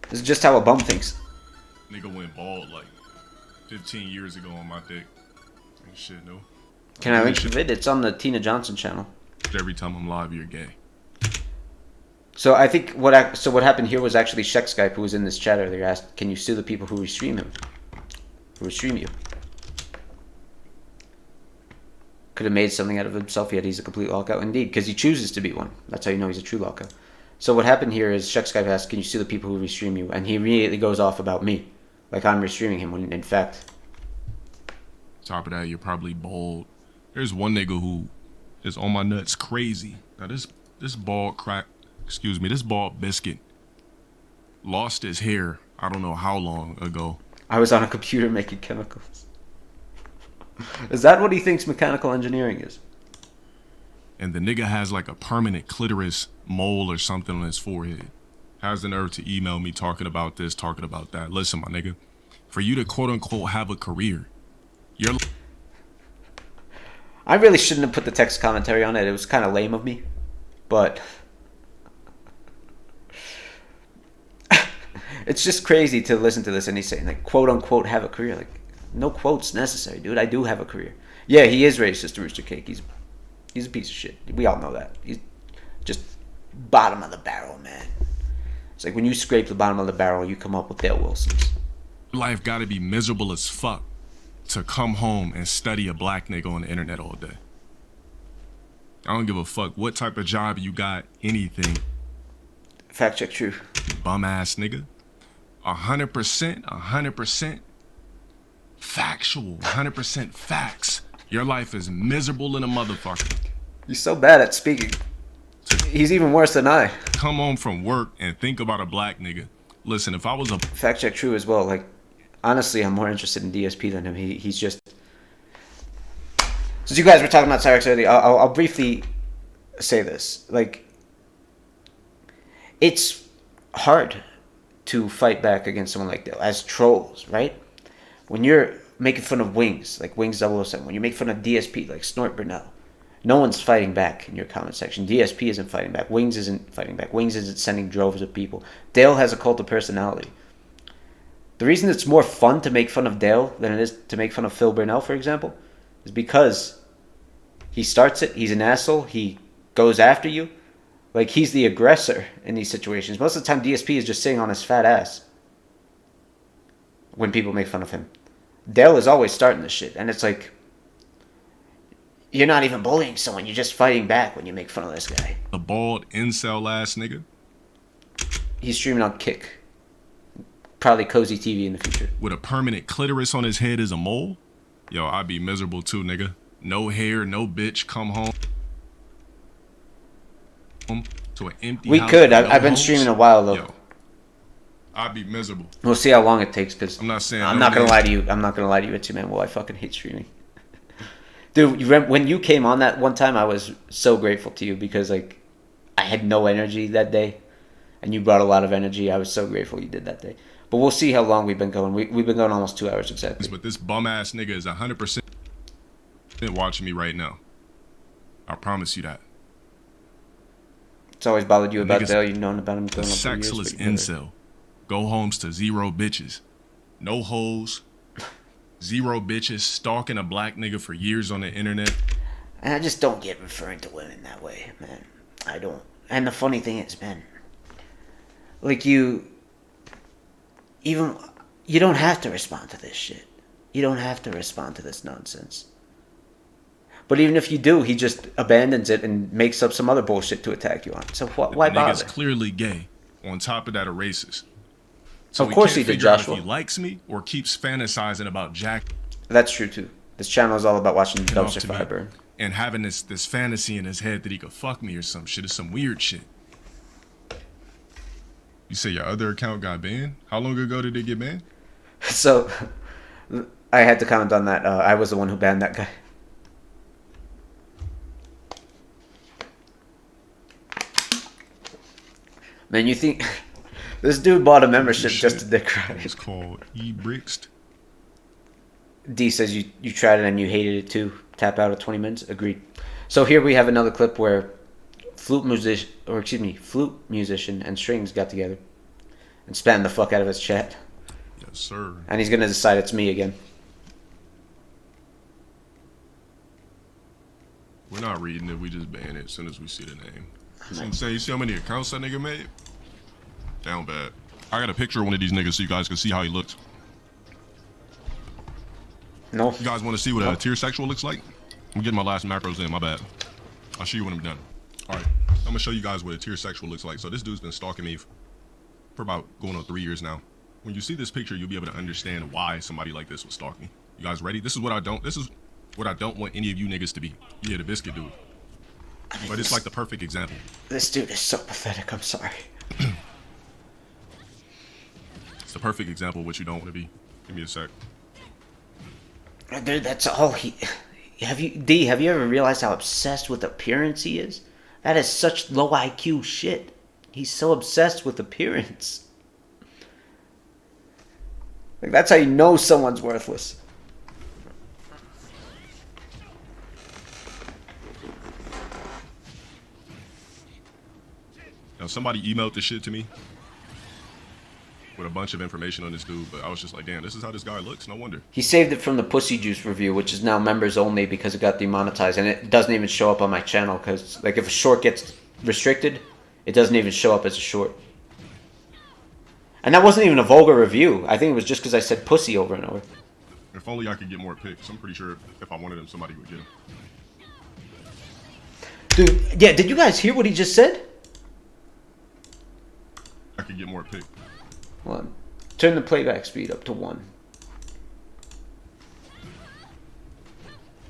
this is just how a bum thinks. Nigga went bald like 15 years ago on my dick. And shit, no. Can I link the vid? It's on the Tina Johnson channel. Every time I'm live, you're gay. So I think what happened here was actually Cyraxx who was in this chat earlier asked, "Can you sue the people who restream him? Who restream you?" Could have made something out of himself, yet he's a complete lockout. Indeed, because he chooses to be one. That's how you know he's a true lockout. So what happened here is Cyraxx asked, "Can you sue the people who restream you?" And he immediately goes off about me, like I'm restreaming him, when in fact... Top of that, you're probably bald. There's one nigga who is on my nuts crazy. Now this bald biscuit lost his hair I don't know how long ago. I was on a computer making chemicals. Is that what he thinks mechanical engineering is? And the nigga has like a permanent clitoris mole or something on his forehead. Has the nerve to email me talking about this, talking about that. Listen, my nigga, for you to quote unquote have a career, you're... I really shouldn't have put the text commentary on it. It was kind of lame of me. But it's just crazy to listen to this and he's saying, like, quote unquote have a career. Like, no quotes necessary, dude. I do have a career. Yeah, he is racist to Rooster Cake. He's a piece of shit. We all know that. He's just bottom of the barrel, man. It's like when you scrape the bottom of the barrel, you come up with Dale Wilson's. Life gotta be miserable as fuck to come home and study a black nigga on the internet all day. I don't give a fuck what type of job you got, anything. Fact check true. Bum ass nigga. 100% factual, 100% facts. Your life is miserable in a motherfucker. He's so bad at speaking. He's even worse than I. Come home from work and think about a black nigga. Listen, if I was a... Fact check true as well. Like, honestly, I'm more interested in DSP than him. He's just... Since you guys were talking about Cyraxx earlier, I'll briefly say this. Like, it's hard to fight back against someone like Dale as trolls, right? When you're making fun of Wings, like Wings 007, when you make fun of DSP, like Snort Burnell, no one's fighting back in your comment section. DSP isn't fighting back. Wings isn't fighting back. Wings isn't sending droves of people. Dale has a cult of personality. The reason it's more fun to make fun of Dale than it is to make fun of Phil Burnell, for example, is because he starts it, he's an asshole, he goes after you. Like, he's the aggressor in these situations. Most of the time, DSP is just sitting on his fat ass when people make fun of him. Dale is always starting this shit, and it's like, you're not even bullying someone, you're just fighting back when you make fun of this guy. The bald incel ass nigga. He's streaming on Kick. Probably Cozy TV in the future. With a permanent clitoris on his head as a mole? Yo, I'd be miserable too, nigga. No hair, no bitch, come home to an empty We house. could. No I've been homes. streaming a while, though. Yo, I'd be miserable. We'll see how long it takes, because I'm not saying... I'm no not going to lie names. to you. I'm not going to lie to you, Itchy Man. Well, I fucking hate streaming. Dude, when you came on that one time, I was so grateful to you because, like, I had no energy that day, and you brought a lot of energy. I was so grateful you did that day. But we'll see how long we've been going. We've been going almost 2 hours exactly. But this bum ass nigga is 100% watching me right now. I promise you that. It's always bothered you about Niggas- Dale. You've known about him The going on for years. sexless but you never- incel. Go homes to 0 bitches. No hoes. 0 bitches. Stalking a black nigga for years on the internet. And I just don't get referring to women that way, man. I don't. And the funny thing is, man, like you don't have to respond to this shit. You don't have to respond to this nonsense. But even if you do, he just abandons it and makes up some other bullshit to attack you on. So why The nigga's bother? clearly gay. On top of that, a racist. So Of we course can't he did, figure out Joshua. If he likes me or keeps fantasizing about Jack That's true too. This channel is all about watching off dumpster to me fire burn. and having this fantasy in his head that he could fuck me or some shit. It's some weird shit. You say your other account got banned? How long ago did it get banned? So I had to comment on that. I was the one who banned that guy. Man, you think this dude bought a membership just to dick ride? It's called E-Brixed. D says you tried it and you hated it too. Tap out at 20 minutes. Agreed. So here we have another clip where flute musician and strings got together and spammed the fuck out of his chat. Yes, sir. And he's gonna decide it's me again. We're not reading it. We just ban it as soon as we see the name. You see how many accounts that nigga made? Down bad. I got a picture of one of these niggas so you guys can see how he looks. No. You guys want to see what a tier sexual looks like? I'm getting my last macros in. My bad. I'll show you when I'm done. All right. I'm gonna show you guys what a tier sexual looks like. So this dude's been stalking me for about going on 3 years now. When you see this picture, you'll be able to understand why somebody like this would stalk me. You guys ready? This is what I don't want any of you niggas to be. Yeah, the biscuit dude. But it's like the perfect example. This dude is so pathetic. I'm sorry. It's the perfect example of what you don't want to be. Give me a sec. Dude, that's all he... Have you ever realized how obsessed with appearance he is? That is such low IQ shit. He's so obsessed with appearance. Like, that's how you know someone's worthless. Now, somebody emailed this shit to me with a bunch of information on this dude, but I was just like, damn, this is how this guy looks. No wonder. He saved it from the Pussy Juice review, which is now members only because it got demonetized, and it doesn't even show up on my channel because, like, if a short gets restricted, it doesn't even show up as a short. And that wasn't even a vulgar review. I think it was just because I said pussy over and over. If only I could get more pics. I'm pretty sure if I wanted them, somebody would get them. Dude, yeah, did you guys hear what he just said? I could get more pics. Hold on. Turn the playback speed up to 1.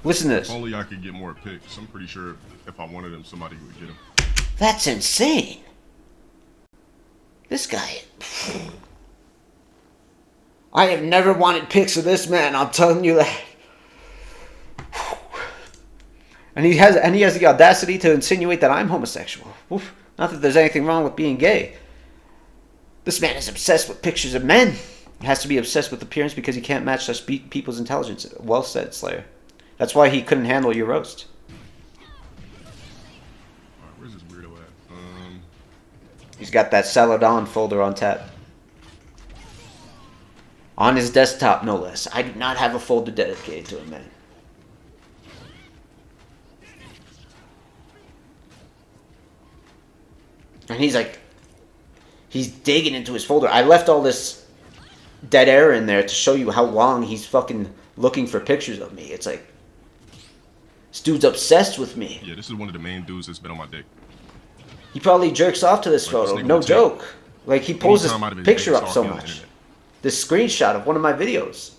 Listen to this. If only I could get more pics. I'm pretty sure if I wanted them, somebody would get them. That's insane. This guy... I have never wanted pics of this man, I'm telling you that. And he has the audacity to insinuate that I'm homosexual. Oof. Not that there's anything wrong with being gay. This man is obsessed with pictures of men. He has to be obsessed with appearance because he can't match such people's intelligence. Well said, Slayer. That's why he couldn't handle your roast. Alright, where's this weirdo at? He's got that Saladon folder on tap. On his desktop, no less. I do not have a folder dedicated to him, man. And he's like... He's digging into his folder. I left all this dead air in there to show you how long he's fucking looking for pictures of me. It's like... This dude's obsessed with me. Yeah, this is one of the main dudes that's been on my dick. He probably jerks off to this photo. No joke. Like, he pulls this picture up so much. This screenshot of one of my videos.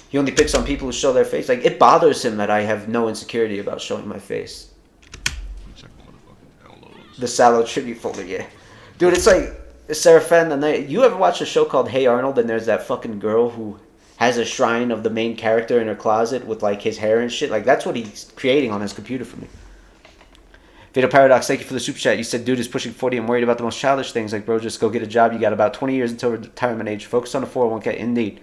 He only picks on people who show their face. Like, it bothers him that I have no insecurity about showing my face. Check the motherfucking downloads. The Sallow tribute folder, yeah. Dude, it's like Seraphan and they... You ever watch a show called Hey Arnold and there's that fucking girl who has a shrine of the main character in her closet with, like, his hair and shit? Like, that's what he's creating on his computer for me. Fatal Paradox, thank you for the super chat. You said, dude is pushing 40 and worried about the most childish things. Like, bro, just go get a job. You got about 20 years until retirement age. Focus on the 401k. Indeed.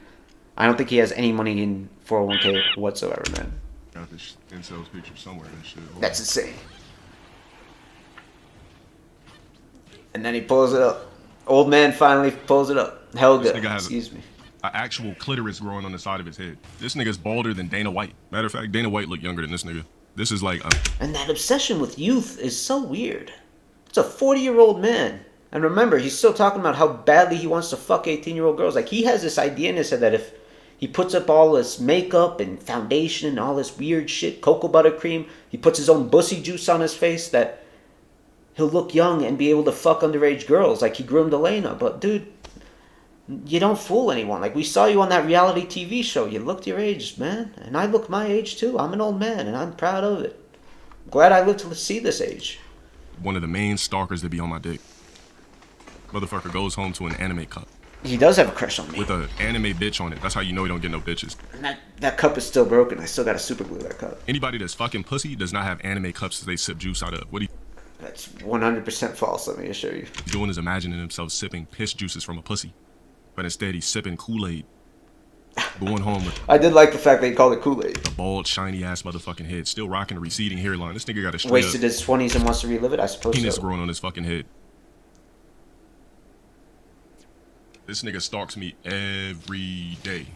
I don't think he has any money in 401k whatsoever, man. Got this incels picture somewhere and shit. That's insane. And then he pulls it up. Old man finally pulls it up. Helga, excuse me. An actual clitoris growing on the side of his head. This nigga's balder than Dana White. Matter of fact, Dana White looked younger than this nigga. This is like... And that obsession with youth is so weird. It's a 40-year-old man. And remember, he's still talking about how badly he wants to fuck 18-year-old girls. Like, he has this idea in his head that if he puts up all this makeup and foundation and all this weird shit, cocoa butter cream, he puts his own bussy juice on his face, that he'll look young and be able to fuck underage girls. Like, he groomed Elena. But, dude, you don't fool anyone. Like, we saw you on that reality TV show. You looked your age, man. And I look my age, too. I'm an old man, and I'm proud of it. I'm glad I lived to see this age. One of the main stalkers that be on my dick. Motherfucker goes home to an anime cup. He does have a crush on me. With an anime bitch on it. That's how you know he don't get no bitches. And that cup is still broken. I still gotta super glue that cup. Anybody that's fucking pussy does not have anime cups that they sip juice out of. What he... That's 100% false, let me assure you. He's doing is imagining himself sipping piss juices from a pussy. But instead he's sipping Kool-Aid. Going home with I did like the fact that he called it Kool-Aid. a bald, shiny ass motherfucking head, still rocking a receding hairline. This nigga got a straight Wasted up his 20s and wants to relive it? I suppose penis so. growing on his fucking head. This nigga stalks me every day.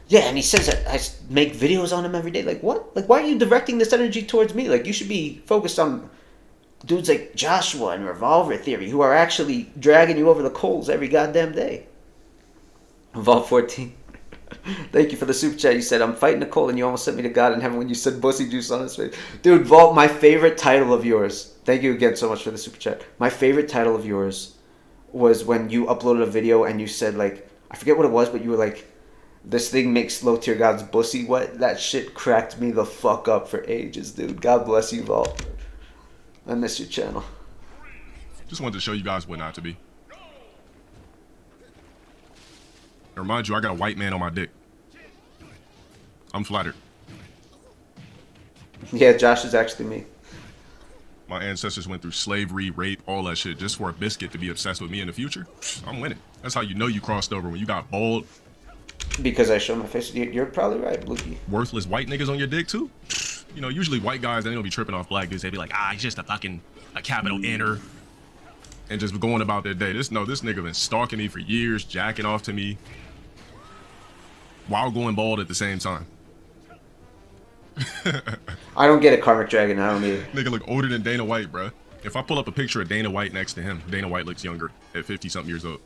Yeah, and he says that I make videos on him every day. Like, what? Like, why are you directing this energy towards me? Like, you should be focused on dudes like Joshua and Revolver Theory who are actually dragging you over the coals every goddamn day. Vault 14. Thank you for the super chat. You said, I'm fighting a cold and you almost sent me to God in heaven when you said bussy juice on his face. Dude, Vault, my favorite title of yours. Thank you again so much for the super chat. My favorite title of yours was when you uploaded a video and you said, like, I forget what it was, but you were like, this thing makes low tier gods bussy wet. That shit cracked me the fuck up for ages, dude. God bless you, Vault. I miss your channel. Just wanted to show you guys what not to be. And remind you, I got a white man on my dick. I'm flattered. Yeah, Josh is actually me. My ancestors went through slavery, rape, all that shit, just for a biscuit to be obsessed with me in the future. I'm winning. That's how you know you crossed over, when you got bald, Because I show my face. You're probably right, Bluey. worthless white niggas on your dick too. You know, usually white guys, they don't be tripping off black dudes. They be like, he's just a capital N-er. And just going about their day. This nigga been stalking me for years, jacking off to me, while going bald at the same time. I don't get a Karmic Dragon. I don't either. Nigga look older than Dana White, bruh. If I pull up a picture of Dana White next to him, Dana White looks younger at 50-something years old.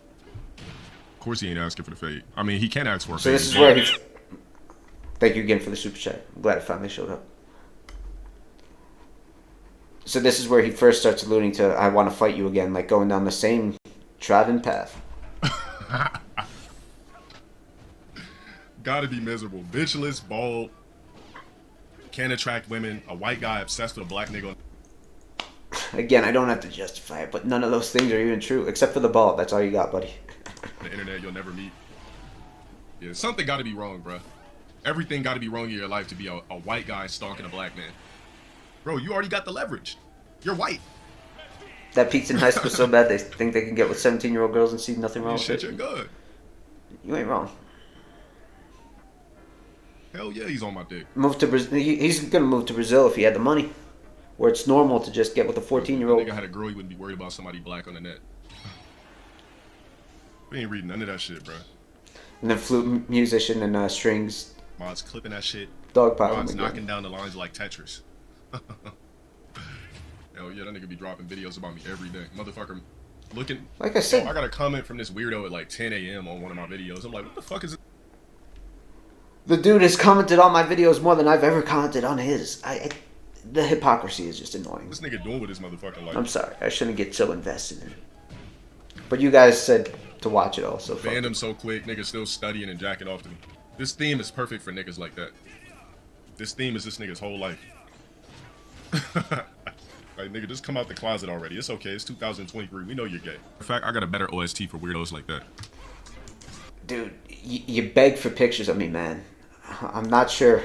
Of course he ain't asking for the fade. I mean, he can ask for a So fade. this is where he... Thank you again for the super chat. I'm glad it finally showed up. So this is where he first starts alluding to, I want to fight you again, like going down the same trodden path. Gotta be miserable. Bitchless, bald, can't attract women, a white guy obsessed with a black nigga. Again, I don't have to justify it, but none of those things are even true, except for the ball. That's all you got, buddy. On the internet you'll never meet. Yeah, something gotta be wrong, bruh. Everything gotta be wrong in your life to be a white guy stalking a black man. Bro, you already got the leverage. You're white. That peaks in high school so bad they think they can get with 17-year-old girls and see nothing wrong with Shit, it. you're good. You ain't wrong. Hell yeah, he's on my dick. Move to Brazil. He's gonna move to Brazil if he had the money, where it's normal to just get with a 14-year-old. If a nigga had a girl, he wouldn't be worried about somebody black on the net. We ain't reading none of that shit, bro. And then flute musician and strings. Mod's clipping that shit. Dogpile. Mod's knocking down the lines like Tetris. Hell yeah, that nigga be dropping videos about me every day. Motherfucker looking. Like I said. I got a comment from this weirdo at like 10 a.m. on one of my videos. I'm like, what the fuck is it? The dude has commented on my videos more than I've ever commented on his. The hypocrisy is just annoying. What's this nigga doing with his motherfucking life? I'm sorry. I shouldn't get so invested in it. But you guys said to watch it all, so fuck Banned it. him so quick, nigga still studying and jacking off to me. This theme is perfect for niggas like that. This theme is this nigga's whole life. Like, nigga, just come out the closet already. It's okay. It's 2023. We know you're gay. In fact, I got a better OST for weirdos like that. Dude, you beg for pictures of me, man. I'm not sure.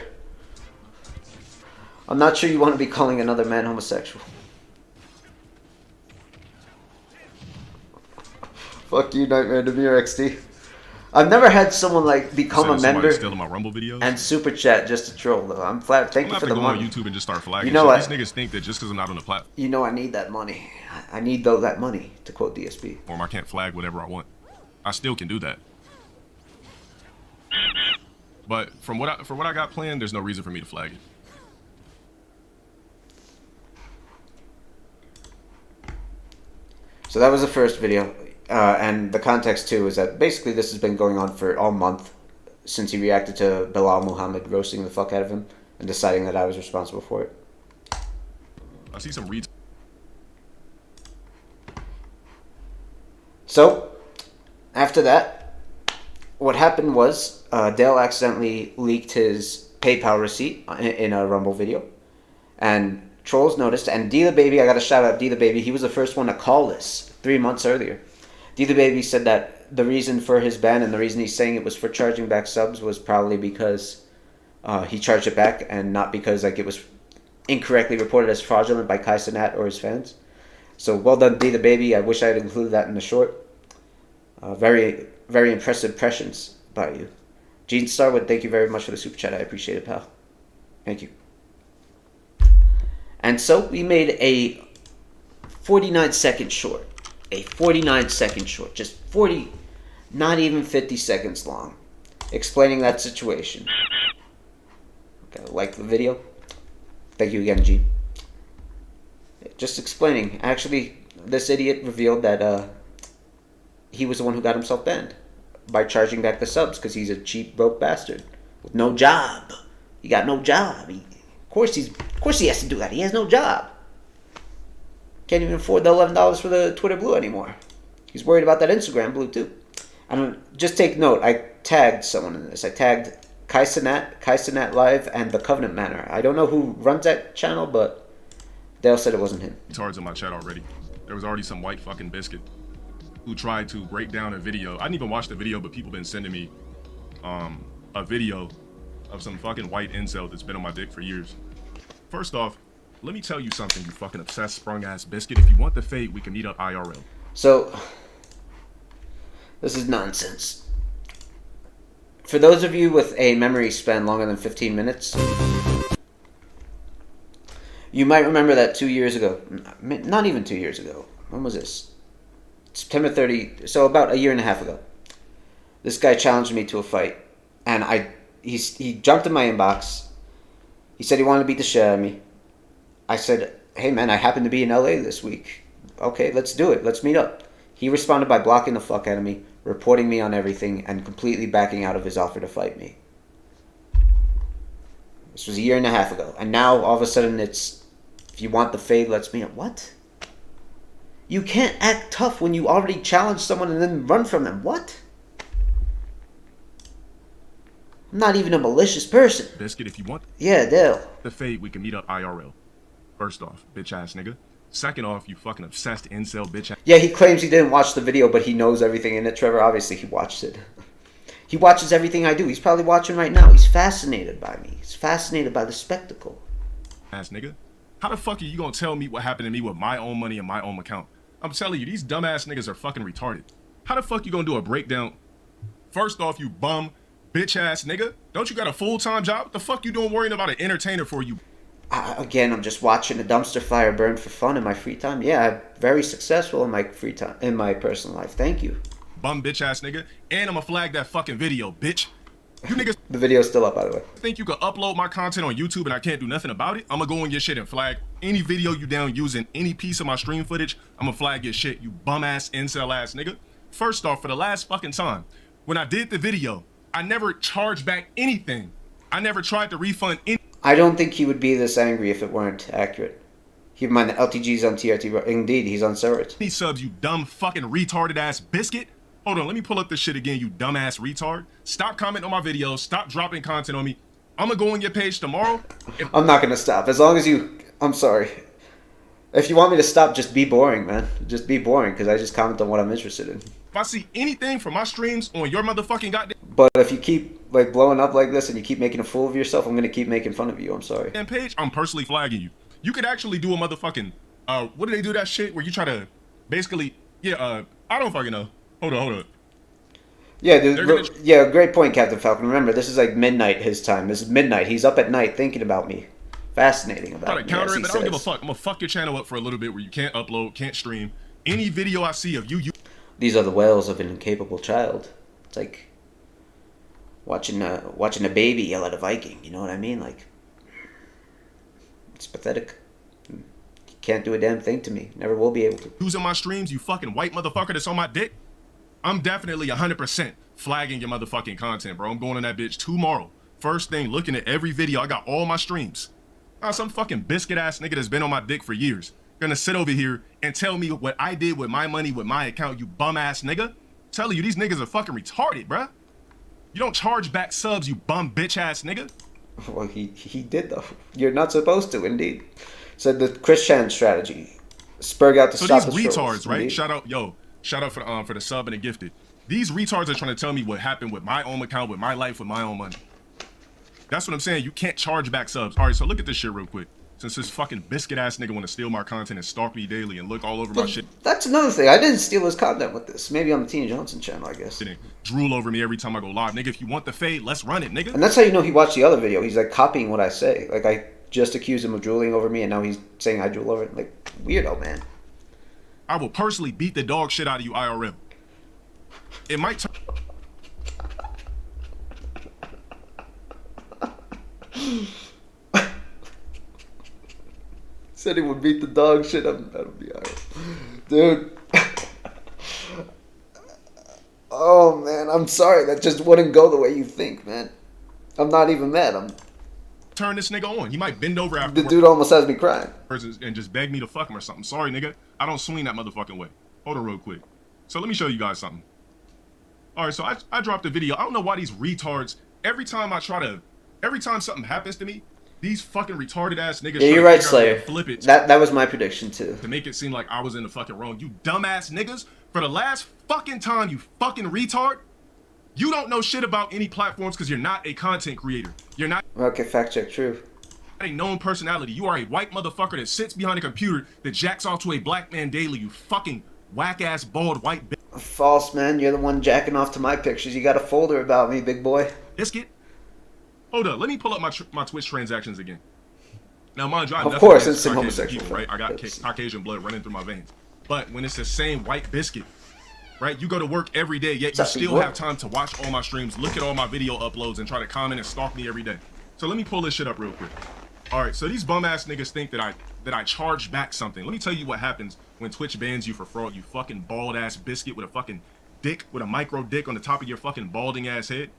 I'm not sure you want to be calling another man homosexual. Fuck you, Nightmare Demir XD. I've never had someone like become a member Still in my Rumble videos. and super chat just to troll though. I'm flattered. Thank I'm you gonna for have the to go on money. YouTube and just start flagging. You know shit. what? These niggas think that just because I'm not on the platform, You know I need that money. I need that money, to quote DSP. I can't flag whatever I want. I still can do that. But from what I got planned, there's no reason for me to flag it. So that was the first video. And the context too is that basically this has been going on for all month since he reacted to Bilal Muhammad roasting the fuck out of him and deciding that I was responsible for it. I see some reads. So, after that, what happened was Dale accidentally leaked his PayPal receipt in a Rumble video. And trolls noticed, and D the Baby, I gotta shout out D the Baby, he was the first one to call this 3 months earlier. D the Baby said that the reason for his ban and the reason he's saying it was for charging back subs was probably because he charged it back and not because like it was incorrectly reported as fraudulent by Kai Cenat or his fans. So well done D the Baby, I wish I had included that in the short. Very, very impressive impressions by you. Gene Starwood, thank you very much for the super chat. I appreciate it, pal. Thank you. And so we made a 49-second short. A 49-second short. Just 40, not even 50 seconds long. Explaining that situation. Okay, like the video? Thank you again, Gene. Just explaining. Actually, this idiot revealed that he was the one who got himself banned by charging back the subs because he's a cheap, broke bastard with no job. He got no job. Of course he has to do that. He has no job. Can't even afford the $11 for the Twitter Blue anymore. He's worried about that Instagram Blue too. Just take note. I tagged someone in this. I tagged Kai Sinat Live, and the Covenant Manor. I don't know who runs that channel, but Dale said it wasn't him. Retards in my chat already. There was already some white fucking biscuit who tried to break down a video. I didn't even watch the video, but people been sending me a video of some fucking white incel that's been on my dick for years. First off, let me tell you something, you fucking obsessed sprung ass biscuit. If you want the fade, we can meet up IRL. So, this is nonsense. For those of you with a memory span longer than 15 minutes, you might remember that 2 years ago, not even 2 years ago, when was this? September 30, so about a year and a half ago. This guy challenged me to a fight, and he jumped in my inbox. He said he wanted to beat the shit out of me. I said, hey man, I happen to be in LA this week. Okay, let's do it. Let's meet up. He responded by blocking the fuck out of me, reporting me on everything, and completely backing out of his offer to fight me. This was a year and a half ago. And now, all of a sudden, it's, if you want the fade, let's meet up. What? You can't act tough when you already challenge someone and then run from them. What? I'm not even a malicious person. Biscuit, if you want Yeah, Dale. the fade, we can meet up IRL. First off, bitch ass nigga. Second off, you fucking obsessed incel bitch ass. Yeah, he claims he didn't watch the video, but he knows everything in it, Trevor. Obviously, he watched it. He watches everything I do. He's probably watching right now. He's fascinated by me. He's fascinated by the spectacle. Ass nigga. How the fuck are you gonna tell me what happened to me with my own money and my own account? I'm telling you, these dumbass niggas are fucking retarded. How the fuck you gonna do a breakdown? First off, you bum, bitch ass nigga. Don't you got a full-time job? What the fuck you doing worrying about an entertainer for you? Again, I'm just watching a dumpster fire burn for fun in my free time. Yeah, I'm very successful in my free time, in my personal life. Thank you. Bum bitch ass nigga. And I'ma flag that fucking video, bitch. You niggas The video's still up, by the way. think you can upload my content on YouTube and I can't do nothing about it? I'ma go on your shit and flag any video you down using any piece of my stream footage. I'ma flag your shit, you bum ass incel ass nigga. First off, for the last fucking time, when I did the video, I never charged back anything. I never tried to refund any. I don't think he would be this angry if it weren't accurate. Keep in mind that LTG's on TRT. Indeed, he's on steroids. Any subs, you dumb fucking retarded ass biscuit. Hold on, let me pull up this shit again, you dumbass retard. Stop commenting on my videos. Stop dropping content on me. I'm gonna go on your page tomorrow. I'm not gonna stop. As long as you... I'm sorry. If you want me to stop, just be boring, man. Just be boring, because I just comment on what I'm interested in. If I see anything from my streams on your motherfucking goddamn But if you keep like blowing up like this and you keep making a fool of yourself, I'm gonna keep making fun of you. I'm sorry. page, I'm personally flagging you. You could actually do a motherfucking... what do they do that shit where you try to basically... Yeah, I don't fucking know. Hold on. Yeah, dude. Yeah, great point, Captain Falcon. Remember, this is like midnight his time. This is midnight. He's up at night thinking about me. Fascinating about Try to me, counter as it, he but I don't give a says. fuck. I'm gonna fuck your channel up for a little bit where you can't upload, can't stream. Any video I see of you These are the wails of an incapable child. It's like watching a baby yell at a Viking. You know what I mean? Like, it's pathetic. You can't do a damn thing to me. Never will be able to. using my streams, you fucking white motherfucker that's on my dick, I'm definitely 100% flagging your motherfucking content, bro. I'm going on that bitch tomorrow. First thing, looking at every video. I got all my streams. Some fucking biscuit ass nigga that's been on my dick for years gonna sit over here and tell me what I did with my money, with my account, you bum ass nigga. Telling you, these niggas are fucking retarded, bruh. You don't charge back subs, you bum bitch ass nigga. Well, he did though. You're not supposed to, indeed. So the Christian strategy, spurg out to So stop these the retards, trolls, right? indeed. Shout out for the sub and the gifted. These retards are trying to tell me what happened with my own account, with my life, with my own money. That's what I'm saying. You can't charge back subs. All right, so look at this shit real quick. Since this fucking biscuit ass nigga want to steal my content and stalk me daily and look all over my shit. That's another thing. I didn't steal his content with this. Maybe on the Tina Johnson channel, I guess. And drool over me every time I go live. Nigga, if you want the fade, let's run it, nigga. And that's how you know he watched the other video. He's like copying what I say. Like I just accused him of drooling over me and now he's saying I drool over it. Like, weirdo, man. I will personally beat the dog shit out of you IRL. It might turn... Said he would beat the dog shit up. That'll be alright. Dude. Oh, man. I'm sorry. That just wouldn't go the way you think, man. I'm not even mad. Turn this nigga on. He might bend over after The dude almost has me crying. and just beg me to fuck him or something. Sorry, nigga. I don't swing that motherfucking way. Hold on real quick. So let me show you guys something. Alright, so I dropped a video. I don't know why these retards, every time something happens to me, these fucking retarded ass niggas. Yeah, you're right, figure out how to Slayer. Flip it That was my prediction, too. to make it seem like I was in the fucking wrong. You dumbass niggas. For the last fucking time, you fucking retard. You don't know shit about any platforms because you're not a content creator. You're not Okay, fact check, true. a known personality. You are a white motherfucker that sits behind a computer that jacks off to a black man daily. You fucking whack-ass, bald, white False, man. You're the one jacking off to my pictures. You got a folder about me, big boy. biscuit. Hold up. Let me pull up my Twitch transactions again. Now, mind you, I have Of nothing course, against instant Caucasian homosexual. people, right? I got That's- Caucasian blood running through my veins. But when it's the same white biscuit, right? You go to work every day, yet you Exactly still what? have time to watch all my streams, look at all my video uploads, and try to comment and stalk me every day. So let me pull this shit up real quick. All right, so these bum ass niggas think that I charge back something. Let me tell you what happens when Twitch bans you for fraud. You fucking bald ass biscuit with a fucking dick, with a micro dick on the top of your fucking balding ass head.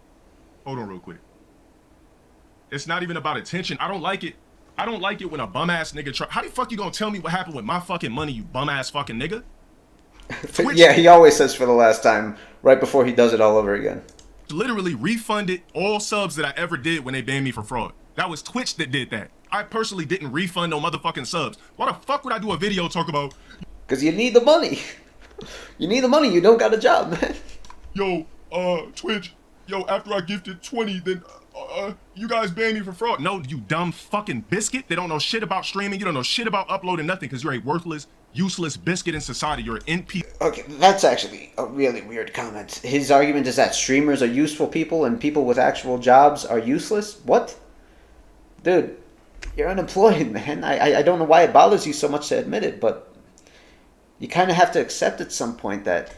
Hold on real quick. It's not even about attention. I don't like it. I don't like it when a bum ass nigga try. How the fuck you gonna tell me what happened with my fucking money, you bum ass fucking nigga? Twitch- Yeah, he always says for the last time, right before he does it all over again. Literally refunded all subs that I ever did when they banned me for fraud. That was Twitch that did that. I personally didn't refund no motherfucking subs. Why the fuck would I do a video talk about, Because you need the money. You need the money. You don't got a job, man. yo, Twitch, yo, after I gifted 20, then, you guys banned me for fraud. No, you dumb fucking biscuit. They don't know shit about streaming. You don't know shit about uploading nothing because you're a worthless, useless biscuit in society. You're an NP. Okay, that's actually a really weird comment. His argument is that streamers are useful people and people with actual jobs are useless? What? Dude, you're unemployed, man. I don't know why it bothers you so much to admit it, but you kind of have to accept at some point that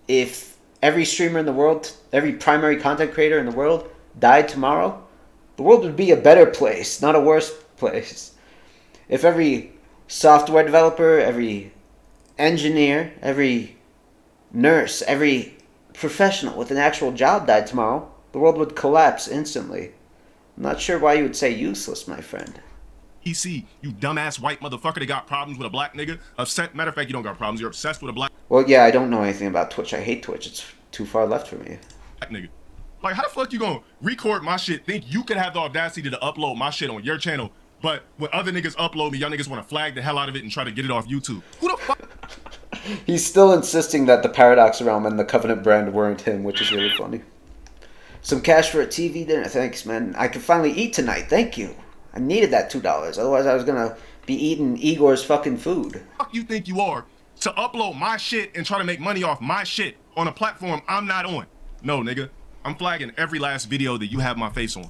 if every streamer in the world, every primary content creator in the world died tomorrow, the world would be a better place, not a worse place. If every software developer, every engineer, every nurse, every professional with an actual job died tomorrow, the world would collapse instantly. I'm not sure why you would say useless, my friend. PC, you dumbass white motherfucker that got problems with a black nigga. Matter of fact, you don't got problems. You're obsessed with a black Well, yeah, I don't know anything about Twitch. I hate Twitch. It's too far left for me. nigga. Like, how the fuck you gonna record my shit, think you could have the audacity to upload my shit on your channel, but when other niggas upload me, y'all niggas want to flag the hell out of it and try to get it off YouTube? Who the fuck? He's still insisting that the Paradox Realm and the Covenant brand weren't him, which is really funny. Some cash for a TV dinner. Thanks, man. I can finally eat tonight. Thank you. I needed that $2. Otherwise, I was going to be eating Igor's fucking food. Fuck you think you are to upload my shit and try to make money off my shit on a platform I'm not on? No, nigga. I'm flagging every last video that you have my face on.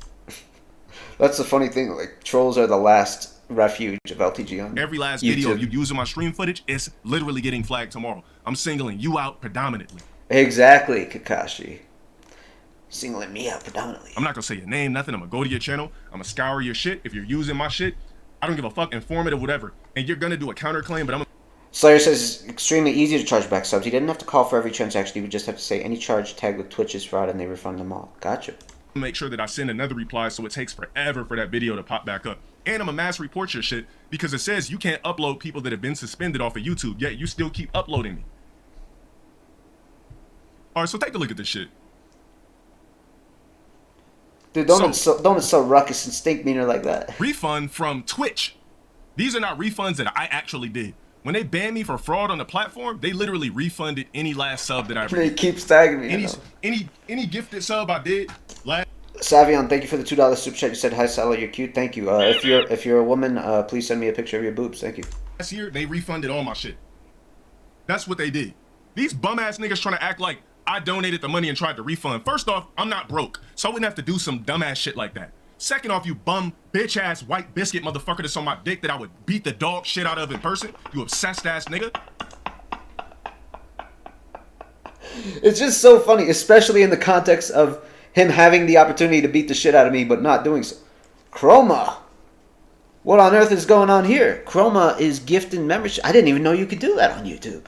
That's the funny thing. Like, trolls are the last refuge of LTG on Every last YouTube. video you using my stream footage is literally getting flagged tomorrow. I'm singling you out predominantly. Exactly, Kakashi. Singling me out predominantly. I'm not gonna say your name, nothing. I'm gonna go to your channel. I'm gonna scour your shit. If you're using my shit, I don't give a fuck, informative, whatever. And you're gonna do a counterclaim, but I'm Slayer says it's extremely easy to charge back subs. He didn't have to call for every transaction. He would just have to say any charge tagged with Twitch is fraud and they refund them all. Gotcha. gonna make sure that I send another reply so it takes forever for that video to pop back up. And I'm gonna mass report your shit because it says you can't upload people that have been suspended off of YouTube, yet you still keep uploading me. Alright, so take a look at this shit. Dude, don't insult Ruckus and stink meaner like that. Refund from Twitch. These are not refunds that I actually did. When they banned me for fraud on the platform, they literally refunded any last sub that I ever He did. keeps tagging me. Any gifted sub I did last. Savion, thank you for the $2 super chat. You said hi, Sally. You're cute. Thank you. If you're a woman, please send me a picture of your boobs. Thank you. Last year, they refunded all my shit. That's what they did. These bum ass niggas trying to act like I donated the money and tried to refund. First off, I'm not broke, so I wouldn't have to do some dumb ass shit like that. Second off, you bum bitch ass white biscuit motherfucker that's on my dick that I would beat the dog shit out of in person. You obsessed ass nigga. It's just so funny, especially in the context of him having the opportunity to beat the shit out of me, but not doing so. Chroma. What on earth is going on here? Chroma is gifting membership. I didn't even know you could do that on YouTube.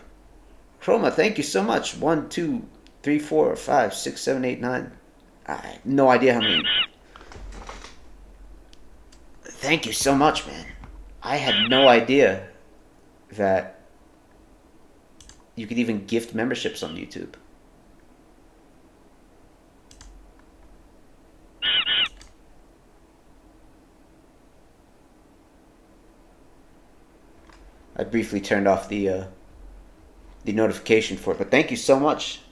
Chroma, thank you so much. 1, 2, 3, 4, 5, 6, 7, 8, 9. I have no idea how many. Thank you so much, man. I had no idea that you could even gift memberships on YouTube. I briefly turned off the notification for it, but thank you so much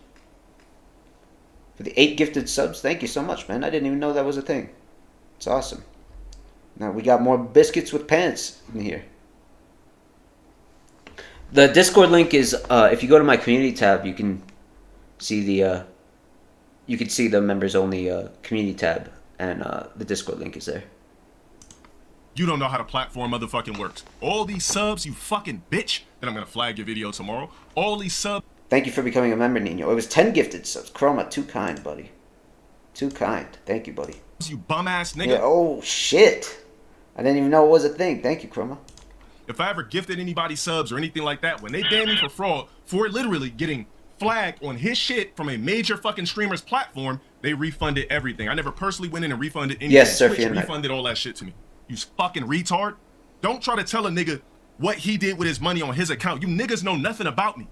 for the 8 gifted subs. Thank you so much, man. I didn't even know that was a thing. It's awesome. Now we got more biscuits with pants in here. The Discord link is if you go to my community tab, you can see the members only community tab, and the Discord link is there. You don't know how the platform motherfucking works. All these subs, you fucking bitch, that I'm gonna flag your video tomorrow. All these subs. Thank you for becoming a member, Nino. It was 10 gifted subs. Chroma, too kind, buddy. Too kind. Thank you, buddy. You bum ass nigga. Yeah, oh, shit. I didn't even know it was a thing. Thank you, Chroma. If I ever gifted anybody subs or anything like that, when they ban me for fraud, for literally getting flagged on his shit from a major fucking streamer's platform, they refunded everything. I never personally went in and refunded anything. Yes, sir. Twitch refunded all that shit to me. You fucking retard. Don't try to tell a nigga what he did with his money on his account. You niggas know nothing about me.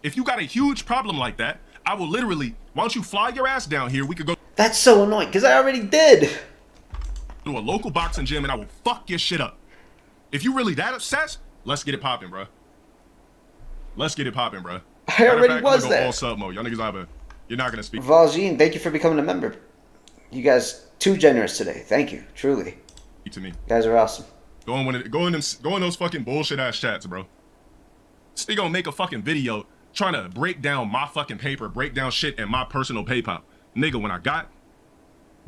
If you got a huge problem like that, I will literally, why don't you fly your ass down here? We could go. That's so annoying, because I already did. To a local boxing gym and I will fuck your shit up. If you really that obsessed, let's get it popping, bro. Let's get it popping, bro. I already was there. All sub mode. Y'all niggas you're not gonna speak. Valjean, thank you for becoming a member. You guys too generous today. Thank you, truly. To me. You guys are awesome. Go in those fucking bullshit ass chats, bro. Still gonna make a fucking video trying to break down my fucking paper, break down shit in my personal PayPal. Nigga, when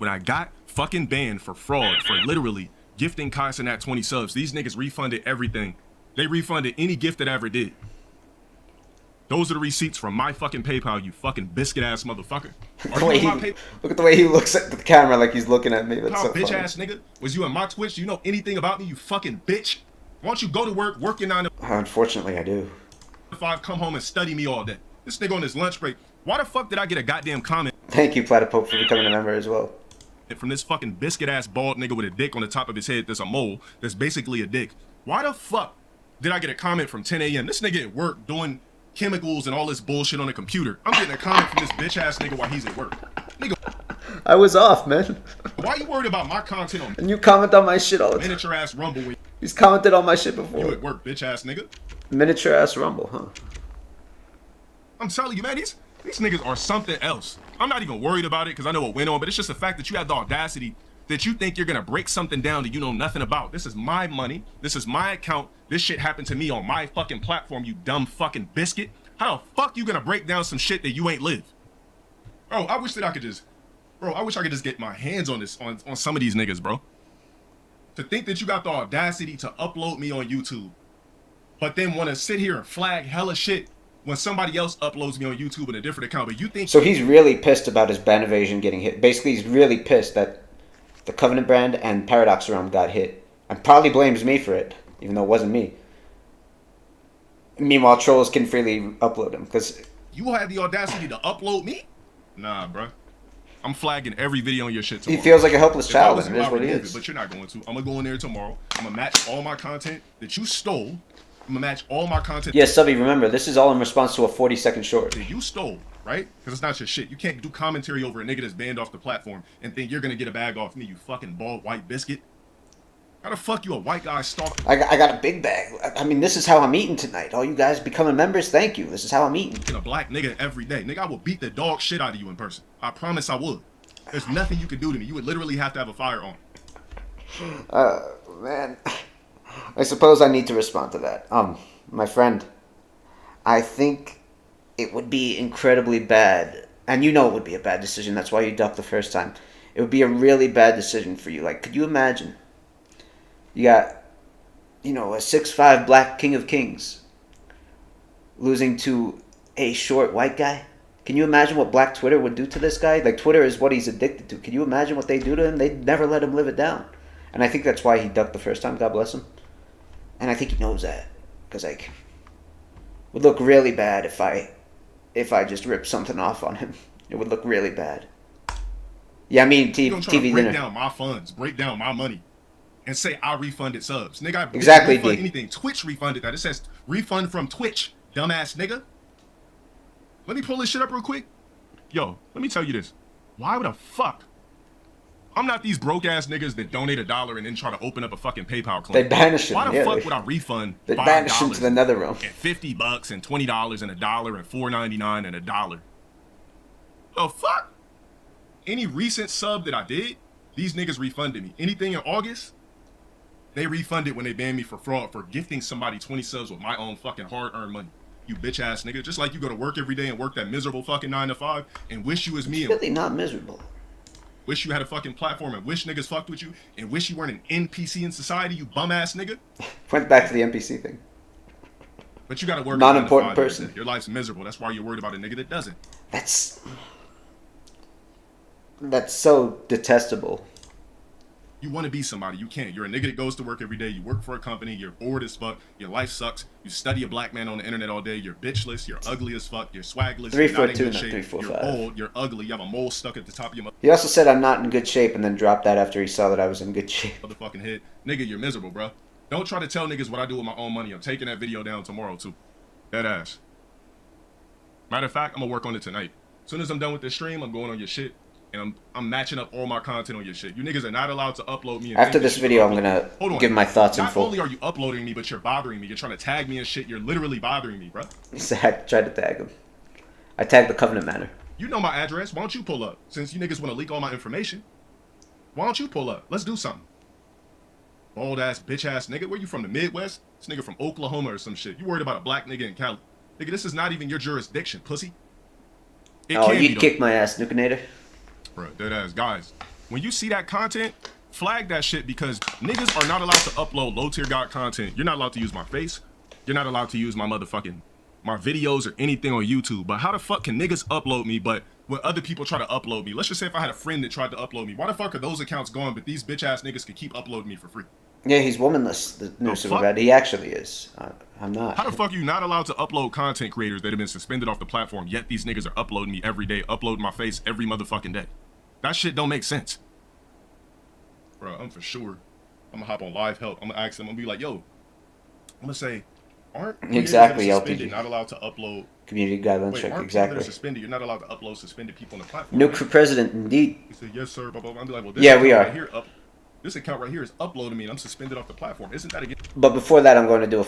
I got fucking banned for fraud, for literally gifting Kaizen at 20 subs, these niggas refunded everything. They refunded any gift that I ever did. Those are the receipts from my fucking PayPal, you fucking biscuit ass motherfucker. Look at the way he looks at the camera like he's looking at me. That's so bitch funny. ass nigga. Was you on my Twitch? Do you know anything about me, you fucking bitch? Why don't you go to work, working on it? Unfortunately, I do. 5, come home and study me all day. This nigga on his lunch break. Why the fuck did I get a goddamn comment? Thank you, Platypope, for becoming a member as well. From this fucking biscuit ass bald nigga with a dick on the top of his head that's a mole, that's basically a dick. Why the fuck did I get a comment from 10 a.m.? This nigga at work doing chemicals and all this bullshit on the computer. I'm getting a comment from this bitch ass nigga while he's at work. Nigga, I was off, man. why you worried about my content on And you comment on my shit all the time. miniature ass rumble when He's commented on my shit before. you at work, bitch ass nigga? Miniature ass rumble, huh? I'm telling you, man, these niggas are something else. I'm not even worried about it because I know what went on, but it's just the fact that you have the audacity that you think you're gonna break something down that you know nothing about. This is my money. This is my account. This shit happened to me on my fucking platform, you dumb fucking biscuit. How the fuck you gonna break down some shit that you ain't lived? Bro, I wish I could just get my hands on this, on some of these niggas, bro. To think that you got the audacity to upload me on YouTube, but then want to sit here and flag hella shit when somebody else uploads me on YouTube in a different account. But you think so? He's really pissed about his ban evasion getting hit. Basically, he's really pissed that the Covenant brand and Paradox Realm got hit, and probably blames me for it, even though it wasn't me. Meanwhile, trolls can freely upload him because you had the audacity to upload me. Nah, bro. I'm flagging every video on your shit tomorrow. He feels like a helpless child, and and it is what he is. But you're not going to. I'm gonna go in there tomorrow. I'm gonna match all my content that you stole. I'm gonna match all my content. Yes, Subby, remember, this is all in response to a 40-second short. That you stole, right? Because it's not your shit. You can't do commentary over a nigga that's banned off the platform and think you're gonna get a bag off me, you fucking bald white biscuit. How the fuck you a white guy stalker? I got a big bag. I mean, this is how I'm eating tonight. All you guys becoming members, thank you. This is how I'm eating. A black nigga every day. Nigga, I will beat the dog shit out of you in person. I promise I would. There's nothing you could do to me. You would literally have to have a firearm. Man. I suppose I need to respond to that. My friend, I think it would be incredibly bad, and you know it would be a bad decision. That's why you ducked the first time. It would be a really bad decision for you. Like, could you imagine? You got, a 6'5" black king of kings losing to a short white guy. Can you imagine what Black Twitter would do to this guy? Like, Twitter is what he's addicted to. Can you imagine what they do to him? They'd never let him live it down. And I think that's why he ducked the first time. God bless him. And I think he knows that. Because, like, it would look really bad if I just ripped something off on him. It would look really bad. Yeah, I mean, You don't try to TV break dinner. down my funds, break down my money, and say I refunded subs. Nigga, I didn't Exactly, refund D. anything. Twitch refunded that. It says refund from Twitch, dumbass nigga. Let me pull this shit up real quick. Yo, let me tell you this. Why the fuck? I'm not these broke ass niggas that donate $1 and then try to open up a fucking PayPal claim. They banish him. Why the yeah, fuck would I refund They $5 banish him to the nether realm. and $50 and $20 and $1 and $4.99 and $1? The fuck? Any recent sub that I did, these niggas refunded me. Anything in August, they refunded when they banned me for fraud for gifting somebody 20 subs with my own fucking hard-earned money. You bitch ass nigga. Just like you go to work every day and work that miserable fucking 9 to 5 and wish you was me It's and really not miserable. wish you had a fucking platform and wish niggas fucked with you and wish you weren't an NPC in society, you bum ass nigga. Went back to the NPC thing. But you gotta work. Non-important 9 to 5, person. Your life's miserable. That's why you're worried about a nigga that doesn't. That's so detestable. You want to be somebody, you can't. You're a nigga that goes to work every day. You work for a company. You're bored as fuck. Your life sucks. You study a black man on the internet all day. You're bitchless. You're ugly as fuck. You're swagless. You're not in 342, good not shape. 345. You're old. You're ugly. You have a mole stuck at the top of your He also said I'm not in good shape and then dropped that after he saw that I was in good shape. motherfucking head. Nigga, you're miserable, bro. Don't try to tell niggas what I do with my own money. I'm taking that video down tomorrow too. Dead ass. Matter of fact, I'm gonna work on it tonight. As soon as I'm done with this stream, I'm going on your shit. And I'm matching up all my content on your shit. You niggas are not allowed to upload me. And After think this that video, I'm upload- gonna Hold on. give my thoughts in Not full. only are you uploading me, but you're bothering me. You're trying to tag me and shit. You're literally bothering me, bro. He said I tried to tag him. I tagged the Covenant Manor. You know my address. Why don't you pull up? Since you niggas want to leak all my information, why don't you pull up? Let's do something. Bald ass, bitch ass nigga. Where you from? The Midwest? This nigga from Oklahoma or some shit. You worried about a black nigga in Cali? Nigga, this is not even your jurisdiction, pussy. It Oh, can be, you'd though. kick my ass, Nukenator. Bro, dead ass guys. When you see that content, flag that shit because niggas are not allowed to upload low tier god content. You're not allowed to use my face. You're not allowed to use my videos or anything on YouTube. But how the fuck can niggas upload me? But when other people try to upload me, let's just say if I had a friend that tried to upload me, why the fuck are those accounts gone? But these bitch ass niggas could keep uploading me for free. Yeah, he's womanless. The new fuck? Superbad. He actually is. I'm not. How the fuck are you not allowed to upload content creators that have been suspended off the platform? Yet these niggas are uploading me every day, uploading my face every motherfucking day. That shit don't make sense. Bro, I'm for sure. I'm gonna hop on live help. I'm gonna ask them. I'm gonna be like, yo. I'm gonna say, aren't creators Exactly, that are suspended LPG. not allowed to upload? Community guidelines Wait, check. aren't people that Exactly. are suspended? You're not allowed to upload suspended people on the platform. New right? president, indeed. He said, yes, sir. Blah, blah, blah. I'm like, well, this Yeah, account we are. Right here, this account right here is uploading me, and I'm suspended off the platform. Isn't that against But before that, I'm going to do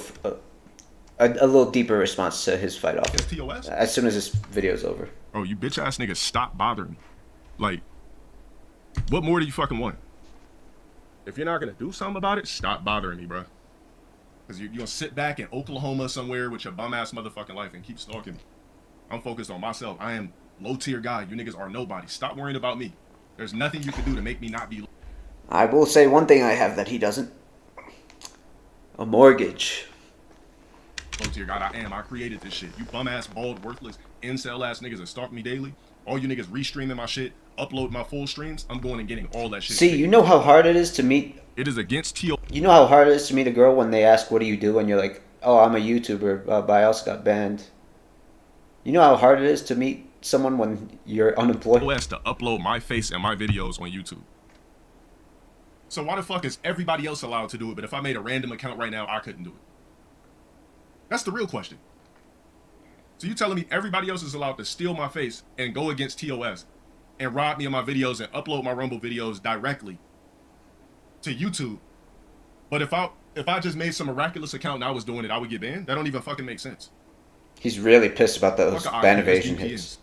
a little deeper response to his fight offer. TOS? As soon as this video's over. Oh, you bitch ass niggas, stop bothering me. Like, what more do you fucking want? If you're not gonna do something about it, stop bothering me, bro. Cause you're gonna sit back in Oklahoma somewhere with your bum ass motherfucking life and keep stalking me. I'm focused on myself. I am low tier guy. You niggas are nobody. Stop worrying about me. There's nothing you can do to make me not be I will say one thing I have that he doesn't. A mortgage. low tier guy. I am. I created this shit. You bum ass, bald, worthless, incel ass niggas that stalk me daily. All you niggas restreaming my shit, upload my full streams. I'm going and getting all that shit. See, you know how hard it is to meet. It is against TO. You know how hard it is to meet a girl when they ask, "What do you do?" and you're like, "Oh, I'm a YouTuber, but I also got banned." You know how hard it is to meet someone when you're unemployed. OS to upload my face and my videos on YouTube. So why the fuck is everybody else allowed to do it, but if I made a random account right now, I couldn't do it? That's the real question. So you telling me everybody else is allowed to steal my face and go against TOS and rob me of my videos and upload my Rumble videos directly to YouTube, but if I just made some miraculous account and I was doing it, I would get banned? That don't even fucking make sense. He's really pissed about those Fuck ban IRS evasion VPNs. hits.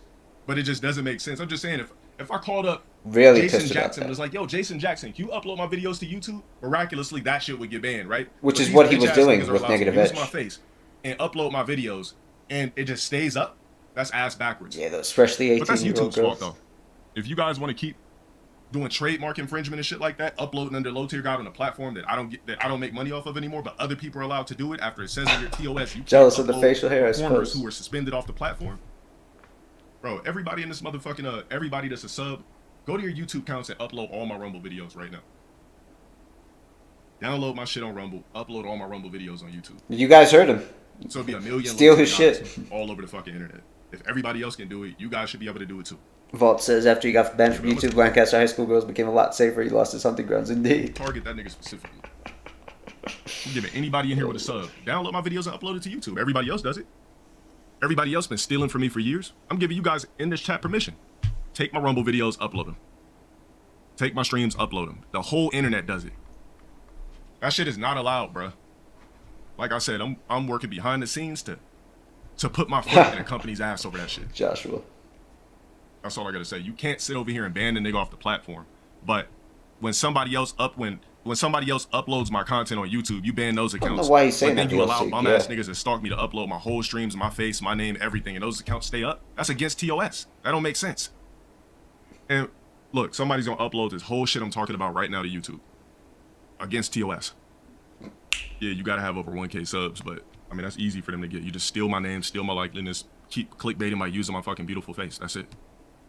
But it just doesn't make sense. I'm just saying, if I called up Really Jason pissed about Jackson that. was like, yo, Jason Jackson, can you upload my videos to YouTube? Miraculously, that shit would get banned, right? Which But is these what he bitch was ass doing niggas are with allowed to Negative use Edge. my face and upload my videos, and it just stays up. That's ass backwards. Yeah, those freshly But that's 18-year-old YouTube's fault, girls. though. If you guys want to keep doing trademark infringement and shit like that, uploading under low tier guide on a platform that I don't make money off of anymore, but other people are allowed to do it after it says in your TOS. You Jealous can't of the upload facial hair, I performers suppose. who were suspended off the platform. Bro, everybody in this motherfucking everybody that's a sub, go to your YouTube accounts and upload all my Rumble videos right now. Download my shit on Rumble, upload all my Rumble videos on YouTube. You guys heard him. So it'd be a million Steal little his guys shit. all over the fucking internet. If everybody else can do it, you guys should be able to do it too. Vault says after he got banned from YouTube, Lancaster High School girls became a lot safer. He lost his hunting grounds indeed. Target that nigga specifically. I'm giving anybody in here with a sub. Download my videos and upload it to YouTube. Everybody else does it. Everybody else been stealing from me for years. I'm giving you guys in this chat permission. Take my Rumble videos, upload them. Take my streams, upload them. The whole internet does it. That shit is not allowed, bruh. Like I said, I'm working behind the scenes to put my foot in a company's ass over that shit. Joshua. That's all I gotta say. You can't sit over here and ban the nigga off the platform. But when somebody else uploads my content on YouTube, you ban those accounts. I don't know why he's saying but then that, you allow DLC, bum ass yeah. niggas to stalk me to upload my whole streams, my face, my name, everything, and those accounts stay up. That's against TOS. That don't make sense. And look, somebody's gonna upload this whole shit I'm talking about right now to YouTube. Against TOS. Yeah, you gotta have over 1K subs, but I mean that's easy for them to get. You just steal my name, steal my likeliness, keep clickbaiting by using my fucking beautiful face. That's it.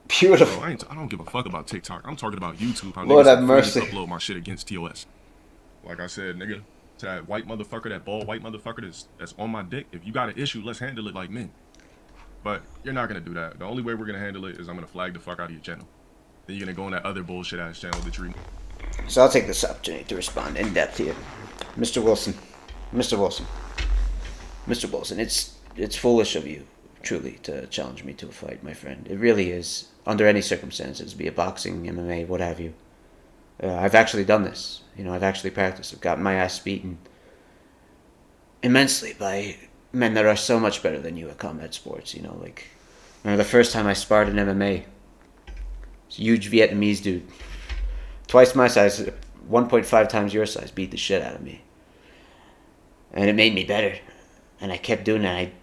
Beautiful. Bro, I don't give a fuck about TikTok. I'm talking about YouTube. How Lord niggas have freely mercy. upload my shit against TOS. Like I said, nigga, to that white motherfucker, that bald white motherfucker that's on my dick. If you got an issue, let's handle it like men. But you're not gonna do that. The only way we're gonna handle it is I'm gonna flag the fuck out of your channel. Then you're gonna go on that other bullshit ass channel that you. So I'll take this opportunity to respond in depth here. Mr. Wilson. Mr. Wilson. Mr. Wilson, it's foolish of you, truly, to challenge me to a fight, my friend. It really is. Under any circumstances, be it boxing, MMA, what have you. I've actually done this. You know, I've actually practiced. I've gotten my ass beaten immensely by men that are so much better than you at combat sports. You know, like, remember the first time I sparred in MMA? This huge Vietnamese dude. Twice my size, 1.5 times your size, beat the shit out of me. And it made me better. And I kept doing it.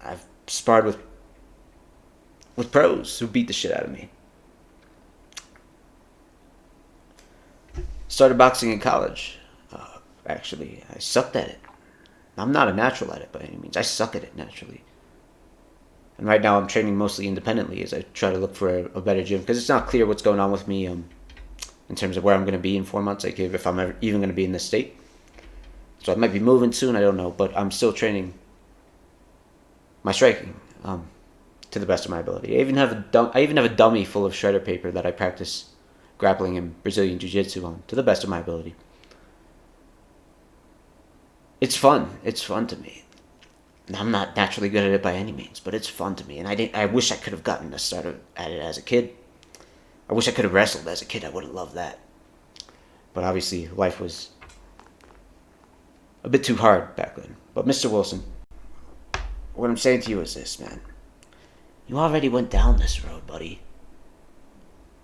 I've sparred with pros who beat the shit out of me. Started boxing in college. Actually, I sucked at it. I'm not a natural at it by any means. I suck at it naturally. And right now I'm training mostly independently as I try to look for a better gym. Because it's not clear what's going on with me in terms of where I'm going to be in 4 months. Like if I'm ever even going to be in this state. So I might be moving soon, I don't know. But I'm still training my striking to the best of my ability. I even have a dummy full of shredder paper that I practice grappling and Brazilian Jiu-Jitsu on to the best of my ability. It's fun. It's fun to me. I'm not naturally good at it by any means, but it's fun to me. And I wish I could have gotten a start at it as a kid. I wish I could have wrestled as a kid. I would have loved that. But obviously, life was a bit too hard back then. But Mr. Wilson, what I'm saying to you is this, man. You already went down this road, buddy.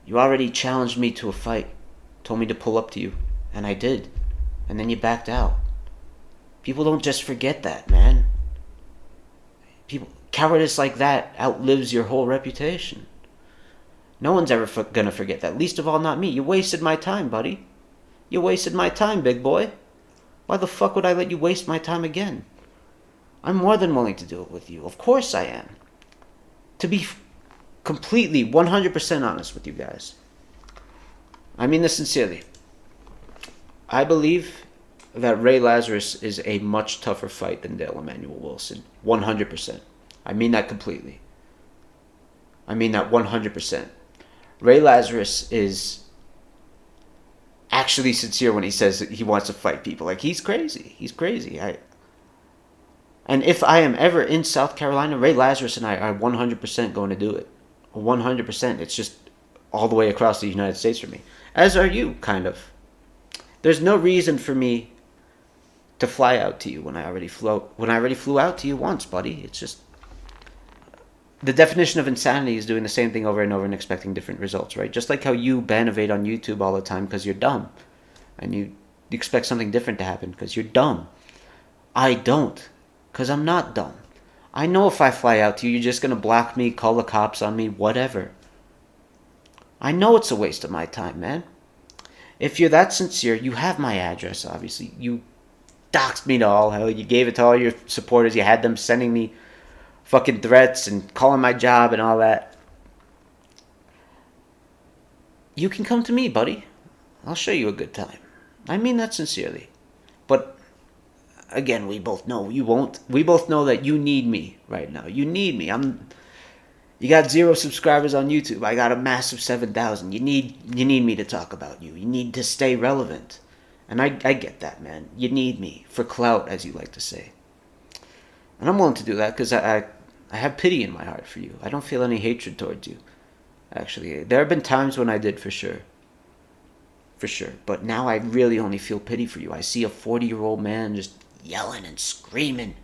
You already challenged me to a fight. Told me to pull up to you. And I did. And then you backed out. People don't just forget that, man. Cowardice like that outlives your whole reputation. No one's ever gonna forget that. Least of all, not me. You wasted my time, buddy. You wasted my time, big boy. Why the fuck would I let you waste my time again? I'm more than willing to do it with you. Of course I am. To be completely 100% honest with you guys. I mean this sincerely. I believe that Ray Lazarus is a much tougher fight than Dale Emmanuel Wilson. 100%. I mean that completely. I mean that 100%. Ray Lazarus is actually sincere when he says that he wants to fight people. Like, he's crazy. He's crazy. And if I am ever in South Carolina, Ray Lazarus and I are 100% going to do it. 100%. It's just all the way across the United States for me. As are you, kind of. There's no reason for me to fly out to you when I already flew out to you once, buddy. It's just, the definition of insanity is doing the same thing over and over and expecting different results, right? Just like how you bannovate on YouTube all the time because you're dumb. And you expect something different to happen because you're dumb. I don't, because I'm not dumb. I know if I fly out to you, you're just going to block me, call the cops on me, whatever. I know it's a waste of my time, man. If you're that sincere, you have my address, obviously. You doxed me to all hell. You gave it to all your supporters. You had them sending me fucking threats and calling my job and all that. You can come to me, buddy. I'll show you a good time. I mean that sincerely. But again, we both know you won't. We both know that you need me right now. You need me. You got 0 subscribers on YouTube. I got a massive 7,000. You need me to talk about you. You need to stay relevant. And I get that, man. You need me for clout, as you like to say. And I'm willing to do that because I have pity in my heart for you. I don't feel any hatred towards you. Actually, there have been times when I did, for sure. For sure. But now I really only feel pity for you. I see a 40-year-old man just yelling and screaming.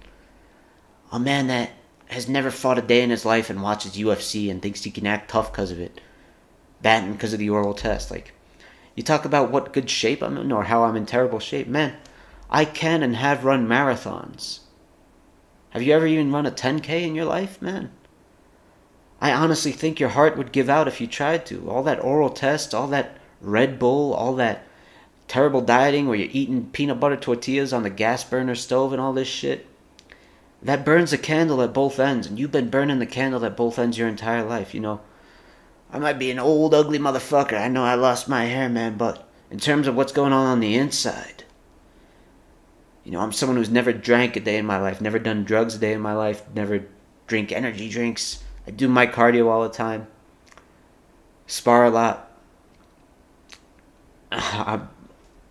A man that has never fought a day in his life and watches UFC and thinks he can act tough because of it. Batting because of the oral test. Like, you talk about what good shape I'm in or how I'm in terrible shape. Man, I can and have run marathons. Have you ever even run a 10K in your life, man? I honestly think your heart would give out if you tried to. All that oral test, all that Red Bull, all that terrible dieting where you're eating peanut butter tortillas on the gas burner stove and all this shit. That burns a candle at both ends, and you've been burning the candle at both ends your entire life, you know. I might be an old, ugly motherfucker. I know I lost my hair, man, but in terms of what's going on the inside, you know, I'm someone who's never drank a day in my life, never done drugs a day in my life, never drink energy drinks. I do my cardio all the time. Spar a lot.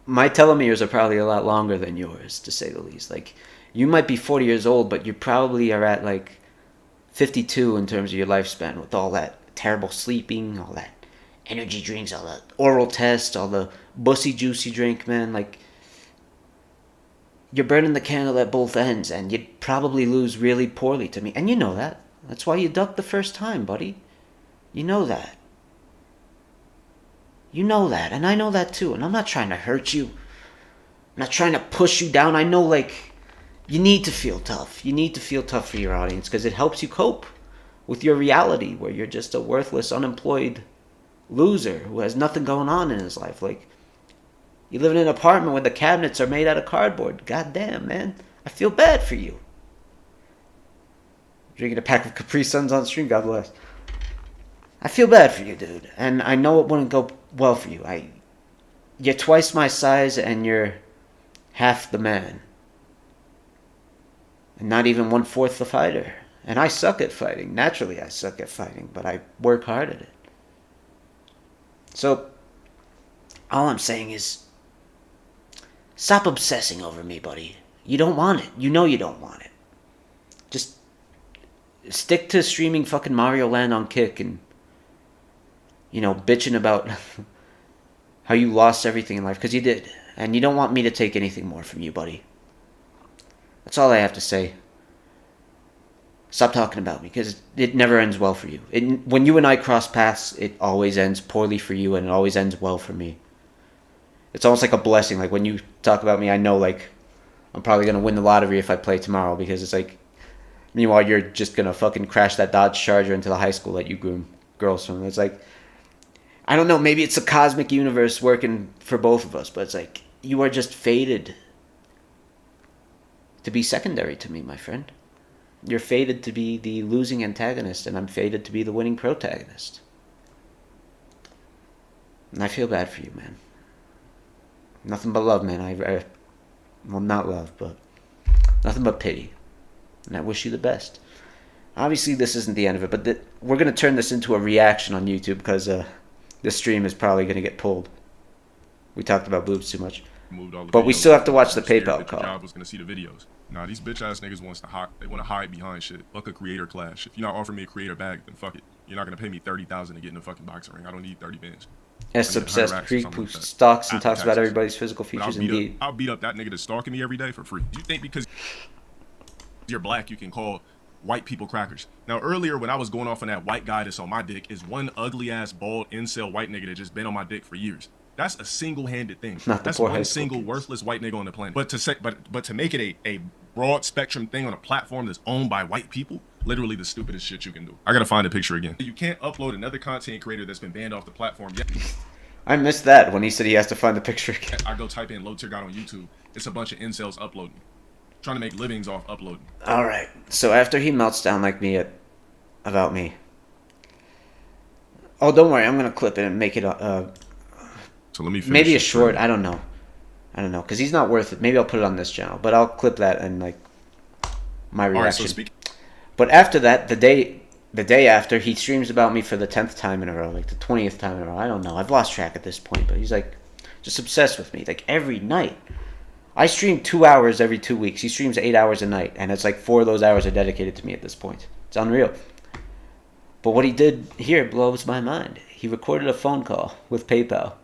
My telomeres are probably a lot longer than yours, to say the least. Like, you might be 40 years old, but you probably are at like 52 in terms of your lifespan with all that terrible sleeping, all that energy drinks, all that oral test, all the bussy juicy drink, man. Like, you're burning the candle at both ends, and you'd probably lose really poorly to me. And you know that. That's why you ducked the first time, buddy. You know that. You know that, and I know that too. And I'm not trying to hurt you. I'm not trying to push you down. I know, like, you need to feel tough. You need to feel tough for your audience because it helps you cope with your reality where you're just a worthless, unemployed loser who has nothing going on in his life. Like, you live in an apartment where the cabinets are made out of cardboard. God damn, man. I feel bad for you. Drinking a pack of Capri Suns on stream, God bless. I feel bad for you, dude. And I know it wouldn't go well for you. You're twice my size and you're half the man. And not even 1/4 the fighter. And I suck at fighting. Naturally, I suck at fighting, but I work hard at it. So, all I'm saying is, stop obsessing over me, buddy. You don't want it. You know you don't want it. Just stick to streaming fucking Mario Land on Kick and, you know, bitching about how you lost everything in life, because you did. And you don't want me to take anything more from you, buddy. That's all I have to say. Stop talking about me, because it never ends well for you. When you and I cross paths, it always ends poorly for you, and it always ends well for me. It's almost like a blessing. Like, when you talk about me, I know, like, I'm probably going to win the lottery if I play tomorrow, because it's like, meanwhile, you're just going to fucking crash that Dodge Charger into the high school that you groom girls from. It's like, I don't know, maybe it's a cosmic universe working for both of us, but it's like, you are just fated to be secondary to me, my friend. You're fated to be the losing antagonist, and I'm fated to be the winning protagonist. And I feel bad for you, man. Nothing but love, man. Well, not love, but nothing but pity. And I wish you the best. Obviously, this isn't the end of it, but we're going to turn this into a reaction on YouTube, because this stream is probably going to get pulled. We talked about boobs too much. But we still have to watch the PayPal call. I was going to see the videos. Nah, these bitch ass niggas want to hide behind shit. Fuck a creator clash. If you're not offering me a creator bag, then fuck it. You're not going to pay me $30,000 to get in a fucking boxing ring. I don't need 30 bands. S obsessed Creek who stalks and talks about everybody's physical features. Indeed, I'll beat up that nigga that's stalking me every day for free. Do you think because you're black you can call white people crackers. Now earlier when I was going off on that white guy that's on my dick is one ugly ass bald incel white nigga that just been on my dick for years. That's a single-handed thing. Not the That's poor high one school single kids. worthless white nigga on the planet. But to say, but to make it a broad spectrum thing on a platform that's owned by white people, literally the stupidest shit you can do. I gotta find a picture again. You can't upload another content creator that's been banned off the platform yet. I missed that when he said he has to find the picture again. I go type in low tier god on YouTube. It's a bunch of incels uploading, trying to make livings off uploading. All right. So after he melts down like me about me. Oh, don't worry. I'm gonna clip it and make it So let me finish maybe a this short. thing. I don't know, because he's not worth it. Maybe I'll put it on this channel, but I'll clip that and like my All right, reaction. so speak. But after that, the day after, he streams about me for the 10th time in a row, like the 20th time in a row. I don't know. I've lost track at this point, but he's like just obsessed with me, like every night. I stream 2 hours every 2 weeks. He streams 8 hours a night, and it's like 4 of those hours are dedicated to me at this point. It's unreal. But what he did here blows my mind. He recorded a phone call with PayPal,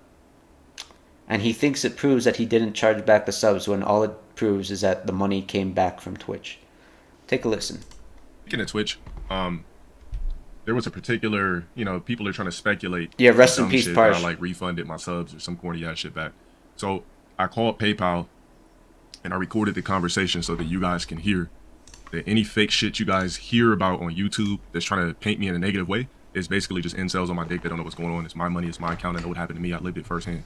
and he thinks it proves that he didn't charge back the subs when all it proves is that the money came back from Twitch. Take a listen. Speaking of Twitch, there was a particular, people are trying to speculate. Yeah, rest in dumb peace, shit that Parsh. I like refunded my subs or some corny ass shit back. So I called PayPal and I recorded the conversation so that you guys can hear that any fake shit you guys hear about on YouTube that's trying to paint me in a negative way is basically just incels on my dick that don't know what's going on. It's my money, it's my account, I know what happened to me, I lived it firsthand.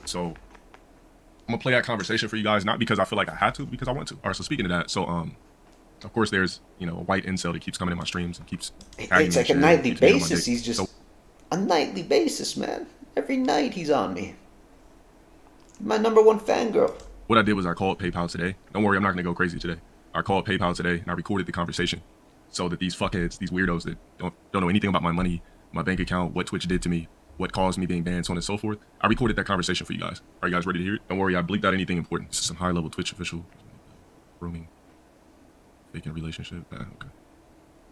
So I'm gonna play that conversation for you guys, not because I feel like I had to, because I want to. All right, so speaking of that, so of course there's a white incel that keeps coming in my streams and keeps tagging It's me like a and shit, nightly keeps getting on my basis. dick. He's just So a nightly basis, man. Every night he's on me. My number one fangirl. what I did was I called PayPal today. Don't worry, I'm not gonna go crazy today. I called PayPal today and I recorded the conversation so that these fuckheads, these weirdos that don't know anything about my money, my bank account, what Twitch did to me, what caused me being banned, so on and so forth. I recorded that conversation for you guys. Are you guys ready to hear it? Don't worry, I bleeped out anything important. This is some high-level Twitch official grooming, faking relationship. Okay.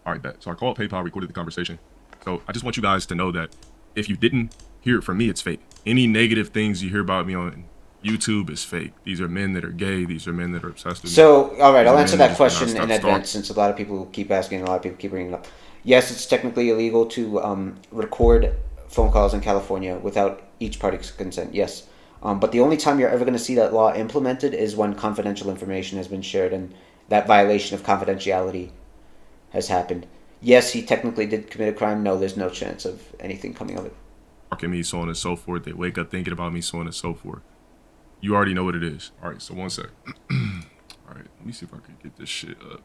All right, bet. So I called PayPal, recorded the conversation. So I just want you guys to know that if you didn't hear it from me, it's fake. Any negative things you hear about me on YouTube is fake. These are men that are gay. These are men that are obsessed with me. So, all right, I'll These answer are men that just question cannot in stop advance since a lot of people keep asking and a lot of people keep bringing it up. Yes, it's technically illegal to record phone calls in California without each party's consent, yes. But the only time you're ever going to see that law implemented is when confidential information has been shared and that violation of confidentiality has happened. Yes, he technically did commit a crime. No, there's no chance of anything coming of it. Talking me, so on and so forth. They wake up thinking about me, so on and so forth. You already know what it is. All right, so one sec. All right, let me see if I can get this shit up.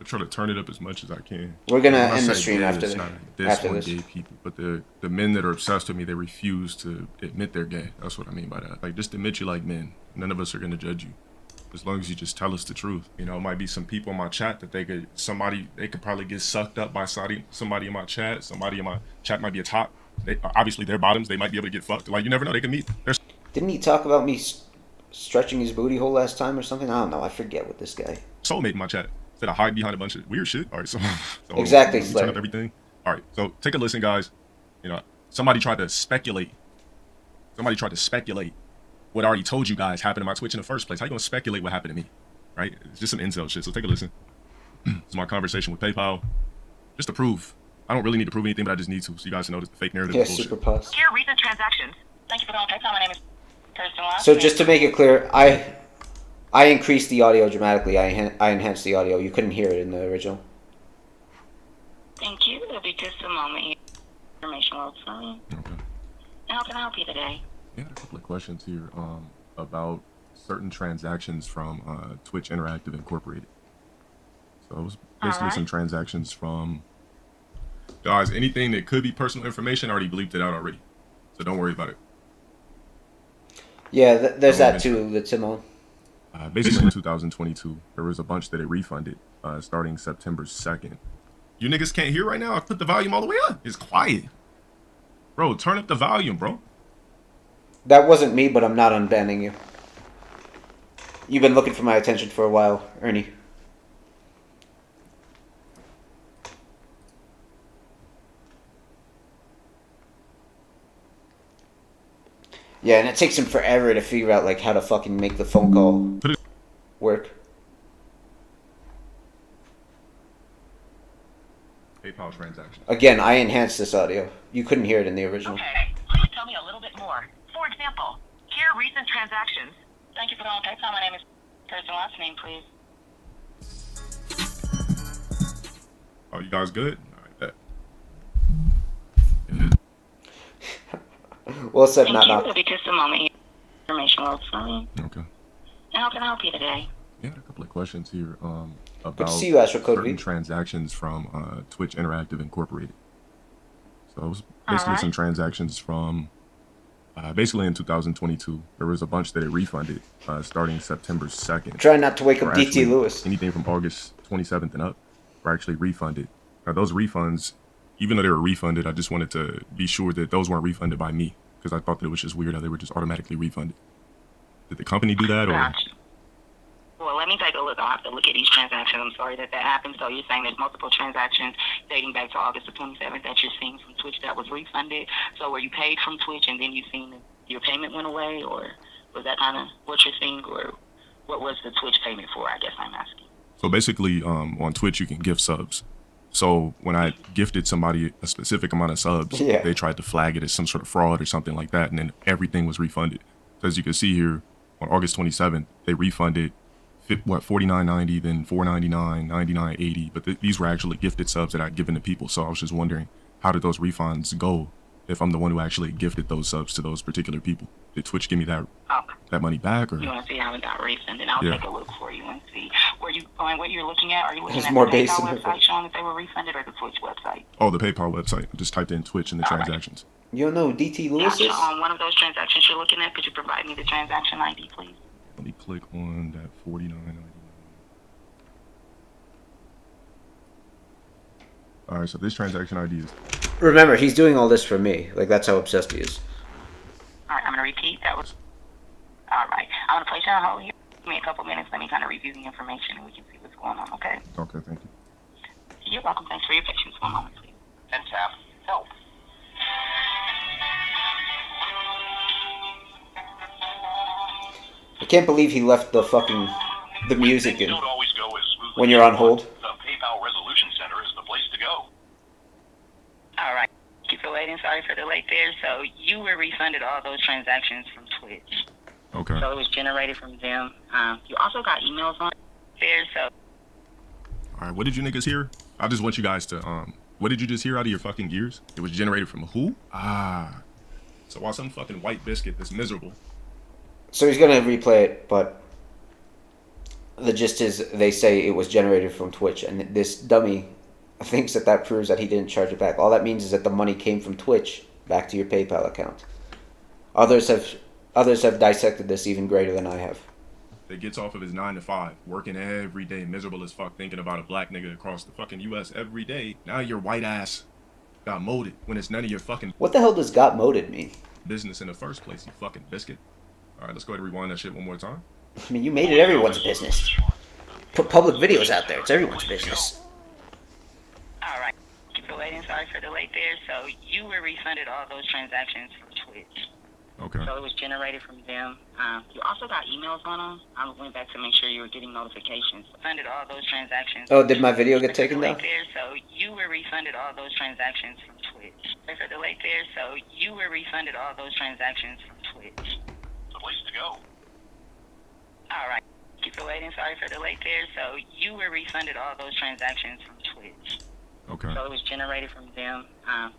I try to turn it up as much as I can. We're gonna When I end the say stream gay, after it's the- not this after one this. gay people, but the men that are obsessed with me, they refuse to admit they're gay. That's what I mean by that. Like, just admit you like men. None of us are gonna judge you, as long as you just tell us the truth. It might be some people in my chat that they could probably get sucked up by somebody in my chat. Somebody in my chat might be a top. They obviously they're bottoms. They might be able to get fucked. Like, you never know. They can meet. There's Didn't he talk about me stretching his booty hole last time or something? I don't know. I forget with this guy. soulmate in my chat. Said I hide behind a bunch of weird shit. All right, so Exactly, let me Slayer. turn up everything. All right, so take a listen, guys. Somebody tried to speculate. What I already told you guys happened to my Twitch in the first place. How you gonna speculate what happened to me? Right? It's just some incel shit. So take a listen. It's my conversation with PayPal, just to prove. I don't really need to prove anything, but I just need to, so you guys know that the fake narrative Yeah, is bullshit. super pus. Here, recent transactions. Thank you for calling PayPal. My name is Kirsten Last. So just to make it clear, I increased the audio dramatically. I enhanced the audio. You couldn't hear it in the original. Thank you. It'll be just a moment. Information works for me. Okay. How can I help you today? Yeah, a couple of questions here about certain transactions from Twitch Interactive Incorporated. So it was basically Alright. some transactions from guys. Anything that could be personal information, I already bleeped it out already, so don't worry about it. Yeah, there's Oh, that okay. too, the Timon. Basically in 2022, there was a bunch that it refunded starting September 2nd. You niggas can't hear right now? I put the volume all the way up. It's quiet. Bro, turn up the volume, bro. That wasn't me, but I'm not unbanning you. You've been looking for my attention for a while, Ernie. Yeah, and it takes him forever to figure out like how to fucking make the phone call Put it- work. Again, I enhanced this audio. You couldn't hear it in the original. Okay. Please tell me a little bit more. For example, here are recent transactions. Thank you for calling PayPal. My name is Kirsten. Last name, please. Oh, you guys good? All right, bet. Well said, Thank not you. knock. It'll be just a moment. Information loads for me. Okay. And how can I help you today? Yeah, a couple of questions here about Good to see you, Astro Code certain V. transactions from Twitch Interactive Incorporated. So it was basically Alright. some transactions from basically in 2022. There was a bunch that it refunded starting September 2nd. Try not to wake Or up DT actually, Lewis. anything from August 27th and up were actually refunded. Now those refunds, even though they were refunded, I just wanted to be sure that those weren't refunded by me because I thought that it was just weird how they were just automatically refunded. Did the company do that, or? Gotcha. Well, let me take a look. I'll have to look at each transaction. I'm sorry that happened. So you're saying there's multiple transactions dating back to August the 27th that you're seeing from Twitch that was refunded. So were you paid from Twitch and then you seen that your payment went away, or was that kind of what you're seeing, or what was the Twitch payment for, I guess I'm asking? So basically, on Twitch, you can gift subs. So when I gifted somebody a specific amount of subs, Yeah. they tried to flag it as some sort of fraud or something like that, and then everything was refunded. So as you can see here, on August 27th, they refunded $49.90, then $4.99, $99.80, but these were actually gifted subs that I'd given to people. So I was just wondering, how did those refunds go if I'm the one who actually gifted those subs to those particular people? Did Twitch give me that money back, or? You want to see how it got refunded? I'll Yeah. take a look for you and see. Were you going, what you're looking at? Are you looking There's at more the base PayPal in website it. showing that they were refunded, or the Twitch website? Oh, the PayPal website. I just typed in Twitch in the All right. transactions. You don't know who DT Lewis Gotcha. is? On one of those transactions you're looking at, could you provide me the transaction ID, please? Let me click on that $49.99. All right, so this transaction ID is Remember, he's doing all this for me. Like, that's how obsessed he is. All right, I'm going to repeat. That was... All right. I'm going to place you on hold here. Give me a couple minutes. Let me kind of review the information, and we can see what's going on, okay? okay. Thank you. You're welcome. Thanks for your patience. One moment, please. And staff, help. I can't believe he left the music in Don't always go as smoothly when you're on hold. The PayPal Resolution Center is the place to go. All right. Thank you for waiting. Sorry for the wait there. So you were refunded all those transactions from Twitch. Okay. So it was generated from them. You also got emails on there, so... All right, what did you niggas hear? I just want you guys to, what did you just hear out of your fucking ears? It was generated from who? Ah. So while some fucking white biscuit that's miserable. So he's gonna replay it, but the gist is they say it was generated from Twitch, and this dummy thinks that proves that he didn't charge it back. All that means is that the money came from Twitch back to your PayPal account. Others have dissected this even greater than I have. That gets off of his 9 to 5, working every day, miserable as fuck, thinking about a black nigga across the fucking U.S. every day. Now your white ass got molded when it's none of your fucking What the hell does got moded mean? business in the first place, you fucking biscuit. All right, let's go ahead and rewind that shit one more time. I mean, you made it everyone's business. Put public videos out there. It's everyone's business. All right. Thank you for waiting. Sorry for the wait there. So you were refunded all those transactions from Twitch. Okay. So it was generated from them. You also got emails on them. I went back to make sure you were getting notifications. Funded all those transactions. Oh, did my video get taken down? There, so you were refunded all those transactions from Twitch. Sorry for the wait there. So you were refunded all those transactions from Twitch. The place to go. All right. Thank you for waiting. Sorry for the wait there. So you were refunded all those transactions from Twitch. Okay. So it was generated from them.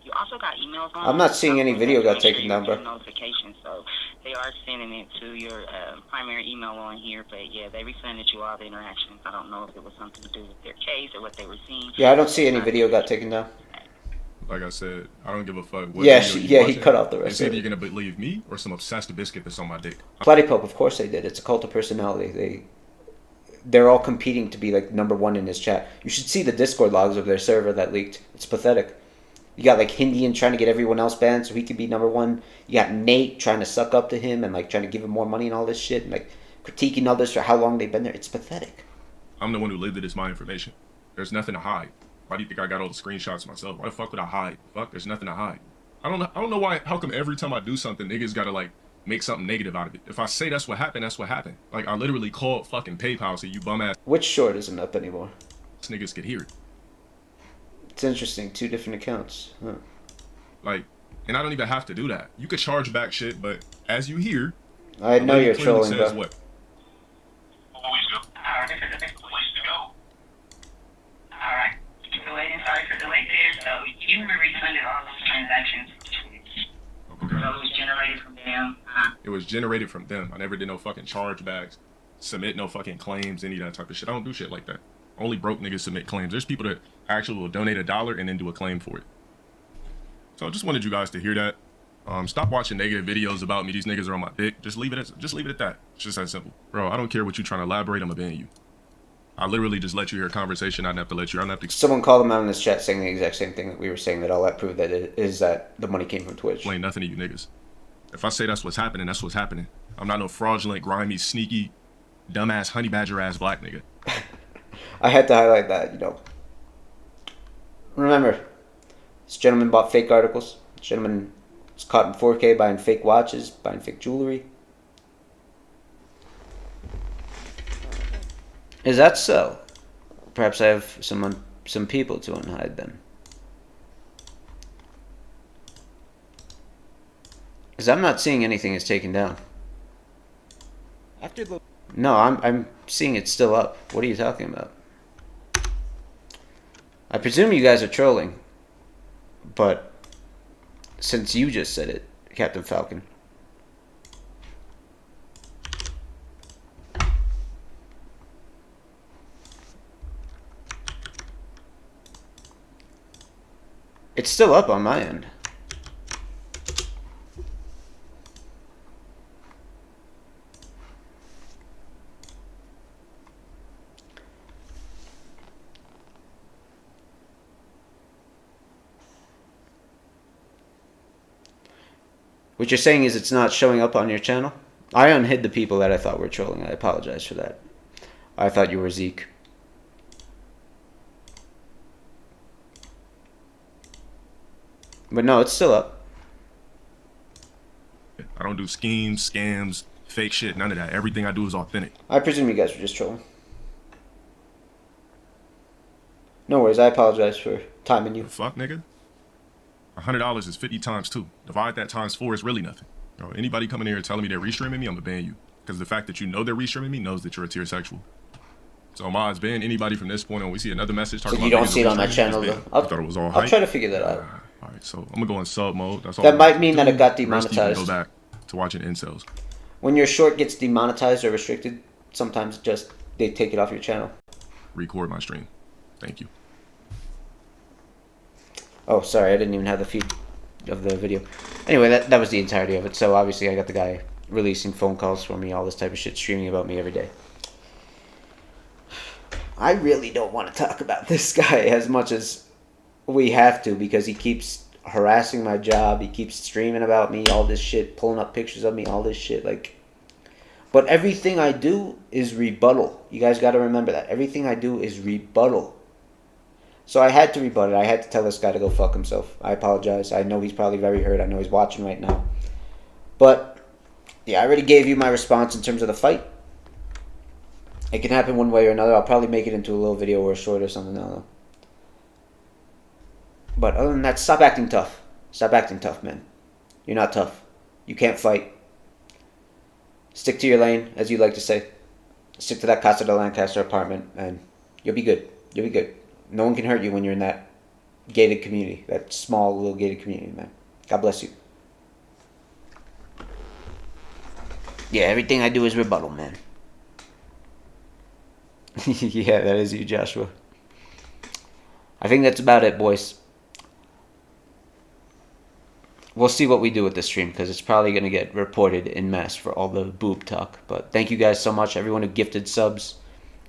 You also got emails on. I'm not seeing any video got Make sure taken you down, get bro. Notifications, so they are sending it to your primary email on here. But yeah, they refunded you all the interactions. I don't know if it was something to do with their case or what they were seeing. Yeah, I don't see any video got taken down. Like I said, I don't give a fuck what Yeah, video you yeah, he watching. cut out the rest It's of either it. you're gonna believe me or some obsessed biscuit that's on my dick. Platypulp, of course they did. It's a cult of personality. They're all competing to be like number one in his chat. You should see the Discord logs of their server that leaked. It's pathetic. You got like Hindian trying to get everyone else banned so he could be number one. You got Nate trying to suck up to him and like trying to give him more money and all this shit and like critiquing others for how long they've been there. It's pathetic. I'm the one who lived it. It's my information. There's nothing to hide. Why do you think I got all the screenshots myself? Why the fuck would I hide? Fuck, there's nothing to hide. I don't know why. How come every time I do something, niggas gotta like make something negative out of it? If I say that's what happened, that's what happened. Like I literally called fucking PayPal so you bum ass Which short isn't up anymore? niggas could hear it. It's interesting. 2 different accounts. Huh. Like, and I don't even have to do that. You could charge back shit, but as you hear, I know you're trolling, says bro. what? Always go. Alright, this is the place to go. Alright. Go ahead and sorry for the wait there. So you were refunded all those transactions. Okay. So it was generated from them. It was generated from them. I never did no fucking chargebacks, submit no fucking claims, any of that type of shit. I don't do shit like that. Only broke niggas submit claims. There's people that actually will donate $1 and then do a claim for it. So I just wanted you guys to hear that. Stop watching negative videos about me. These niggas are on my dick. Just leave it at that. It's just that simple. Bro, I don't care what you're trying to elaborate. I'm gonna ban you. I literally just let you hear a conversation. I don't have to let you. I don't have to Someone called him out in this chat saying the exact same thing that we were saying, that all that proved that it is that the money came from Twitch. explain nothing to you niggas. If I say that's what's happening, that's what's happening. I'm not no fraudulent, grimy, sneaky, dumbass, honey badger ass black nigga. I had to highlight that, you know. Remember, this gentleman bought fake articles. This gentleman was caught in 4K buying fake watches, buying fake jewelry. Is that so? Perhaps I have some people to unhide them. Because I'm not seeing anything is taken down. After the No, I'm seeing it still up. What are you talking about? I presume you guys are trolling, but since you just said it, Captain Falcon. It's still up on my end. What you're saying is it's not showing up on your channel? I unhid the people that I thought were trolling. I apologize for that. I thought you were Zeke. But no, it's still up. I don't do schemes, scams, fake shit, none of that. Everything I do is authentic. I presume you guys were just trolling. No worries, I apologize for timing you. The fuck, nigga? $100 is 50 times 2. Divide that times 4 is really nothing. Bro, anybody coming here telling me they're restreaming me, I'm gonna ban you. Because the fact that you know they're restreaming me knows that you're a tier sexual. So Maz, ban anybody from this point on. We see another message talking So you about don't see it on my restreaming, channel, it's though? banned. I thought it was all I'll hype. try to figure that out. Alright, so I'm gonna go in sub mode. That's all. That I'm might gonna mean do. that it got The rest of you can demonetized. Go back to watching incels. When your short gets demonetized or restricted, sometimes just they take it off your channel. Record my stream. Thank you. Oh, sorry, I didn't even have the feed of the video. Anyway, that was the entirety of it. So obviously I got the guy releasing phone calls for me, all this type of shit, streaming about me every day. I really don't want to talk about this guy as much as we have to, because he keeps harassing my job. He keeps streaming about me, all this shit, pulling up pictures of me, all this shit. Like, but everything I do is rebuttal. You guys got to remember that. Everything I do is rebuttal. So I had to rebut it. I had to tell this guy to go fuck himself. I apologize. I know he's probably very hurt. I know he's watching right now. But, yeah, I already gave you my response in terms of the fight. It can happen one way or another. I'll probably make it into a little video or a short or something. I don't know. But other than that, stop acting tough. Stop acting tough, man. You're not tough. You can't fight. Stick to your lane, as you like to say. Stick to that Casa de Lancaster apartment, and you'll be good. You'll be good. No one can hurt you when you're in that gated community. That small, little gated community, man. God bless you. Yeah, everything I do is rebuttal, man. Yeah, that is you, Joshua. I think that's about it, boys. We'll see what we do with this stream, because it's probably going to get reported en masse for all the boob talk. But thank you guys so much. Everyone who gifted subs,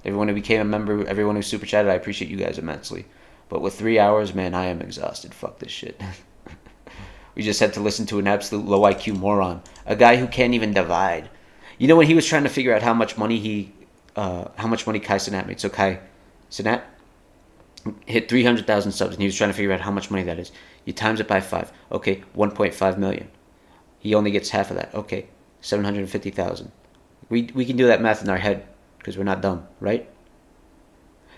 everyone who became a member, everyone who super chatted, I appreciate you guys immensely. But with 3 hours, man, I am exhausted. Fuck this shit. We just had to listen to an absolute low IQ moron. A guy who can't even divide. You know, when he was trying to figure out how much money Kai Cenat made. So Kai Cenat hit 300,000 subs, and he was trying to figure out how much money that is. You times it by 5. Okay, 1.5 million. He only gets half of that. Okay, 750,000. We can do that math in our head, because we're not dumb, right?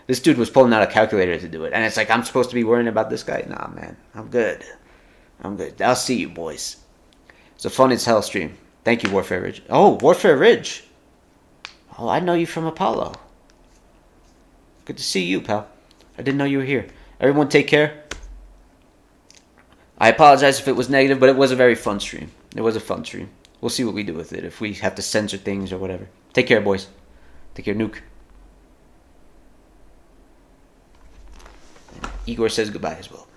This dude was pulling out a calculator to do it. And it's like, I'm supposed to be worrying about this guy? Nah, man. I'm good. I'm good. I'll see you, boys. It's a fun as hell stream. Thank you, Warfare Ridge. Oh, Warfare Ridge. Oh, I know you from Apollo. Good to see you, pal. I didn't know you were here. Everyone take care. I apologize if it was negative, but it was a very fun stream. It was a fun stream. We'll see what we do with it, if we have to censor things or whatever. Take care, boys. Take care, Nuke. Igor says goodbye as well.